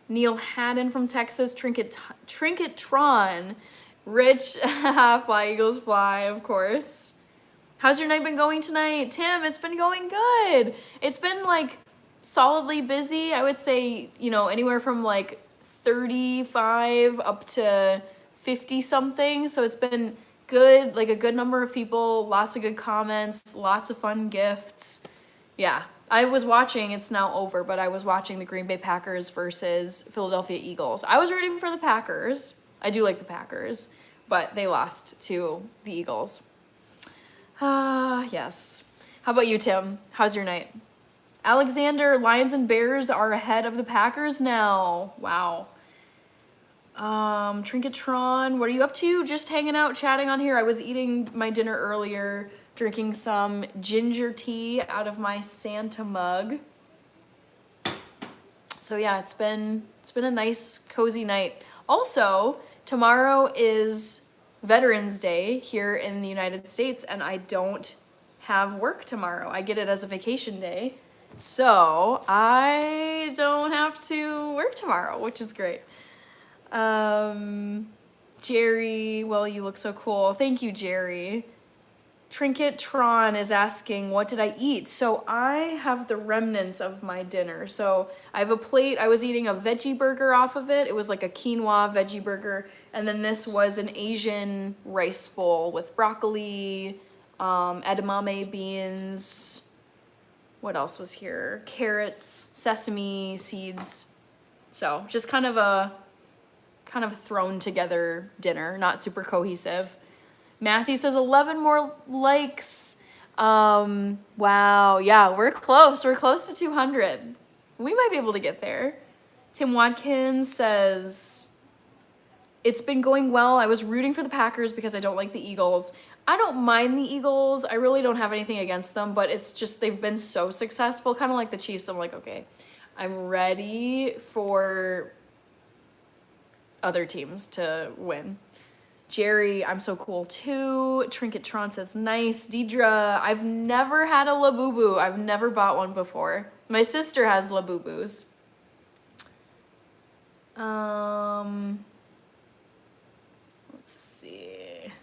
Neil Haddon from Texas, Trinketron. Rich, Fly Eagles Fly, of course. How's your night been going tonight? Tim, it's been going good. It's been like solidly busy. I would say, you know, anywhere from like 35 up to 50 something. So it's been good, like a good number of people, lots of good comments, lots of fun gifts. Yeah, I was watching, it's now over, but I was watching the Green Bay Packers versus Philadelphia Eagles. I was rooting for the Packers. I do like the Packers, but they lost to the Eagles. Yes. How about you, Tim? How's your night? Alexander, Lions and Bears are ahead of the Packers now. Wow. Trinketron, what are you up to? Just hanging out, chatting on here. I was eating my dinner earlier, drinking some ginger tea out of my Santa mug. So yeah, it's been a nice, cozy night. Also, tomorrow is Veterans Day here in the United States, and I don't have work tomorrow. I get it as a vacation day, so I don't have to work tomorrow, which is great. Jerry, well, you look so cool. Thank you, Jerry. Trinketron is asking, what did I eat? So I have the remnants of my dinner. So I have a plate. I was eating a veggie burger off of it. It was like a quinoa veggie burger. And then this was an Asian rice bowl with broccoli, edamame beans. What else was here? Carrots, sesame seeds. So just kind of thrown together dinner, not super cohesive. Matthew says 11 more likes. Wow, yeah, we're close. We're close to 200. We might be able to get there. Tim Watkins says, it's been going well. I was rooting for the Packers because I don't like the Eagles. I don't mind the Eagles. I really don't have anything against them, but it's just they've been so successful, kind of like the Chiefs. I'm like, okay, I'm ready for other teams to win. Jerry, I'm so cool too. Trinketron says, nice. Deidre, I've never had a Labubu. I've never bought one before. My sister has Labubus. Let's see.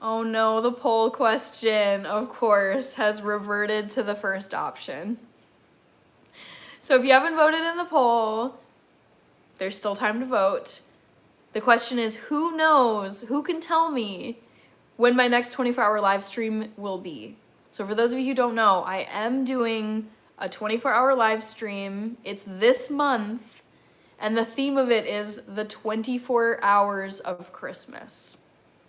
Oh no, the poll question, of course, has reverted to the first option. So if you haven't voted in the poll, there's still time to vote. The question is, who knows, who can tell me when my next 24-hour live stream will be? So for those of you who don't know, I am doing a 24-hour live stream. It's this month, and the theme of it is the 24 hours of Christmas.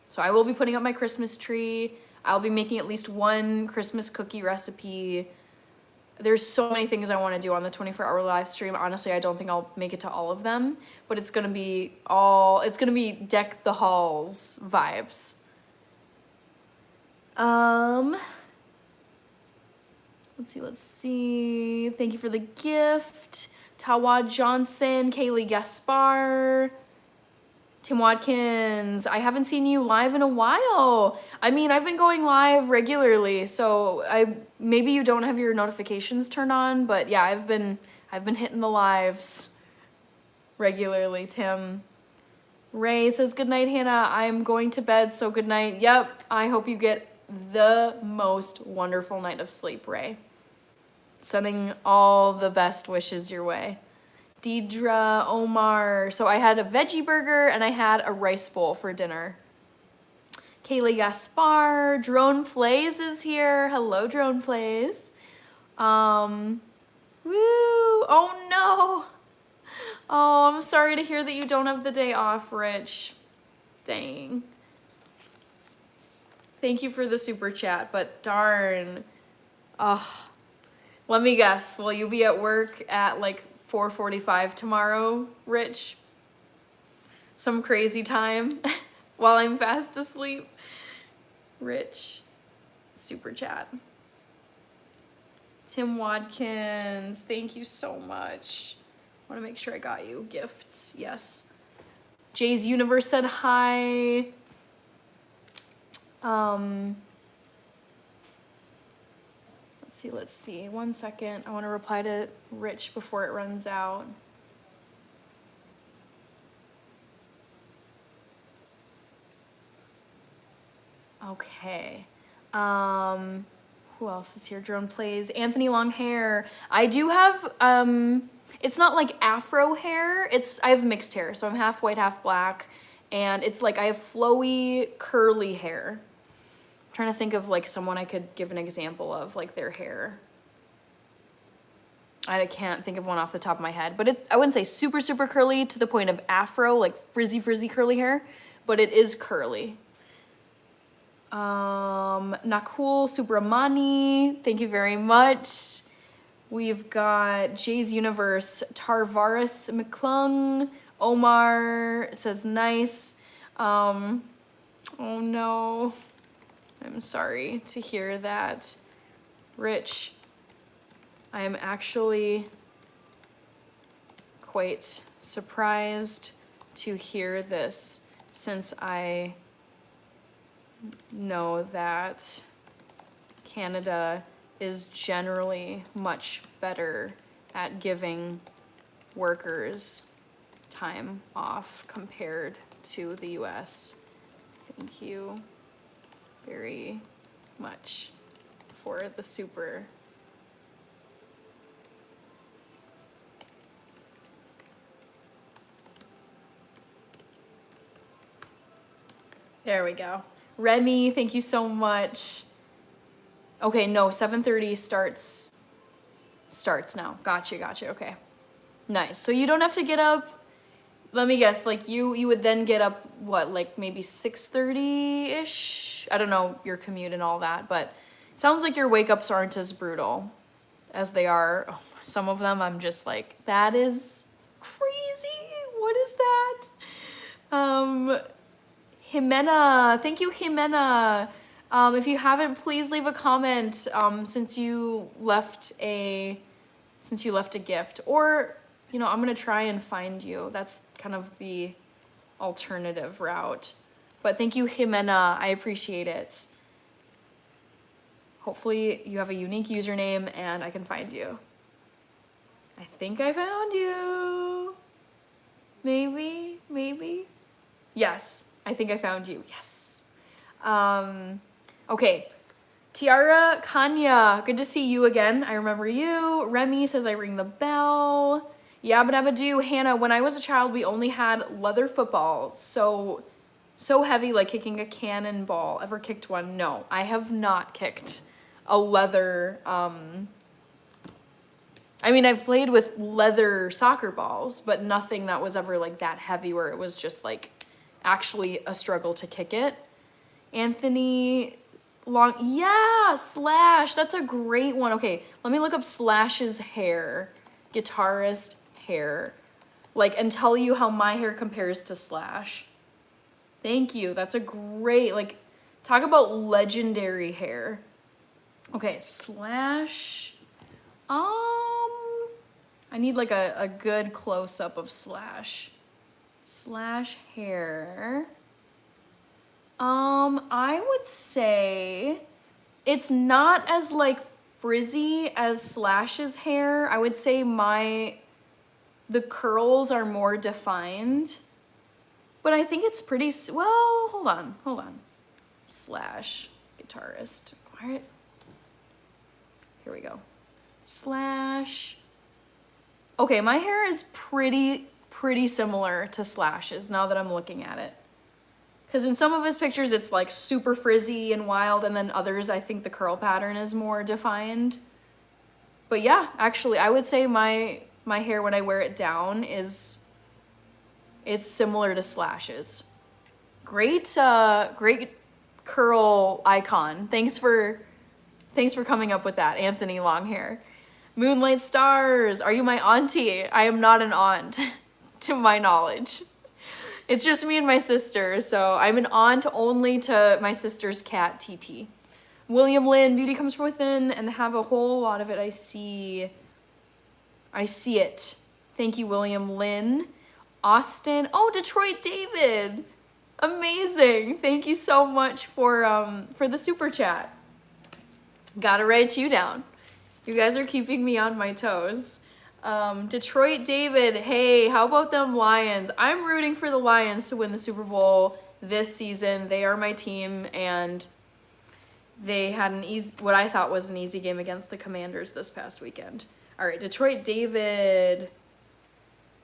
So I will be putting up my Christmas tree. I'll be making at least one Christmas cookie recipe. There's so many things I want to do on the 24-hour live stream. Honestly, I don't think I'll make it to all of them, but it's going to be deck the halls vibes. Let's see. Thank you for the gift. Tawa Johnson, Kaylee Gaspar, Tim Watkins. I haven't seen you live in a while. I mean, I've been going live regularly, so maybe you don't have your notifications turned on, but yeah, I've been hitting the lives regularly, Tim. Ray says, good night, Hannah. I'm going to bed, so good night. Yep, I hope you get the most wonderful night of sleep, Ray. Sending all the best wishes your way. Deidre, Omar. So I had a veggie burger and I had a rice bowl for dinner. Kaylee Gaspar. Drone Plays is here. Hello, Drone Plays. Woo. Oh no. Oh, I'm sorry to hear that you don't have the day off, Rich. Dang. Thank you for the super chat, but darn. Oh, let me guess. Will you be at work at like 4:45 tomorrow, Rich? Some crazy time while I'm fast asleep. Rich, super chat. Tim Watkins, thank you so much. I want to make sure I got you gifts. Yes. Jay's Universe said hi. Let's see. 1 second. I want to reply to Rich before it runs out. Okay. Who else is here? Drone Plays. Anthony Long Hair. I do have, it's not like afro hair. I have mixed hair. So I'm half white, half black. And it's like I have flowy, curly hair. I'm trying to think of like someone I could give an example of, like their hair. I can't think of one off the top of my head, but I wouldn't say super, super curly to the point of afro, like frizzy, curly hair, but it is curly. Nakul Subramani, thank you very much. We've got Jay's Universe, Tarvaris McClung, Omar says nice. Oh no, I'm sorry to hear that. Rich, I am actually quite surprised to hear this, since I know that Canada is generally much better at giving workers time off compared to the US. Thank you very much for the super. There we go. Remy, thank you so much. Okay, no, 7:30 starts now. Gotcha, okay. Nice. So you don't have to get up, let me guess, like you would then get up, what, like maybe 6:30-ish? I don't know your commute and all that, but sounds like your wake-ups aren't as brutal as they are. Oh, some of them I'm just like, that is crazy. What is that? Jimena, thank you, Jimena. If you haven't, please leave a comment since you left a gift, or I'm gonna try and find you. That's kind of the alternative route. But thank you, Jimena. I appreciate it. Hopefully you have a unique username and I can find you. I think I found you. Maybe. Yes. I think I found you. Yes. Okay. Tiara Kanya, good to see you again. I remember you. Remy says I ring the bell. Yabba dabba do. Hannah, when I was a child, we only had leather footballs. So heavy, like kicking a cannonball. Ever kicked one? No, I have not kicked a leather, I mean, I've played with leather soccer balls, but nothing that was ever like that heavy where it was just like actually a struggle to kick it. Anthony Long, yeah, Slash, that's a great one. Okay, let me look up Slash's hair, guitarist hair, like, and tell you how my hair compares to Slash. Thank you, that's a great, like, talk about legendary hair. Okay, Slash, I need like a good close-up of Slash hair. I would say it's not as like frizzy as Slash's hair. I would say the curls are more defined, but I think it's pretty, well, hold on. Slash guitarist. All right. Here we go. Slash. Okay, my hair is pretty similar to Slash's now that I'm looking at it. Because in some of his pictures, it's like super frizzy and wild, and then others, I think the curl pattern is more defined. But yeah, actually, I would say my my hair when I wear it down it's similar to Slash's. Great curl icon. Thanks for coming up with that, Anthony Longhair. Moonlight Stars, are you my auntie? I am not an aunt, to my knowledge. It's just me and my sister, so I'm an aunt only to my sister's cat, TT. William Lynn, beauty comes from within, and have a whole lot of it. I see it. Thank you, William Lynn. Austin, oh, Detroit David. Amazing. Thank you so much for the super chat. Gotta write you down. You guys are keeping me on my toes. Detroit David, hey, how about them Lions? I'm rooting for the Lions to win the Super Bowl this season. They are my team, and they had what I thought was an easy game against the Commanders this past weekend. All right, Detroit David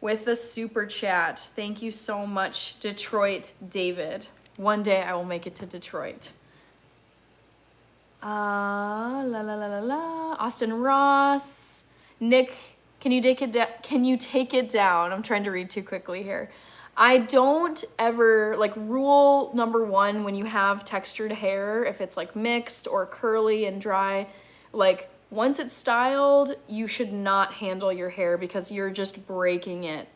with the super chat. Thank you so much, Detroit David. One day I will make it to Detroit. Austin Ross. Nick, can you take it down? I'm trying to read too quickly here. I don't ever, like, rule number one when you have textured hair, if it's like mixed or curly and dry, like once it's styled, you should not handle your hair because you're just breaking it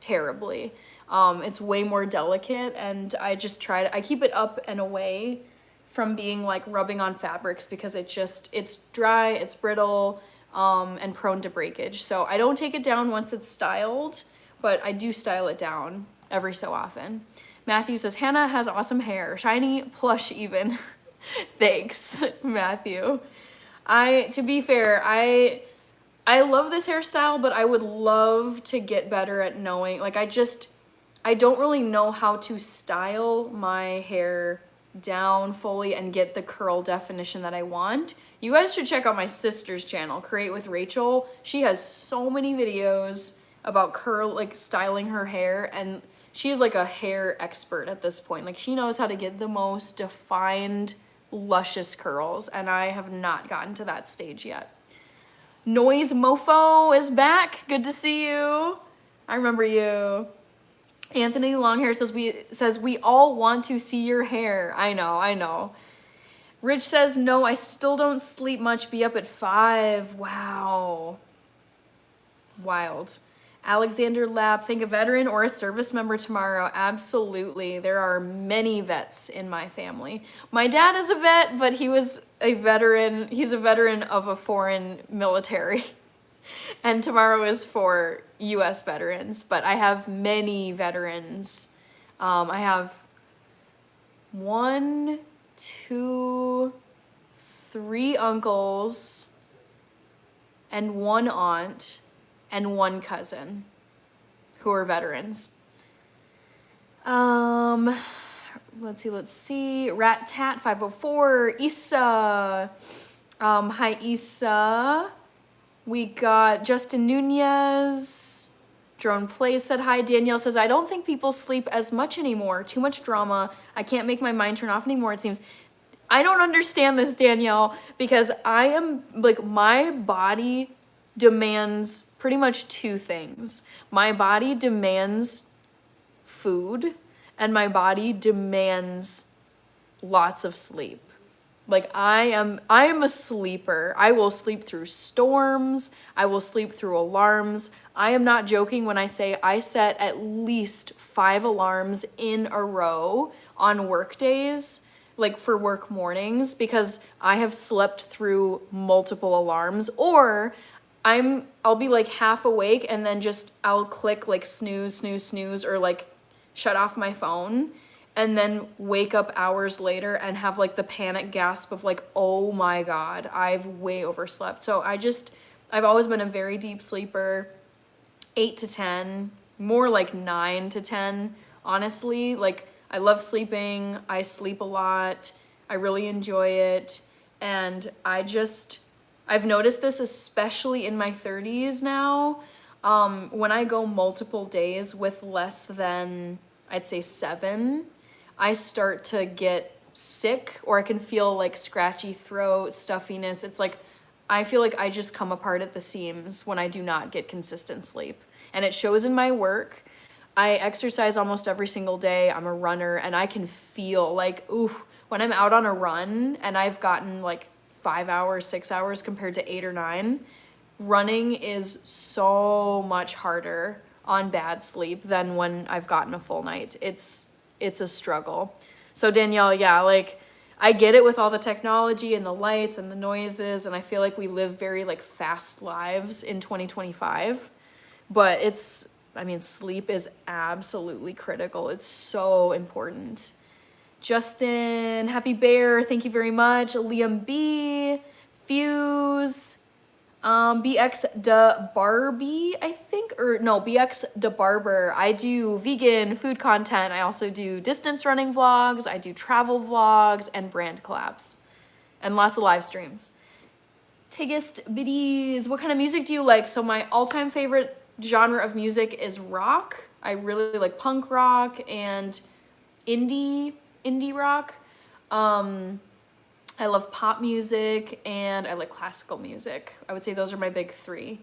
terribly. It's way more delicate, and I keep it up and away from being like rubbing on fabrics because it's dry, it's brittle, and prone to breakage. So I don't take it down once it's styled, but I do style it down every so often. Matthew says, Hannah has awesome hair, shiny, plush even. Thanks, Matthew. To be fair, I love this hairstyle, but I would love to get better at knowing, like, I don't really know how to style my hair down fully and get the curl definition that I want. You guys should check out my sister's channel, Create with Rachel. She has so many videos about styling her hair, and she's like a hair expert at this point. Like, she knows how to get the most defined, luscious curls, and I have not gotten to that stage yet. Noise Mofo is back. Good to see you. I remember you. Anthony Longhair says we all want to see your hair. I know. Rich says, no, I still don't sleep much. Be up at 5. Wow. Wild. Alexander Lab, think a veteran or a service member tomorrow. Absolutely. There are many vets in my family. My dad is a vet, but he was a veteran. He's a veteran of a foreign military. And tomorrow is for U.S. veterans, but I have many veterans. I have 1, 2, 3 uncles and 1 aunt and 1 cousin who are veterans. Let's see. Rat Tat 504, Issa. Hi, Issa. We got Justin Nunez. Drone Plays said hi. Danielle says, I don't think people sleep as much anymore. Too much drama. I can't make my mind turn off anymore, it seems. I don't understand this, Danielle, because I am, like, my body demands pretty much 2 things. My body demands food, and my body demands lots of sleep. Like, I am a sleeper. I will sleep through storms. I will sleep through alarms. I am not joking when I say I set at least 5 alarms in a row on work days, like for work mornings, because I have slept through multiple alarms, or I'll be like half awake and then I'll click like snooze, snooze, snooze, or like shut off my phone, and then wake up hours later and have like the panic gasp of like, oh my God, I've way overslept. So I've always been a very deep sleeper, 8 to 10, more like 9 to 10, honestly. Like, I love sleeping. I sleep a lot. I really enjoy it. And I've noticed this, especially in my 30s now, when I go multiple days with less than, I'd say 7, I start to get sick, or I can feel like scratchy throat, stuffiness. It's like I feel like I just come apart at the seams when I do not get consistent sleep. And it shows in my work. I exercise almost every single day. I'm a runner, and I can feel like, ooh, when I'm out on a run and I've gotten like 5 hours, 6 hours compared to 8 or 9, running is so much harder on bad sleep than when I've gotten a full night. It's a struggle. So Danielle, yeah, like I get it with all the technology and the lights and the noises, and I feel like we live very like fast lives in 2025, but sleep is absolutely critical. It's so important. Justin, Happy Bear, thank you very much. Liam B, Fuse, BX de Barbie, I think, or no, BX de Barber. I do vegan food content. I also do distance running vlogs. I do travel vlogs and brand collabs and lots of live streams. Tigist Biddies, what kind of music do you like? So my all-time favorite genre of music is rock. I really like punk rock and indie rock. I love pop music and I like classical music. I would say those are my big 3.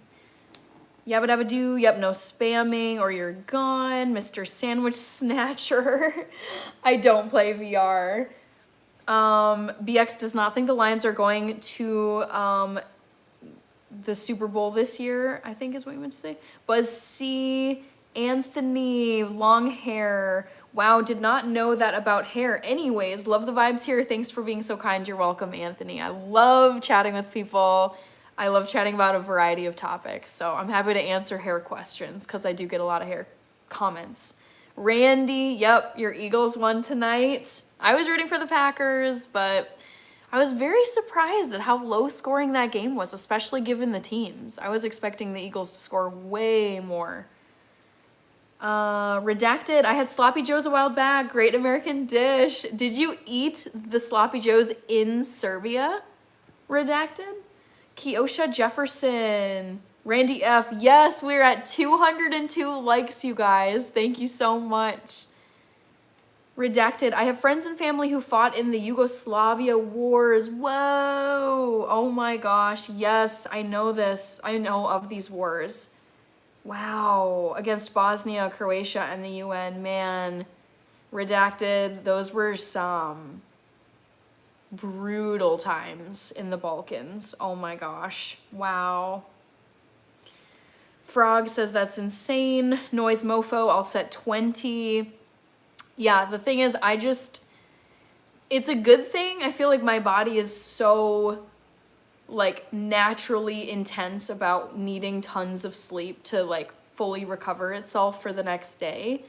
Yabba dabba doo, yep, no spamming or you're gone. Mr. Sandwich Snatcher. I don't play VR. BX does not think the Lions are going to the Super Bowl this year, I think is what you meant to say. Buzz C, Anthony, long hair. Wow, did not know that about hair. Anyways, love the vibes here. Thanks for being so kind. You're welcome, Anthony. I love chatting with people. I love chatting about a variety of topics. So I'm happy to answer hair questions because I do get a lot of hair comments. Randy, yep, your Eagles won tonight. I was rooting for the Packers, but I was very surprised at how low scoring that game was, especially given the teams. I was expecting the Eagles to score way more. Redacted, I had Sloppy Joe's a while back. Great American dish. Did you eat the Sloppy Joe's in Serbia? Redacted. Keosha Jefferson. Randy F. Yes, we're at 202 likes, you guys. Thank you so much. Redacted, I have friends and family who fought in the Yugoslavia wars. Whoa. Oh my gosh. Yes, I know this. I know of these wars. Wow, against Bosnia, Croatia, and the UN, man. Redacted, those were some brutal times in the Balkans. Oh my gosh, wow. Frog says that's insane. Noise Mofo, I'll set 20. Yeah, the thing is, it's a good thing. I feel like my body is so like naturally intense about needing tons of sleep to like fully recover itself for the next day.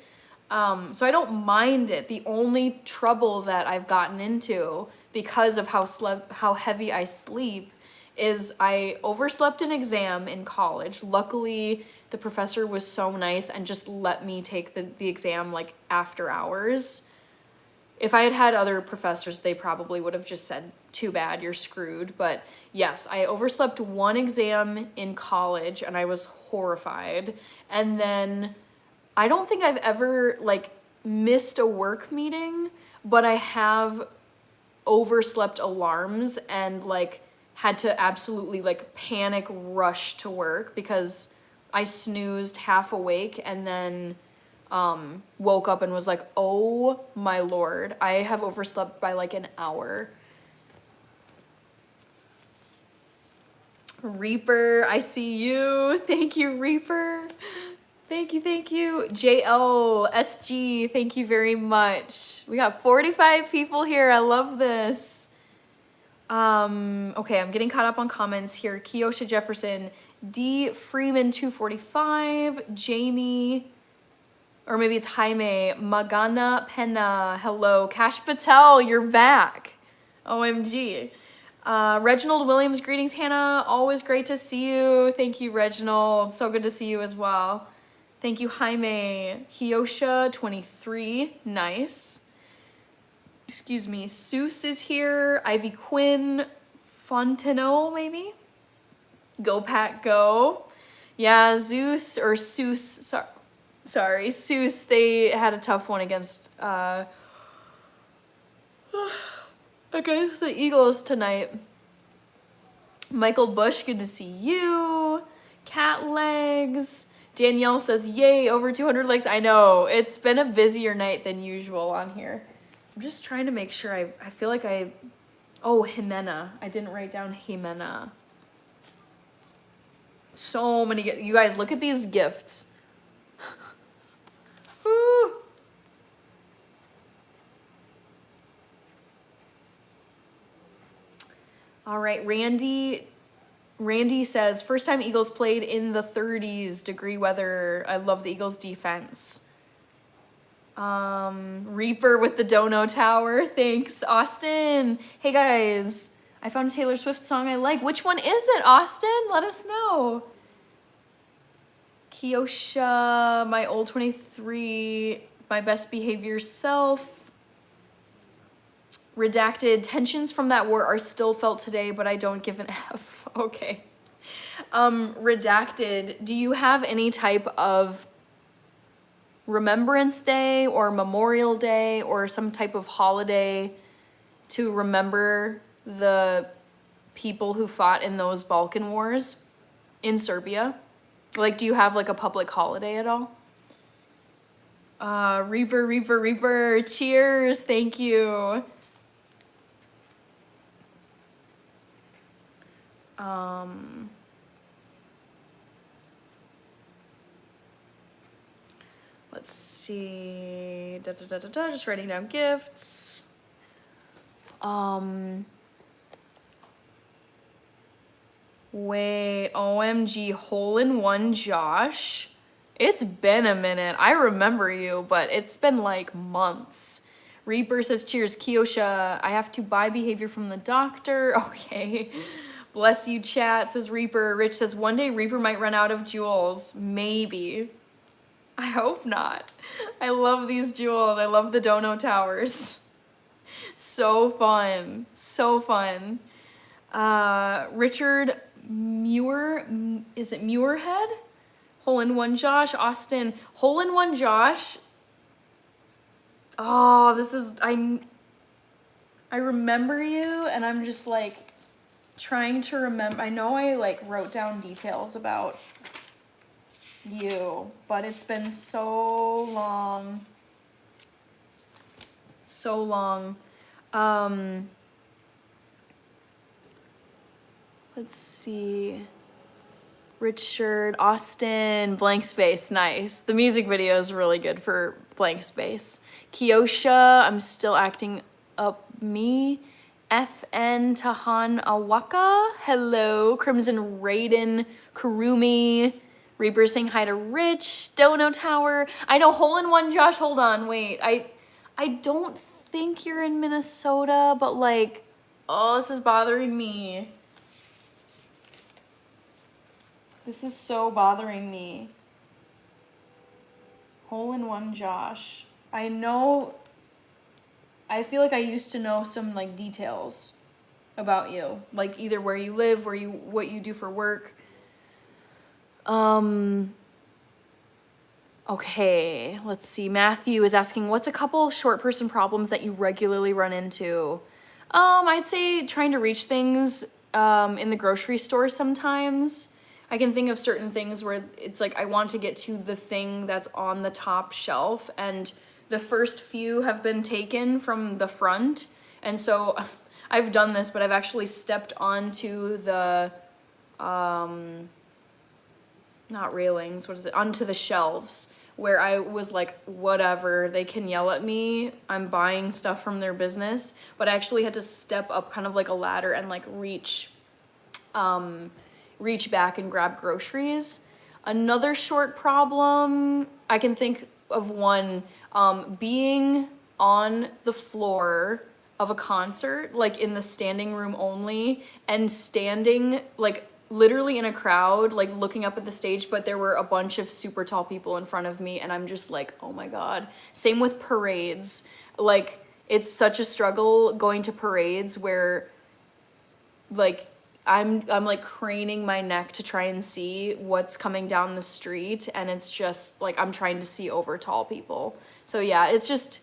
So I don't mind it. The only trouble that I've gotten into because of how heavy I sleep is I overslept an exam in college. Luckily, the professor was so nice and just let me take the exam like after hours. If I had had other professors, they probably would have just said, too bad, you're screwed. But yes, I overslept one exam in college and I was horrified. And then I don't think I've ever like missed a work meeting, but I have overslept alarms and like had to absolutely like panic rush to work because I snoozed half awake and then woke up and was like, oh my Lord, I have overslept by like an hour. Reaper, I see you. Thank you, Reaper. Thank you. JLSG, thank you very much. We got 45 people here. I love this. Okay, I'm getting caught up on comments here. Keosha Jefferson, D Freeman 245, Jamie, or maybe it's Jaime, Magana Pena, hello. Cash Patel, you're back. OMG. Reginald Williams, greetings, Hannah. Always great to see you. Thank you, Reginald. So good to see you as well. Thank you, Jaime. Hiosha 23, nice. Excuse me, Seuss is here. Ivy Quinn, Fontenot, maybe? Go Pack Go. Yeah, Zeus or Seuss, sorry, Seuss, they had a tough one against the Eagles tonight. Michael Bush, good to see you. Cat Legs. Danielle says, yay, over 200 likes. I know, it's been a busier night than usual on here. I'm just trying to make sure I feel like oh, Jimena. I didn't write down Jimena. So many, you guys, look at these gifts. Woo. All right, Randy says, first time Eagles played in the 30s, degree weather. I love the Eagles defense. Reaper with the Dono Tower. Thanks, Austin. Hey guys, I found a Taylor Swift song I like. Which one is it, Austin? Let us know. Kiosha, my old 23, my best behavior self. Redacted, tensions from that war are still felt today, but I don't give an F. Okay. Redacted, do you have any type of Remembrance Day or Memorial Day or some type of holiday to remember the people who fought in those Balkan wars in Serbia? Like, do you have like a public holiday at all? Reaper, cheers, thank you. Let's see, just writing down gifts. Wait, OMG, hole in one, Josh. It's been a minute. I remember you, but it's been like months. Reaper says, cheers, Kiosha. I have to buy behavior from the doctor. Okay. Bless you, chat, says Reaper. Rich says, one day Reaper might run out of jewels. Maybe. I hope not. I love these jewels. I love the Dono Towers. So fun. So fun. Richard Muir, is it Muirhead? Hole in one, Josh. Austin, hole in one, Josh. Oh, this is, I remember you, and I'm just like trying to remember. I know I like wrote down details about you, but it's been so long. So long. Let's see. Richard, Austin, blank space, nice. The music video is really good for blank space. Kiosha, I'm still acting up me. FN Tahan Awaka, hello. Crimson Raiden, Kurumi. Reaper saying hi to Rich. Dono Tower. I know, hole in one, Josh, hold on, wait. I don't think you're in Minnesota, but like, oh, this is bothering me. This is so bothering me. Hole in one, Josh. I know, I feel like I used to know some like details about you, like either where you live, what you do for work. Okay, let's see. Matthew is asking, what's a couple short person problems that you regularly run into? I'd say trying to reach things in the grocery store sometimes. I can think of certain things where it's like I want to get to the thing that's on the top shelf, and the first few have been taken from the front. And so I've done this, but I've actually stepped onto the, not railings, what is it? Onto the shelves, where I was like, whatever, they can yell at me. I'm buying stuff from their business. But I actually had to step up kind of like a ladder and like reach back and grab groceries. Another short problem, I can think of one, being on the floor of a concert, like in the standing room only, and standing like literally in a crowd, like looking up at the stage, but there were a bunch of super tall people in front of me, and I'm just like, oh my God. Same with parades. Like, it's such a struggle going to parades where like I'm like craning my neck to try and see what's coming down the street, and it's just like I'm trying to see over tall people. So yeah, it's just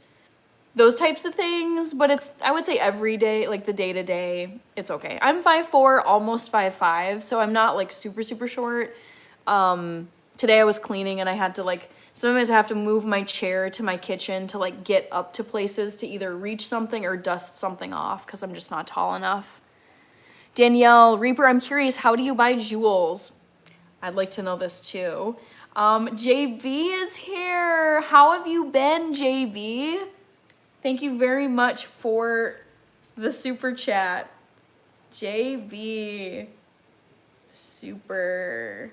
those types of things, but it's, I would say every day, like the day to day, it's okay. I'm 5'4", almost 5'5", so I'm not like super, super short. Today I was cleaning and I had to like, sometimes I have to move my chair to my kitchen to like get up to places to either reach something or dust something off because I'm just not tall enough. Danielle, Reaper, I'm curious, how do you buy jewels? I'd like to know this too. JB is here. How have you been, JB? Thank you very much for the super chat. JB. Super.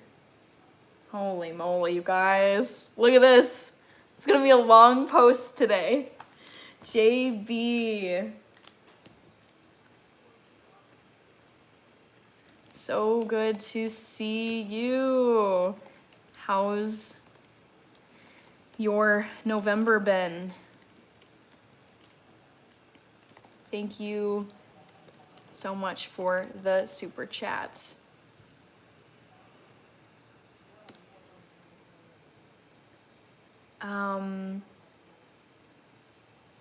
Holy moly, you guys. Look at this. It's gonna be a long post today. JB. So good to see you. How's your November been? Thank you so much for the super chats.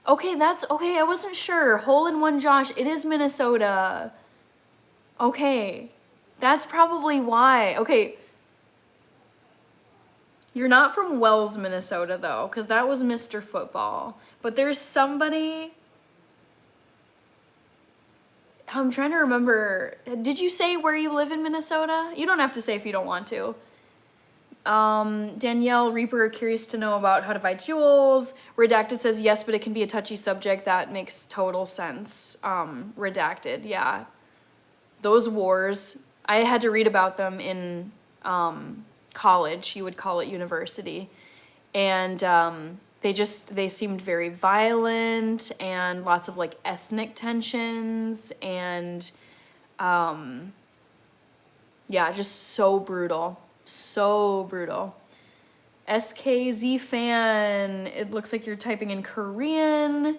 Okay, that's okay. I wasn't sure. Hole in one, Josh. It is Minnesota. Okay, that's probably why. Okay, you're not from Wells, Minnesota, though, because that was Mr. Football. But there's somebody. I'm trying to remember. Did you say where you live in Minnesota? You don't have to say if you don't want to. Danielle Reaper, curious to know about how to buy jewels. Redacted says yes, but it can be a touchy subject. That makes total sense. Redacted, yeah. Those wars, I had to read about them in college. You would call it university. And they seemed very violent and lots of like ethnic tensions and yeah, just so brutal. So brutal. SKZ fan, it looks like you're typing in Korean.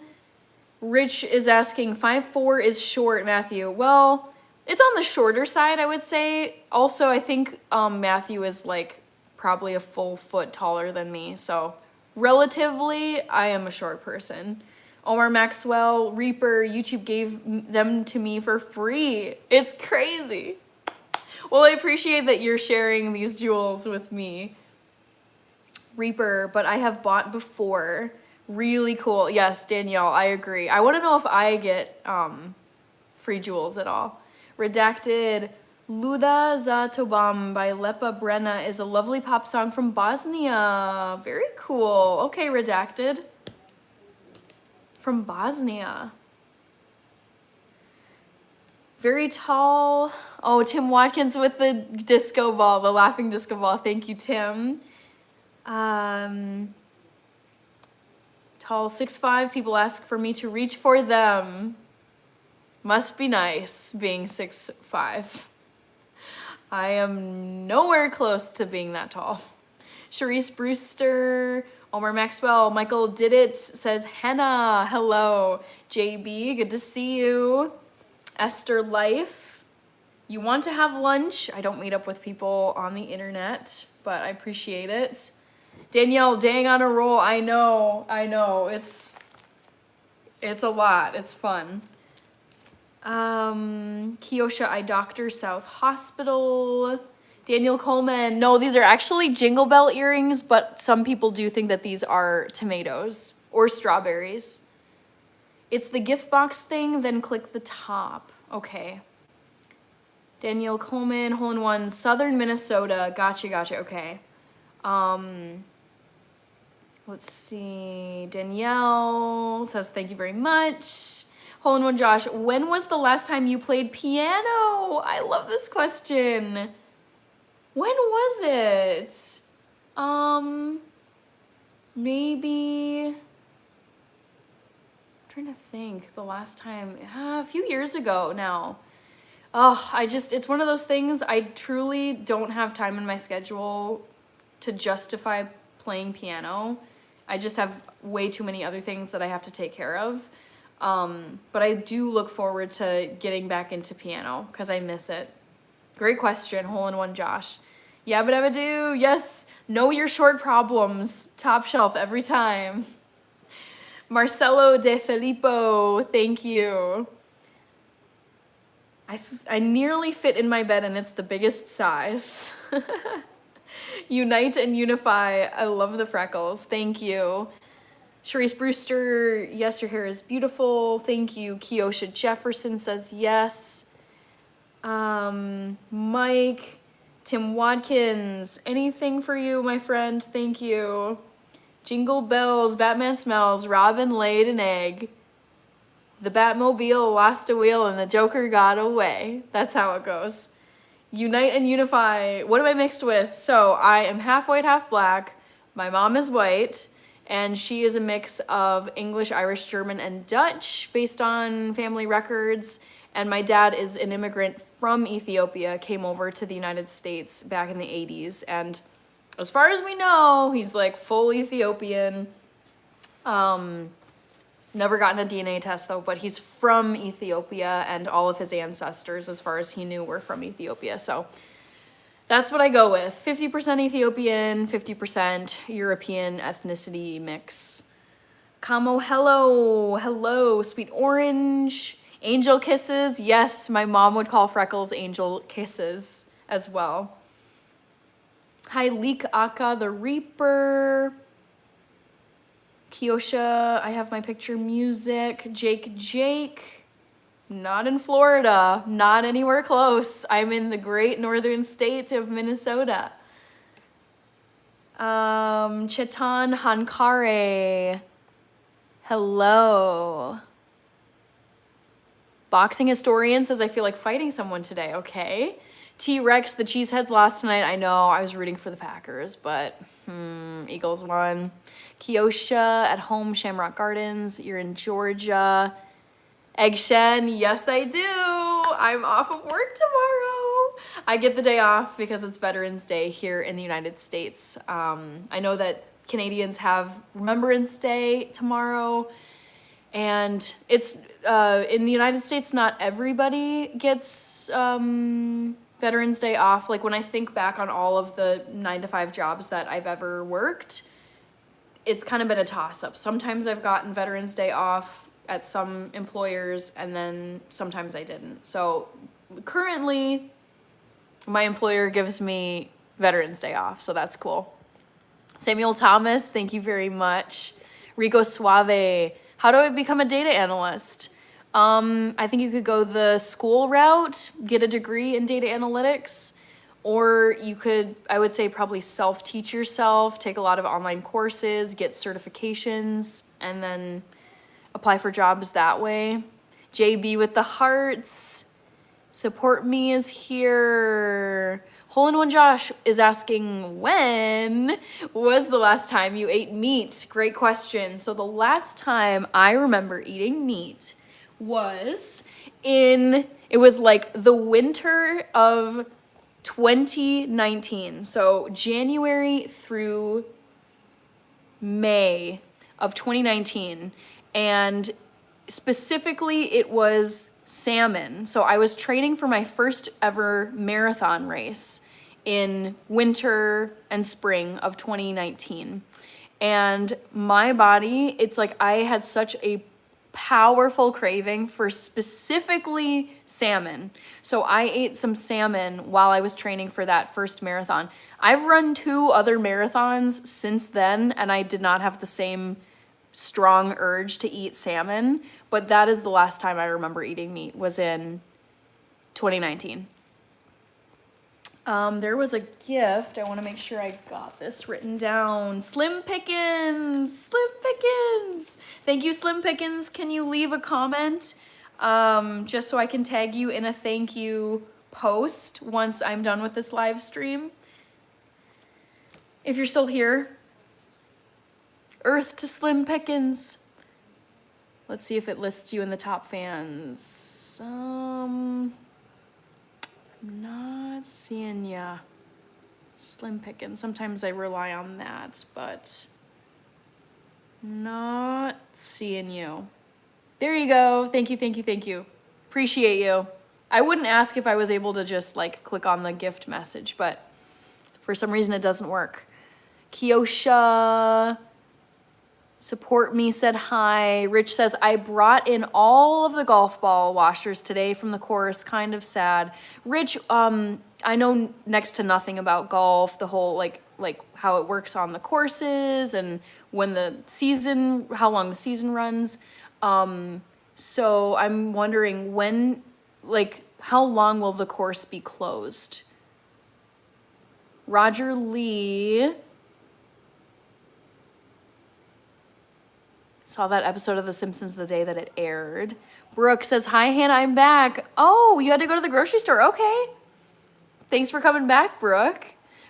Rich is asking, 5'4" is short, Matthew. Well, it's on the shorter side, I would say. Also, I think Matthew is like probably a full foot taller than me. So relatively, I am a short person. Omar Maxwell, Reaper, YouTube gave them to me for free. It's crazy. Well, I appreciate that you're sharing these jewels with me, Reaper, but I have bought before. Really cool. Yes, Danielle, I agree. I want to know if I get free jewels at all. Redacted, Luda za Tobam by Lepa Brena is a lovely pop song from Bosnia. Very cool. Okay, Redacted. From Bosnia. Very tall. Oh, Tim Watkins with the disco ball, the laughing disco ball. Thank you, Tim. Tall, 6'5". People ask for me to reach for them. Must be nice being 6'5". I am nowhere close to being that tall. Charisse Brewster, Omar Maxwell, Michael Did It says, Henna, hello. JB, good to see you. Esther Life, you want to have lunch? I don't meet up with people on the internet, but I appreciate it. Danielle, dang on a roll. I know. It's a lot. It's fun. Kiosha Eye Doctor, South Hospital. Daniel Coleman, no, these are actually Jingle Bell earrings, but some people do think that these are tomatoes or strawberries. It's the gift box thing, then click the top. Okay. Danielle Coleman, hole in one, Southern Minnesota. Gotcha, okay. Let's see. Danielle says, thank you very much. Hole in one, Josh, when was the last time you played piano? I love this question. When was it? Maybe... trying to think the last time, a few years ago now. Oh, it's one of those things, I truly don't have time in my schedule to justify playing piano. I just have way too many other things that I have to take care of. But I do look forward to getting back into piano because I miss it. Great question, hole in one, Josh. Yabba dabba do, yes, know your short problems, top shelf every time. Marcelo De Filippo, thank you. I nearly fit in my bed and it's the biggest size. Unite and unify. I love the freckles. Thank you. Charisse Brewster, yes, your hair is beautiful. Thank you. Kiosha Jefferson says yes. Mike, Tim Watkins, anything for you, my friend? Thank you. Jingle bells, Batman smells, Robin laid an egg. The Batmobile lost a wheel and the Joker got away. That's how it goes. Unite and unify. What am I mixed with? So I am half white, half black. My mom is white, and she is a mix of English, Irish, German, and Dutch based on family records. And my dad is an immigrant from Ethiopia, came over to the United States back in the 80s. And as far as we know, he's like full Ethiopian. Never gotten a DNA test though, but he's from Ethiopia and all of his ancestors, as far as he knew, were from Ethiopia. So that's what I go with. 50% Ethiopian, 50% European ethnicity mix. Camo, hello, hello, sweet orange. Angel kisses, yes, my mom would call freckles angel kisses as well. Hi, Leek Aka the Reaper. Kiosha, I have my picture music. Jake, not in Florida, not anywhere close. I'm in the great northern state of Minnesota. Chetan Hankare, hello. Boxing historian says, I feel like fighting someone today, okay. T-Rex, the Cheeseheads lost tonight. I know, I was rooting for the Packers, but Eagles won. Kiosha at home, Shamrock Gardens. You're in Georgia. Egg Shen, yes I do. I'm off of work tomorrow. I get the day off because it's Veterans Day here in the United States. I know that Canadians have Remembrance Day tomorrow. And it's in the United States, not everybody gets Veterans Day off. Like when I think back on all of the 9-to-5 jobs that I've ever worked, it's kind of been a toss-up. Sometimes I've gotten Veterans Day off at some employers, and then sometimes I didn't. So currently, my employer gives me Veterans Day off, so that's cool. Samuel Thomas, thank you very much. Rico Suave, how do I become a data analyst? I think you could go the school route, get a degree in data analytics, or you could, I would say, probably self-teach yourself, take a lot of online courses, get certifications, and then apply for jobs that way. JB with the hearts. Support me is here. Hole in One Josh is asking, when was the last time you ate meat? Great question. So the last time I remember eating meat was it was like the winter of 2019. So January through May of 2019. And specifically it was salmon. So I was training for my first ever marathon race in winter and spring of 2019. And my body, it's like I had such a powerful craving for specifically salmon. So I ate some salmon while I was training for that first marathon. I've run 2 other marathons since then, and I did not have the same strong urge to eat salmon, but that is the last time I remember eating meat, was in 2019. There was a gift. I want to make sure I got this written down. Slim Pickens. Slim Pickens. Thank you, Slim Pickens. Can you leave a comment just so I can tag you in a thank you post once I'm done with this live stream? If you're still here. Earth to Slim Pickens. Let's see if it lists you in the top fans. Not seeing ya. Slim Pickens. Sometimes I rely on that, but not seeing you. There you go. Thank you, thank you, thank you. Appreciate you. I wouldn't ask if I was able to just like click on the gift message, but for some reason it doesn't work. Kiosha Support Me said hi. Rich says, I brought in all of the golf ball washers today from the course. Kind of sad. Rich, I know next to nothing about golf, the whole like how it works on the courses and when the season, how long the season runs. So I'm wondering when, like, how long will the course be closed? Roger Lee saw that episode of The Simpsons the day that it aired. Brooke says, hi, Hannah, I'm back. Oh, you had to go to the grocery store. Okay. Thanks for coming back, Brooke.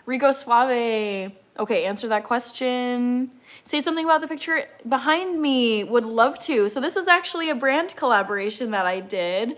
Rico Suave. Okay, answer that question. Say something about the picture behind me. Would love to. So this was actually a brand collaboration that I did.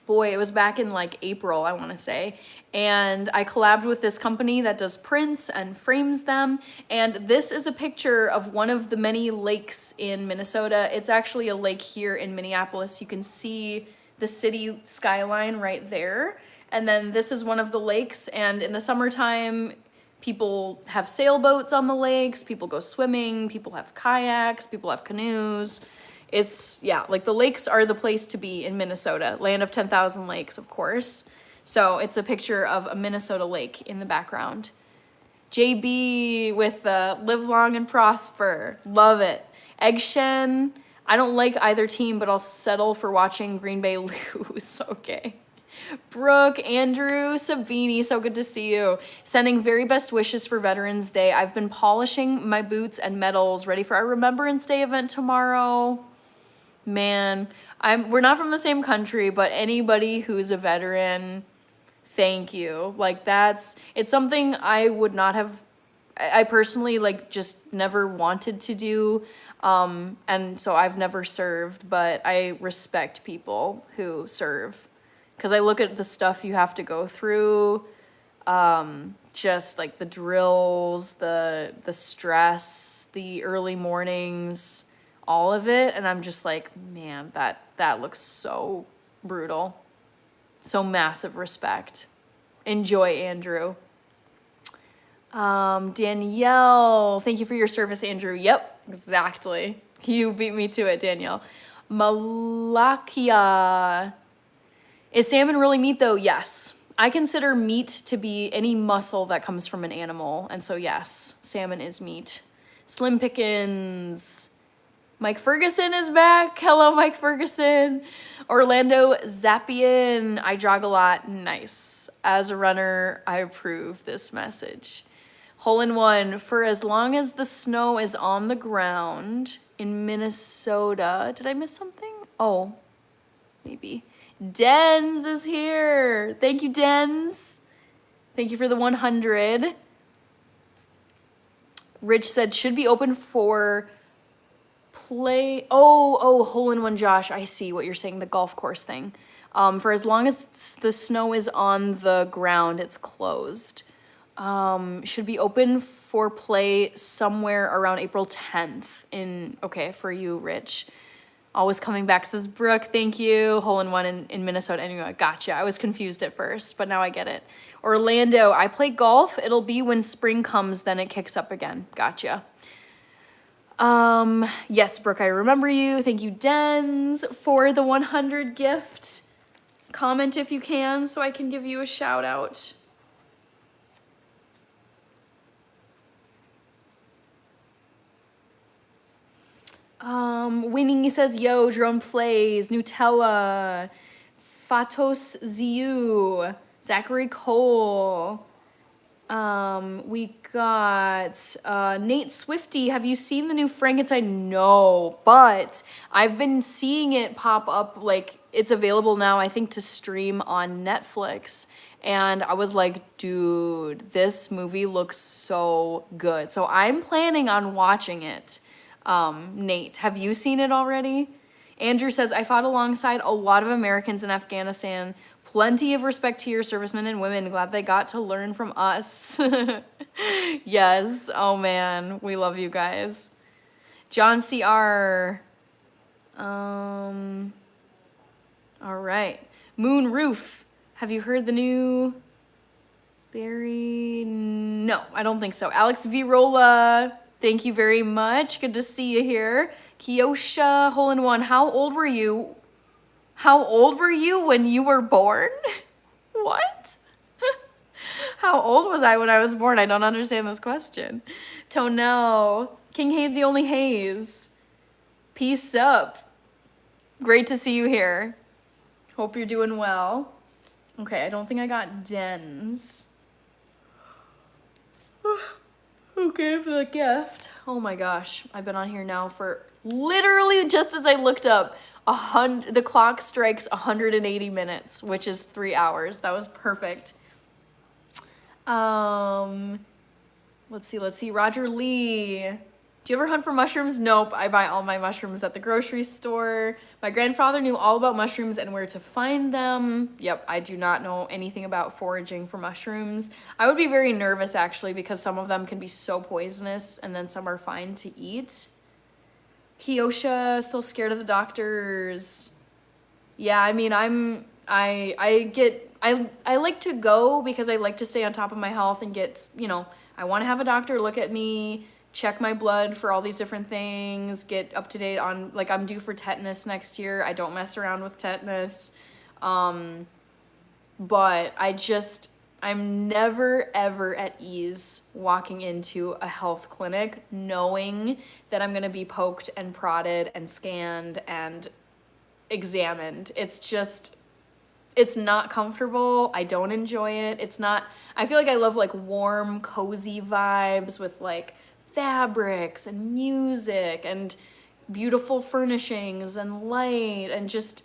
Boy, it was back in like April, I want to say. And I collabed with this company that does prints and frames them. And this is a picture of one of the many lakes in Minnesota. It's actually a lake here in Minneapolis. You can see the city skyline right there. And then this is one of the lakes. And in the summertime, people have sailboats on the lakes. People go swimming. People have kayaks. People have canoes. It's, yeah, like the lakes are the place to be in Minnesota. Land of 10,000 lakes, of course. So it's a picture of a Minnesota lake in the background. JB with Live Long and Prosper. Love it. Egg Shen. I don't like either team, but I'll settle for watching Green Bay lose. Okay. Brooke, Andrew, Sabini, so good to see you. Sending very best wishes for Veterans Day. I've been polishing my boots and medals, ready for our Remembrance Day event tomorrow. Man, we're not from the same country, but anybody who's a veteran, thank you. Like it's something I would not have, I personally like just never wanted to do. And so I've never served, but I respect people who serve. Because I look at the stuff you have to go through, just like the drills, the stress, the early mornings, all of it, and I'm just like, man, that looks so brutal. So massive respect. Enjoy, Andrew. Danielle, thank you for your service, Andrew. Yep, exactly. You beat me to it, Danielle. Malakia. Is salmon really meat though? Yes. I consider meat to be any muscle that comes from an animal. And so yes, salmon is meat. Slim Pickens. Mike Ferguson is back. Hello, Mike Ferguson. Orlando Zappian. I jog a lot. Nice. As a runner, I approve this message. Hole in one. For as long as the snow is on the ground in Minnesota. Did I miss something? Oh, maybe. Dens is here. Thank you, Dens. Thank you for the 100. Rich said should be open for play. Oh, hole in one, Josh. I see what you're saying. The golf course thing. For as long as the snow is on the ground, it's closed. Should be open for play somewhere around April 10th okay, for you, Rich. Always coming back, says Brooke. Thank you. Hole in one in Minnesota. Anyway, gotcha. I was confused at first, but now I get it. Orlando, I play golf. It'll be when spring comes, then it kicks up again. Gotcha. Yes, Brooke, I remember you. Thank you, Dens, for the 100 gift. Comment if you can so I can give you a shout out. Winnie says, yo, Drone Plays, Nutella, Fatos Ziu, Zachary Cole. We got Nate Swifty. Have you seen the new Frankenstein? No, but I've been seeing it pop up, like it's available now, I think, to stream on Netflix. And I was like, dude, this movie looks so good. So I'm planning on watching it. Nate, have you seen it already? Andrew says, I fought alongside a lot of Americans in Afghanistan. Plenty of respect to your servicemen and women. Glad they got to learn from us. Yes. Oh man, we love you guys. John CR. All right. Moon Roof. Have you heard the new Barry? No, I don't think so. Alex Virola. Thank you very much. Good to see you here. Kiosha, hole in one. How old were you? How old were you when you were born? What? How old was I when I was born? I don't understand this question. Tonell, King Hazy only Haze. Peace up. Great to see you here. Hope you're doing well. Okay, I don't think I got Dens. Okay, for the gift. Oh my gosh, I've been on here now for literally just as I looked up, the clock strikes 180 minutes, which is 3 hours. That was perfect. Let's see. Roger Lee. Do you ever hunt for mushrooms? Nope, I buy all my mushrooms at the grocery store. My grandfather knew all about mushrooms and where to find them. Yep, I do not know anything about foraging for mushrooms. I would be very nervous actually because some of them can be so poisonous and then some are fine to eat. Kiosha, still scared of the doctors. Yeah, I mean, I like to go because I like to stay on top of my health and get, I want to have a doctor look at me, check my blood for all these different things, get up to date on, like, I'm due for tetanus next year. I don't mess around with tetanus. But I'm never ever at ease walking into a health clinic knowing that I'm going to be poked and prodded and scanned and examined. It's not comfortable. I don't enjoy it. I feel like I love like warm, cozy vibes with like fabrics and music and beautiful furnishings and light and just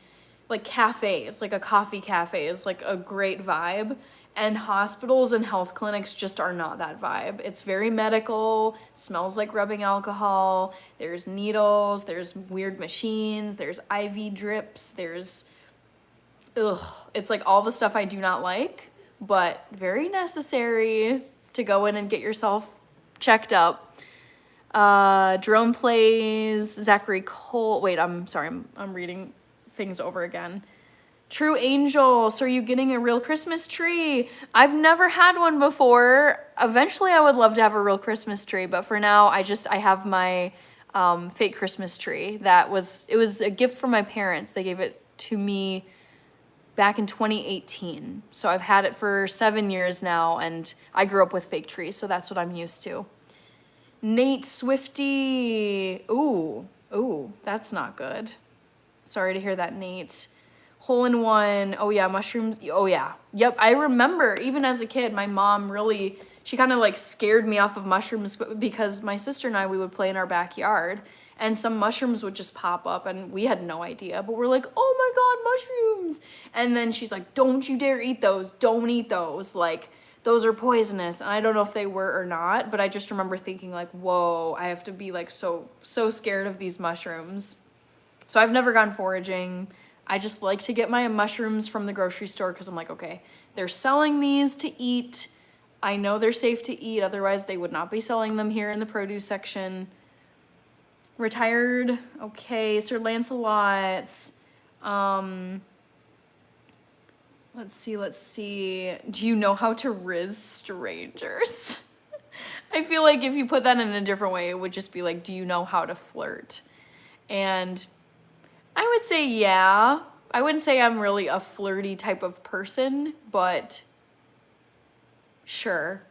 like cafes, like a coffee cafe is like a great vibe. And hospitals and health clinics just are not that vibe. It's very medical, smells like rubbing alcohol, there's needles, there's weird machines, there's IV drips, it's like all the stuff I do not like, but very necessary to go in and get yourself checked up. Drone plays, Zachary Cole. Wait, I'm sorry, I'm reading things over again. True Angel, so are you getting a real Christmas tree? I've never had one before. Eventually I would love to have a real Christmas tree, but for now I have my fake Christmas tree. It was a gift from my parents. They gave it to me back in 2018. So I've had it for 7 years now and I grew up with fake trees, so that's what I'm used to. Nate Swifty. Ooh, that's not good. Sorry to hear that, Nate. Hole in one. Oh yeah, mushrooms. Oh yeah. Yep, I remember even as a kid, my mom she kind of like scared me off of mushrooms because my sister and I, we would play in our backyard and some mushrooms would just pop up and we had no idea, but we're like, oh my God, mushrooms. And then she's like, don't you dare eat those. Don't eat those. Like, those are poisonous. And I don't know if they were or not, but I just remember thinking like, whoa, I have to be like so scared of these mushrooms. So I've never gone foraging. I just like to get my mushrooms from the grocery store because I'm like, okay, they're selling these to eat. I know they're safe to eat. Otherwise, they would not be selling them here in the produce section. Retired. Okay, Sir Lancelot. Let's see. Do you know how to riz strangers? I feel like if you put that in a different way, it would just be like, do you know how to flirt? And I would say, yeah. I wouldn't say I'm really a flirty type of person, but sure.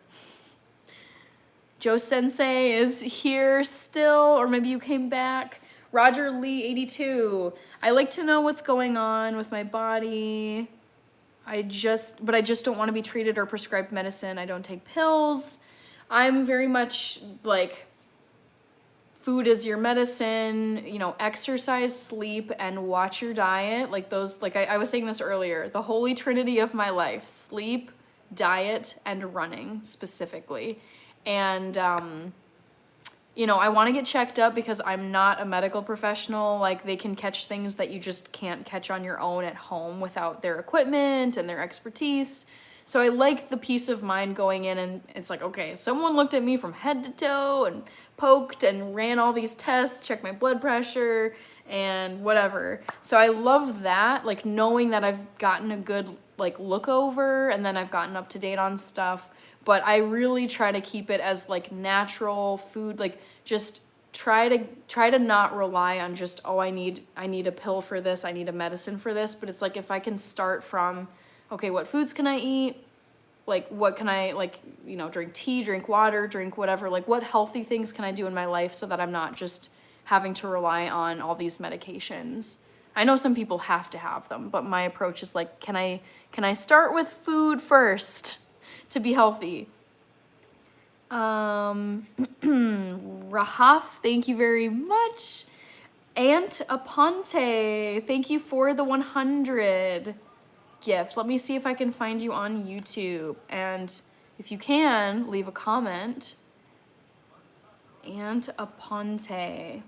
Joe Sensei is here still, or maybe you came back. Roger Lee, 82. I like to know what's going on with my body. But I just don't want to be treated or prescribed medicine. I don't take pills. I'm very much like, food is your medicine, exercise, sleep, and watch your diet. Like those, like I was saying this earlier, the holy trinity of my life: sleep, diet, and running specifically. And, I want to get checked up because I'm not a medical professional. Like, they can catch things that you just can't catch on your own at home without their equipment and their expertise. So I like the peace of mind going in and it's like, okay, someone looked at me from head to toe and poked and ran all these tests, checked my blood pressure and whatever. So I love that, like knowing that I've gotten a good like look over and then I've gotten up to date on stuff. But I really try to keep it as like natural food, like just try to not rely on just, oh, I need a pill for this, I need a medicine for this. But it's like, if I can start from, okay, what foods can I eat? Like, what can I, like, you know, drink tea, drink water, drink whatever, like, what healthy things can I do in my life so that I'm not just having to rely on all these medications? I know some people have to have them, but my approach is like, can I start with food first to be healthy? Rahaf, thank you very much. Aunt Aponte, thank you for the 100 gift. Let me see if I can find you on YouTube. And if you can, leave a comment. Aunt Aponte.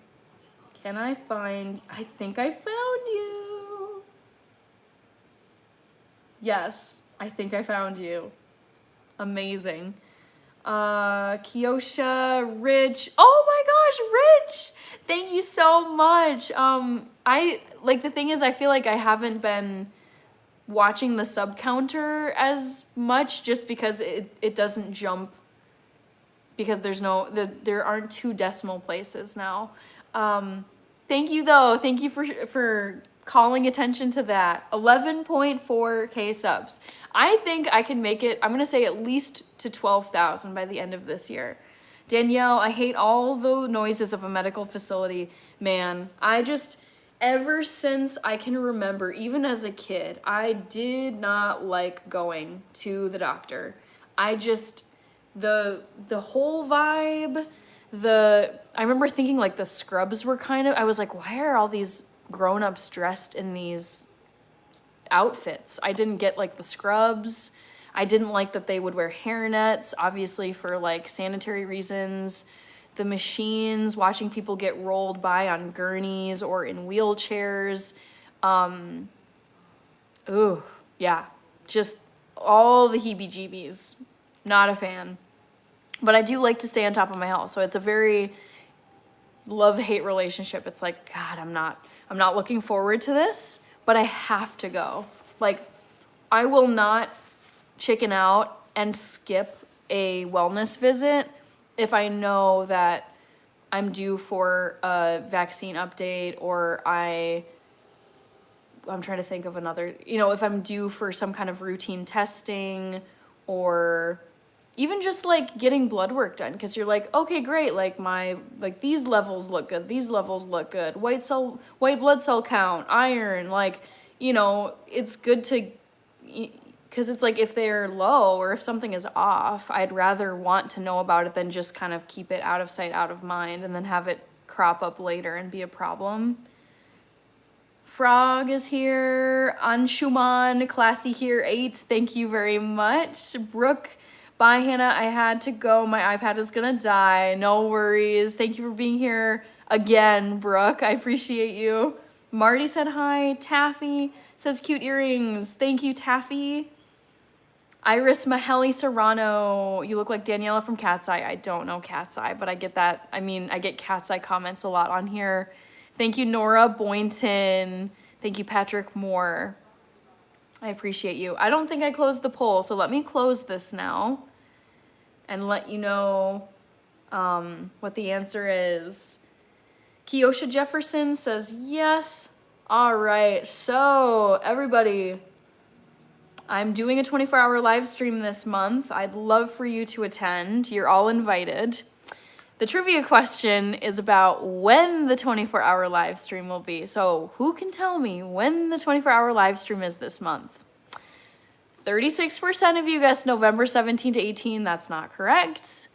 Can I think I found you. Yes, I think I found you. Amazing. Kiosha, Rich. Oh my gosh, Rich! Thank you so much. The thing is, I feel like I haven't been watching the sub counter as much just because it doesn't jump, because there aren't 2 decimal places now. Thank you though. Thank you for calling attention to that. 11.4K subs. I think I can make it, I'm gonna say at least to 12,000 by the end of this year. Danielle, I hate all the noises of a medical facility. Man, ever since I can remember, even as a kid, I did not like going to the doctor. The whole vibe, I remember thinking like the scrubs were I was like, why are all these grown-ups dressed in these outfits? I didn't get like the scrubs. I didn't like that they would wear hairnets, obviously for like sanitary reasons. The machines, watching people get rolled by on gurneys or in wheelchairs. Ooh, yeah, just all the heebie-jeebies. Not a fan. But I do like to stay on top of my health, so it's a very love-hate relationship. It's like, God, I'm not looking forward to this, but I have to go. Like, I will not chicken out and skip a wellness visit if I know that I'm due for a vaccine update, or I'm trying to think of another, if I'm due for some kind of routine testing, or even just like getting blood work done, because you're like, okay, great, like these levels look good, these levels look good, white blood cell count, iron, it's good to, because it's like, if they're low or if something is off, I'd rather want to know about it than just kind of keep it out of sight, out of mind, and then have it crop up later and be a problem. Frog is here. Anshuman, Classy here, 8. Thank you very much. Brooke, bye, Hannah. I had to go. My iPad is gonna die. No worries. Thank you for being here again, Brooke. I appreciate you. Marty said hi. Taffy says cute earrings. Thank you, Taffy. Iris Mahelli Serrano, you look like Daniela from Cat's Eye. I don't know Cat's Eye, but I get that. I mean, I get Cat's Eye comments a lot on here. Thank you, Nora Boynton. Thank you, Patrick Moore. I appreciate you. I don't think I closed the poll, so let me close this now and let you know what the answer is. Kiosha Jefferson says yes. All right, so everybody, I'm doing a 24-hour live stream this month. I'd love for you to attend. You're all invited. The trivia question is about when the 24-hour live stream will be. So who can tell me when the 24-hour live stream is this month? 36% of you guessed November 17 to 18. That's not correct.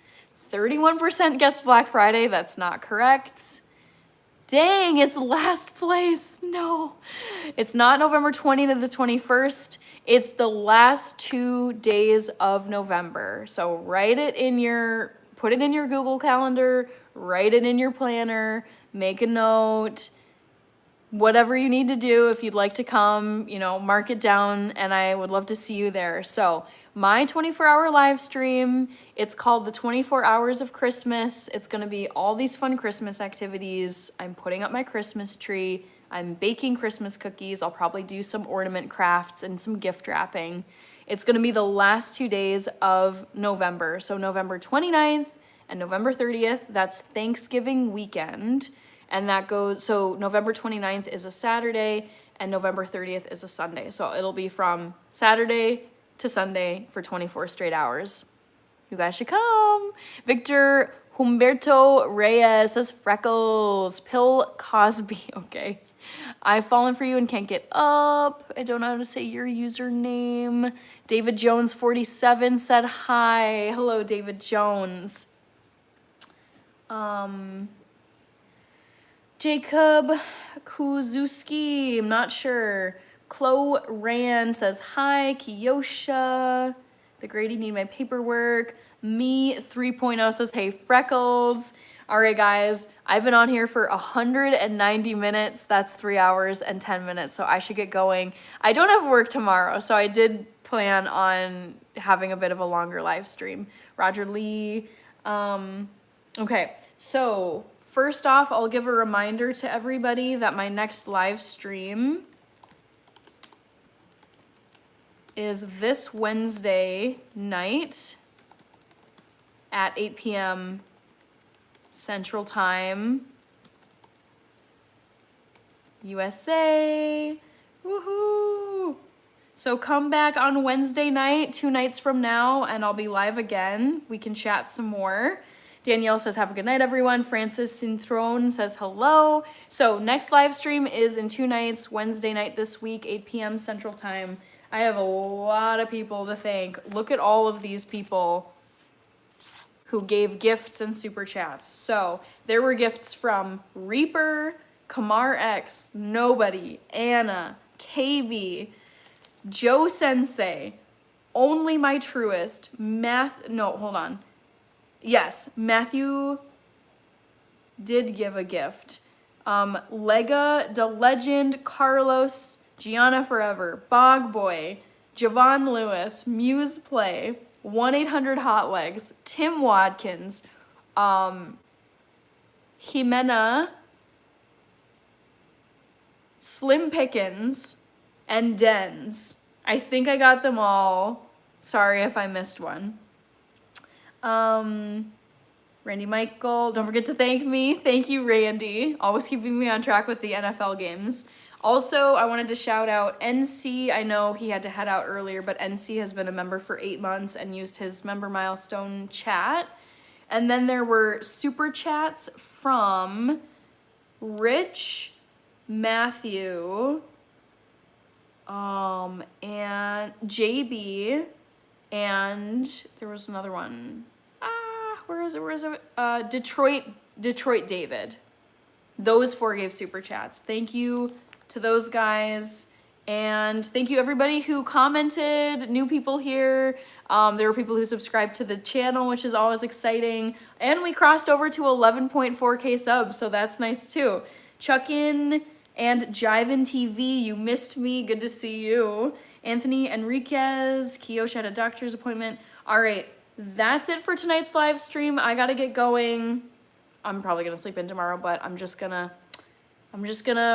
31% guessed Black Friday. That's not correct. Dang, it's last place. No, it's not November 20 to the 21st. It's the last 2 days of November. So put it in your Google Calendar, write it in your planner, make a note, whatever you need to do. If you'd like to come, mark it down, and I would love to see you there. So my 24-hour live stream, it's called the 24 Hours of Christmas. It's gonna be all these fun Christmas activities. I'm putting up my Christmas tree. I'm baking Christmas cookies. I'll probably do some ornament crafts and some gift wrapping. It's gonna be the last 2 days of November. So November 29th And November 30th, that's Thanksgiving weekend. And that goes, so November 29th is a Saturday and November 30th is a Sunday. So it'll be from Saturday to Sunday for 24 straight hours. You guys should come. Victor Humberto Reyes says Freckles. Pill Cosby. Okay. I've fallen for you and can't get up. I don't know how to say your username. David Jones 47 said hi. Hello, David Jones. Jacob Kuzuski, I'm not sure. Chloe Rand says hi. Kiyosha. The Grady need my paperwork. Me 3.0 says hey Freckles. All right, guys, I've been on here for 190 minutes. That's 3 hours and 10 minutes, so I should get going. I don't have work tomorrow, so I did plan on having a bit of a longer live stream. Roger Lee. Okay, so first off, I'll give a reminder to everybody that my next live stream is this Wednesday night at 8 p.m. Central Time, USA. Woohoo! So come back on Wednesday night, 2 nights from now, and I'll be live again. We can chat some more. Danielle says, have a good night, everyone. Francis Synthrone says hello. So next live stream is in 2 nights, Wednesday night this week, 8 p.m. Central Time. I have a lot of people to thank. Look at all of these people who gave gifts and super chats. So there were gifts from Reaper, Kamar X, Nobody, Anna, KB, Joe Sensei, Only My Truest, Yes, Matthew did give a gift. Lega, The Legend, Carlos, Gianna Forever, Bog Boy, Javon Lewis, Muse Play, 1-800-HOT-LEGS, Tim Watkins, Jimena, Slim Pickens, and Dens. I think I got them all. Sorry if I missed one. Randy Michael, don't forget to thank me. Thank you, Randy. Always keeping me on track with the NFL games. Also, I wanted to shout out NC. I know he had to head out earlier, but NC has been a member for 8 months and used his member milestone chat. And then there were super chats from Rich, Matthew, and JB, and there was another one. Where is it? Detroit David. Those 4 gave super chats. Thank you to those guys. And thank you everybody who commented, new people here. There were people who subscribed to the channel, which is always exciting. And we crossed over to 11.4K subs, so that's nice too. Chuck-in and Jivin TV, you missed me, good to see you. Anthony Enriquez, Kiyosha had a doctor's appointment. All right, that's it for tonight's live stream. I gotta get going. I'm probably gonna sleep in tomorrow, but I'm just gonna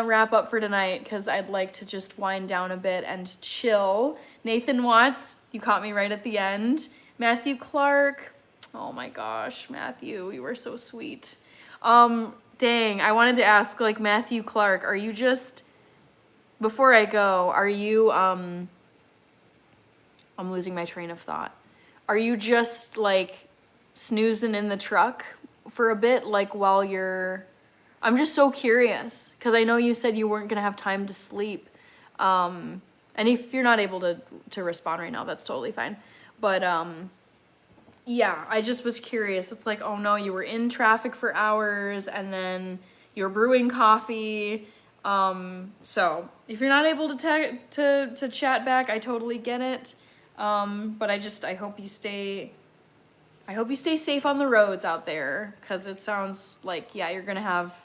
wrap up for tonight because I'd like to just wind down a bit and chill. Nathan Watts, you caught me right at the end. Matthew Clark, oh my gosh, Matthew, you were so sweet. Dang, I wanted to ask, like, Matthew Clark, are you just, before I go, are you, I'm losing my train of thought. Are you just, like, snoozing in the truck for a bit, like, while you're, I'm just so curious, because I know you said you weren't going to have time to sleep. And if you're not able to respond right now, that's totally fine. But, yeah, I just was curious. It's like, oh no, you were in traffic for hours and then you're brewing coffee. So if you're not able to chat back, I totally get it. But I hope you stay safe on the roads out there, because it sounds like, yeah, you're gonna have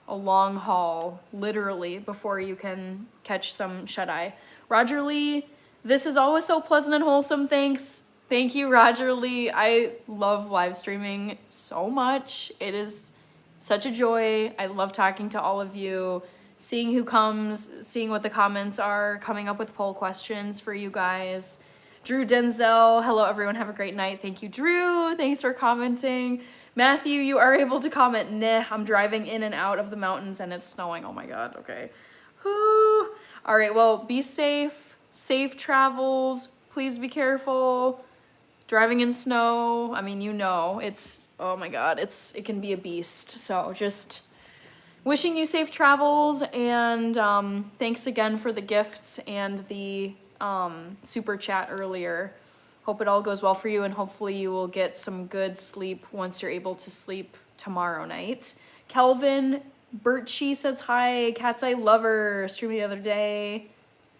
a long haul, literally, before you can catch some shut-eye. Roger Lee, this is always so pleasant and wholesome, thanks. Thank you, Roger Lee. I love live streaming so much. It is such a joy. I love talking to all of you, seeing who comes, seeing what the comments are, coming up with poll questions for you guys. Drew Denzel, hello everyone, have a great night. Thank you, Drew. Thanks for commenting. Matthew, you are able to comment, nah, I'm driving in and out of the mountains and it's snowing. Oh my God, okay. Whew. All right, well, be safe, safe travels. Please be careful. Driving in snow, I mean, you know, it's, oh my God, it can be a beast. So just wishing you safe travels, and thanks again for the gifts and the super chat earlier. Hope it all goes well for you, and hopefully you will get some good sleep once you're able to sleep tomorrow night. Kelvin Birchie says hi. Cat's Eye Lover streamed the other day.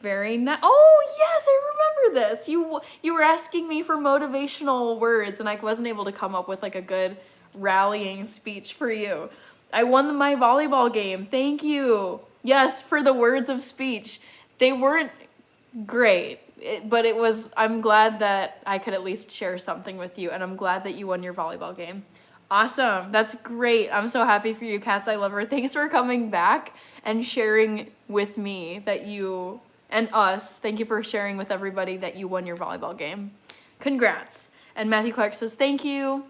Very nice. Oh yes, I remember this. You were asking me for motivational words, and I wasn't able to come up with like a good rallying speech for you. I won my volleyball game. Thank you. Yes, for the words of speech. They weren't great, but it was. I'm glad that I could at least share something with you, and I'm glad that you won your volleyball game. Awesome. That's great. I'm so happy for you, Cat's Eye Lover. Thanks for coming back and sharing with me that you and us. Thank you for sharing with everybody that you won your volleyball game. Congrats. And Matthew Clark says, thank you.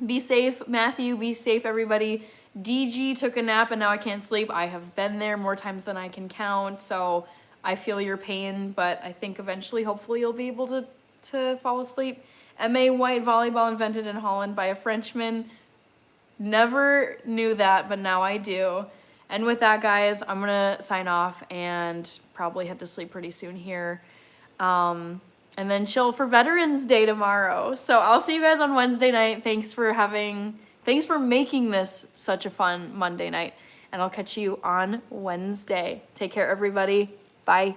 Be safe, Matthew. Be safe, everybody. DG took a nap and now I can't sleep. I have been there more times than I can count, so I feel your pain, but I think eventually, hopefully, you'll be able to fall asleep. M.A. White, volleyball invented in Holland by a Frenchman. Never knew that, but now I do. And with that, guys, I'm gonna sign off and probably head to sleep pretty soon here. And then chill for Veterans Day tomorrow. So I'll see you guys on Wednesday night. Thanks for making this such a fun Monday night. And I'll catch you on Wednesday. Take care, everybody. Bye.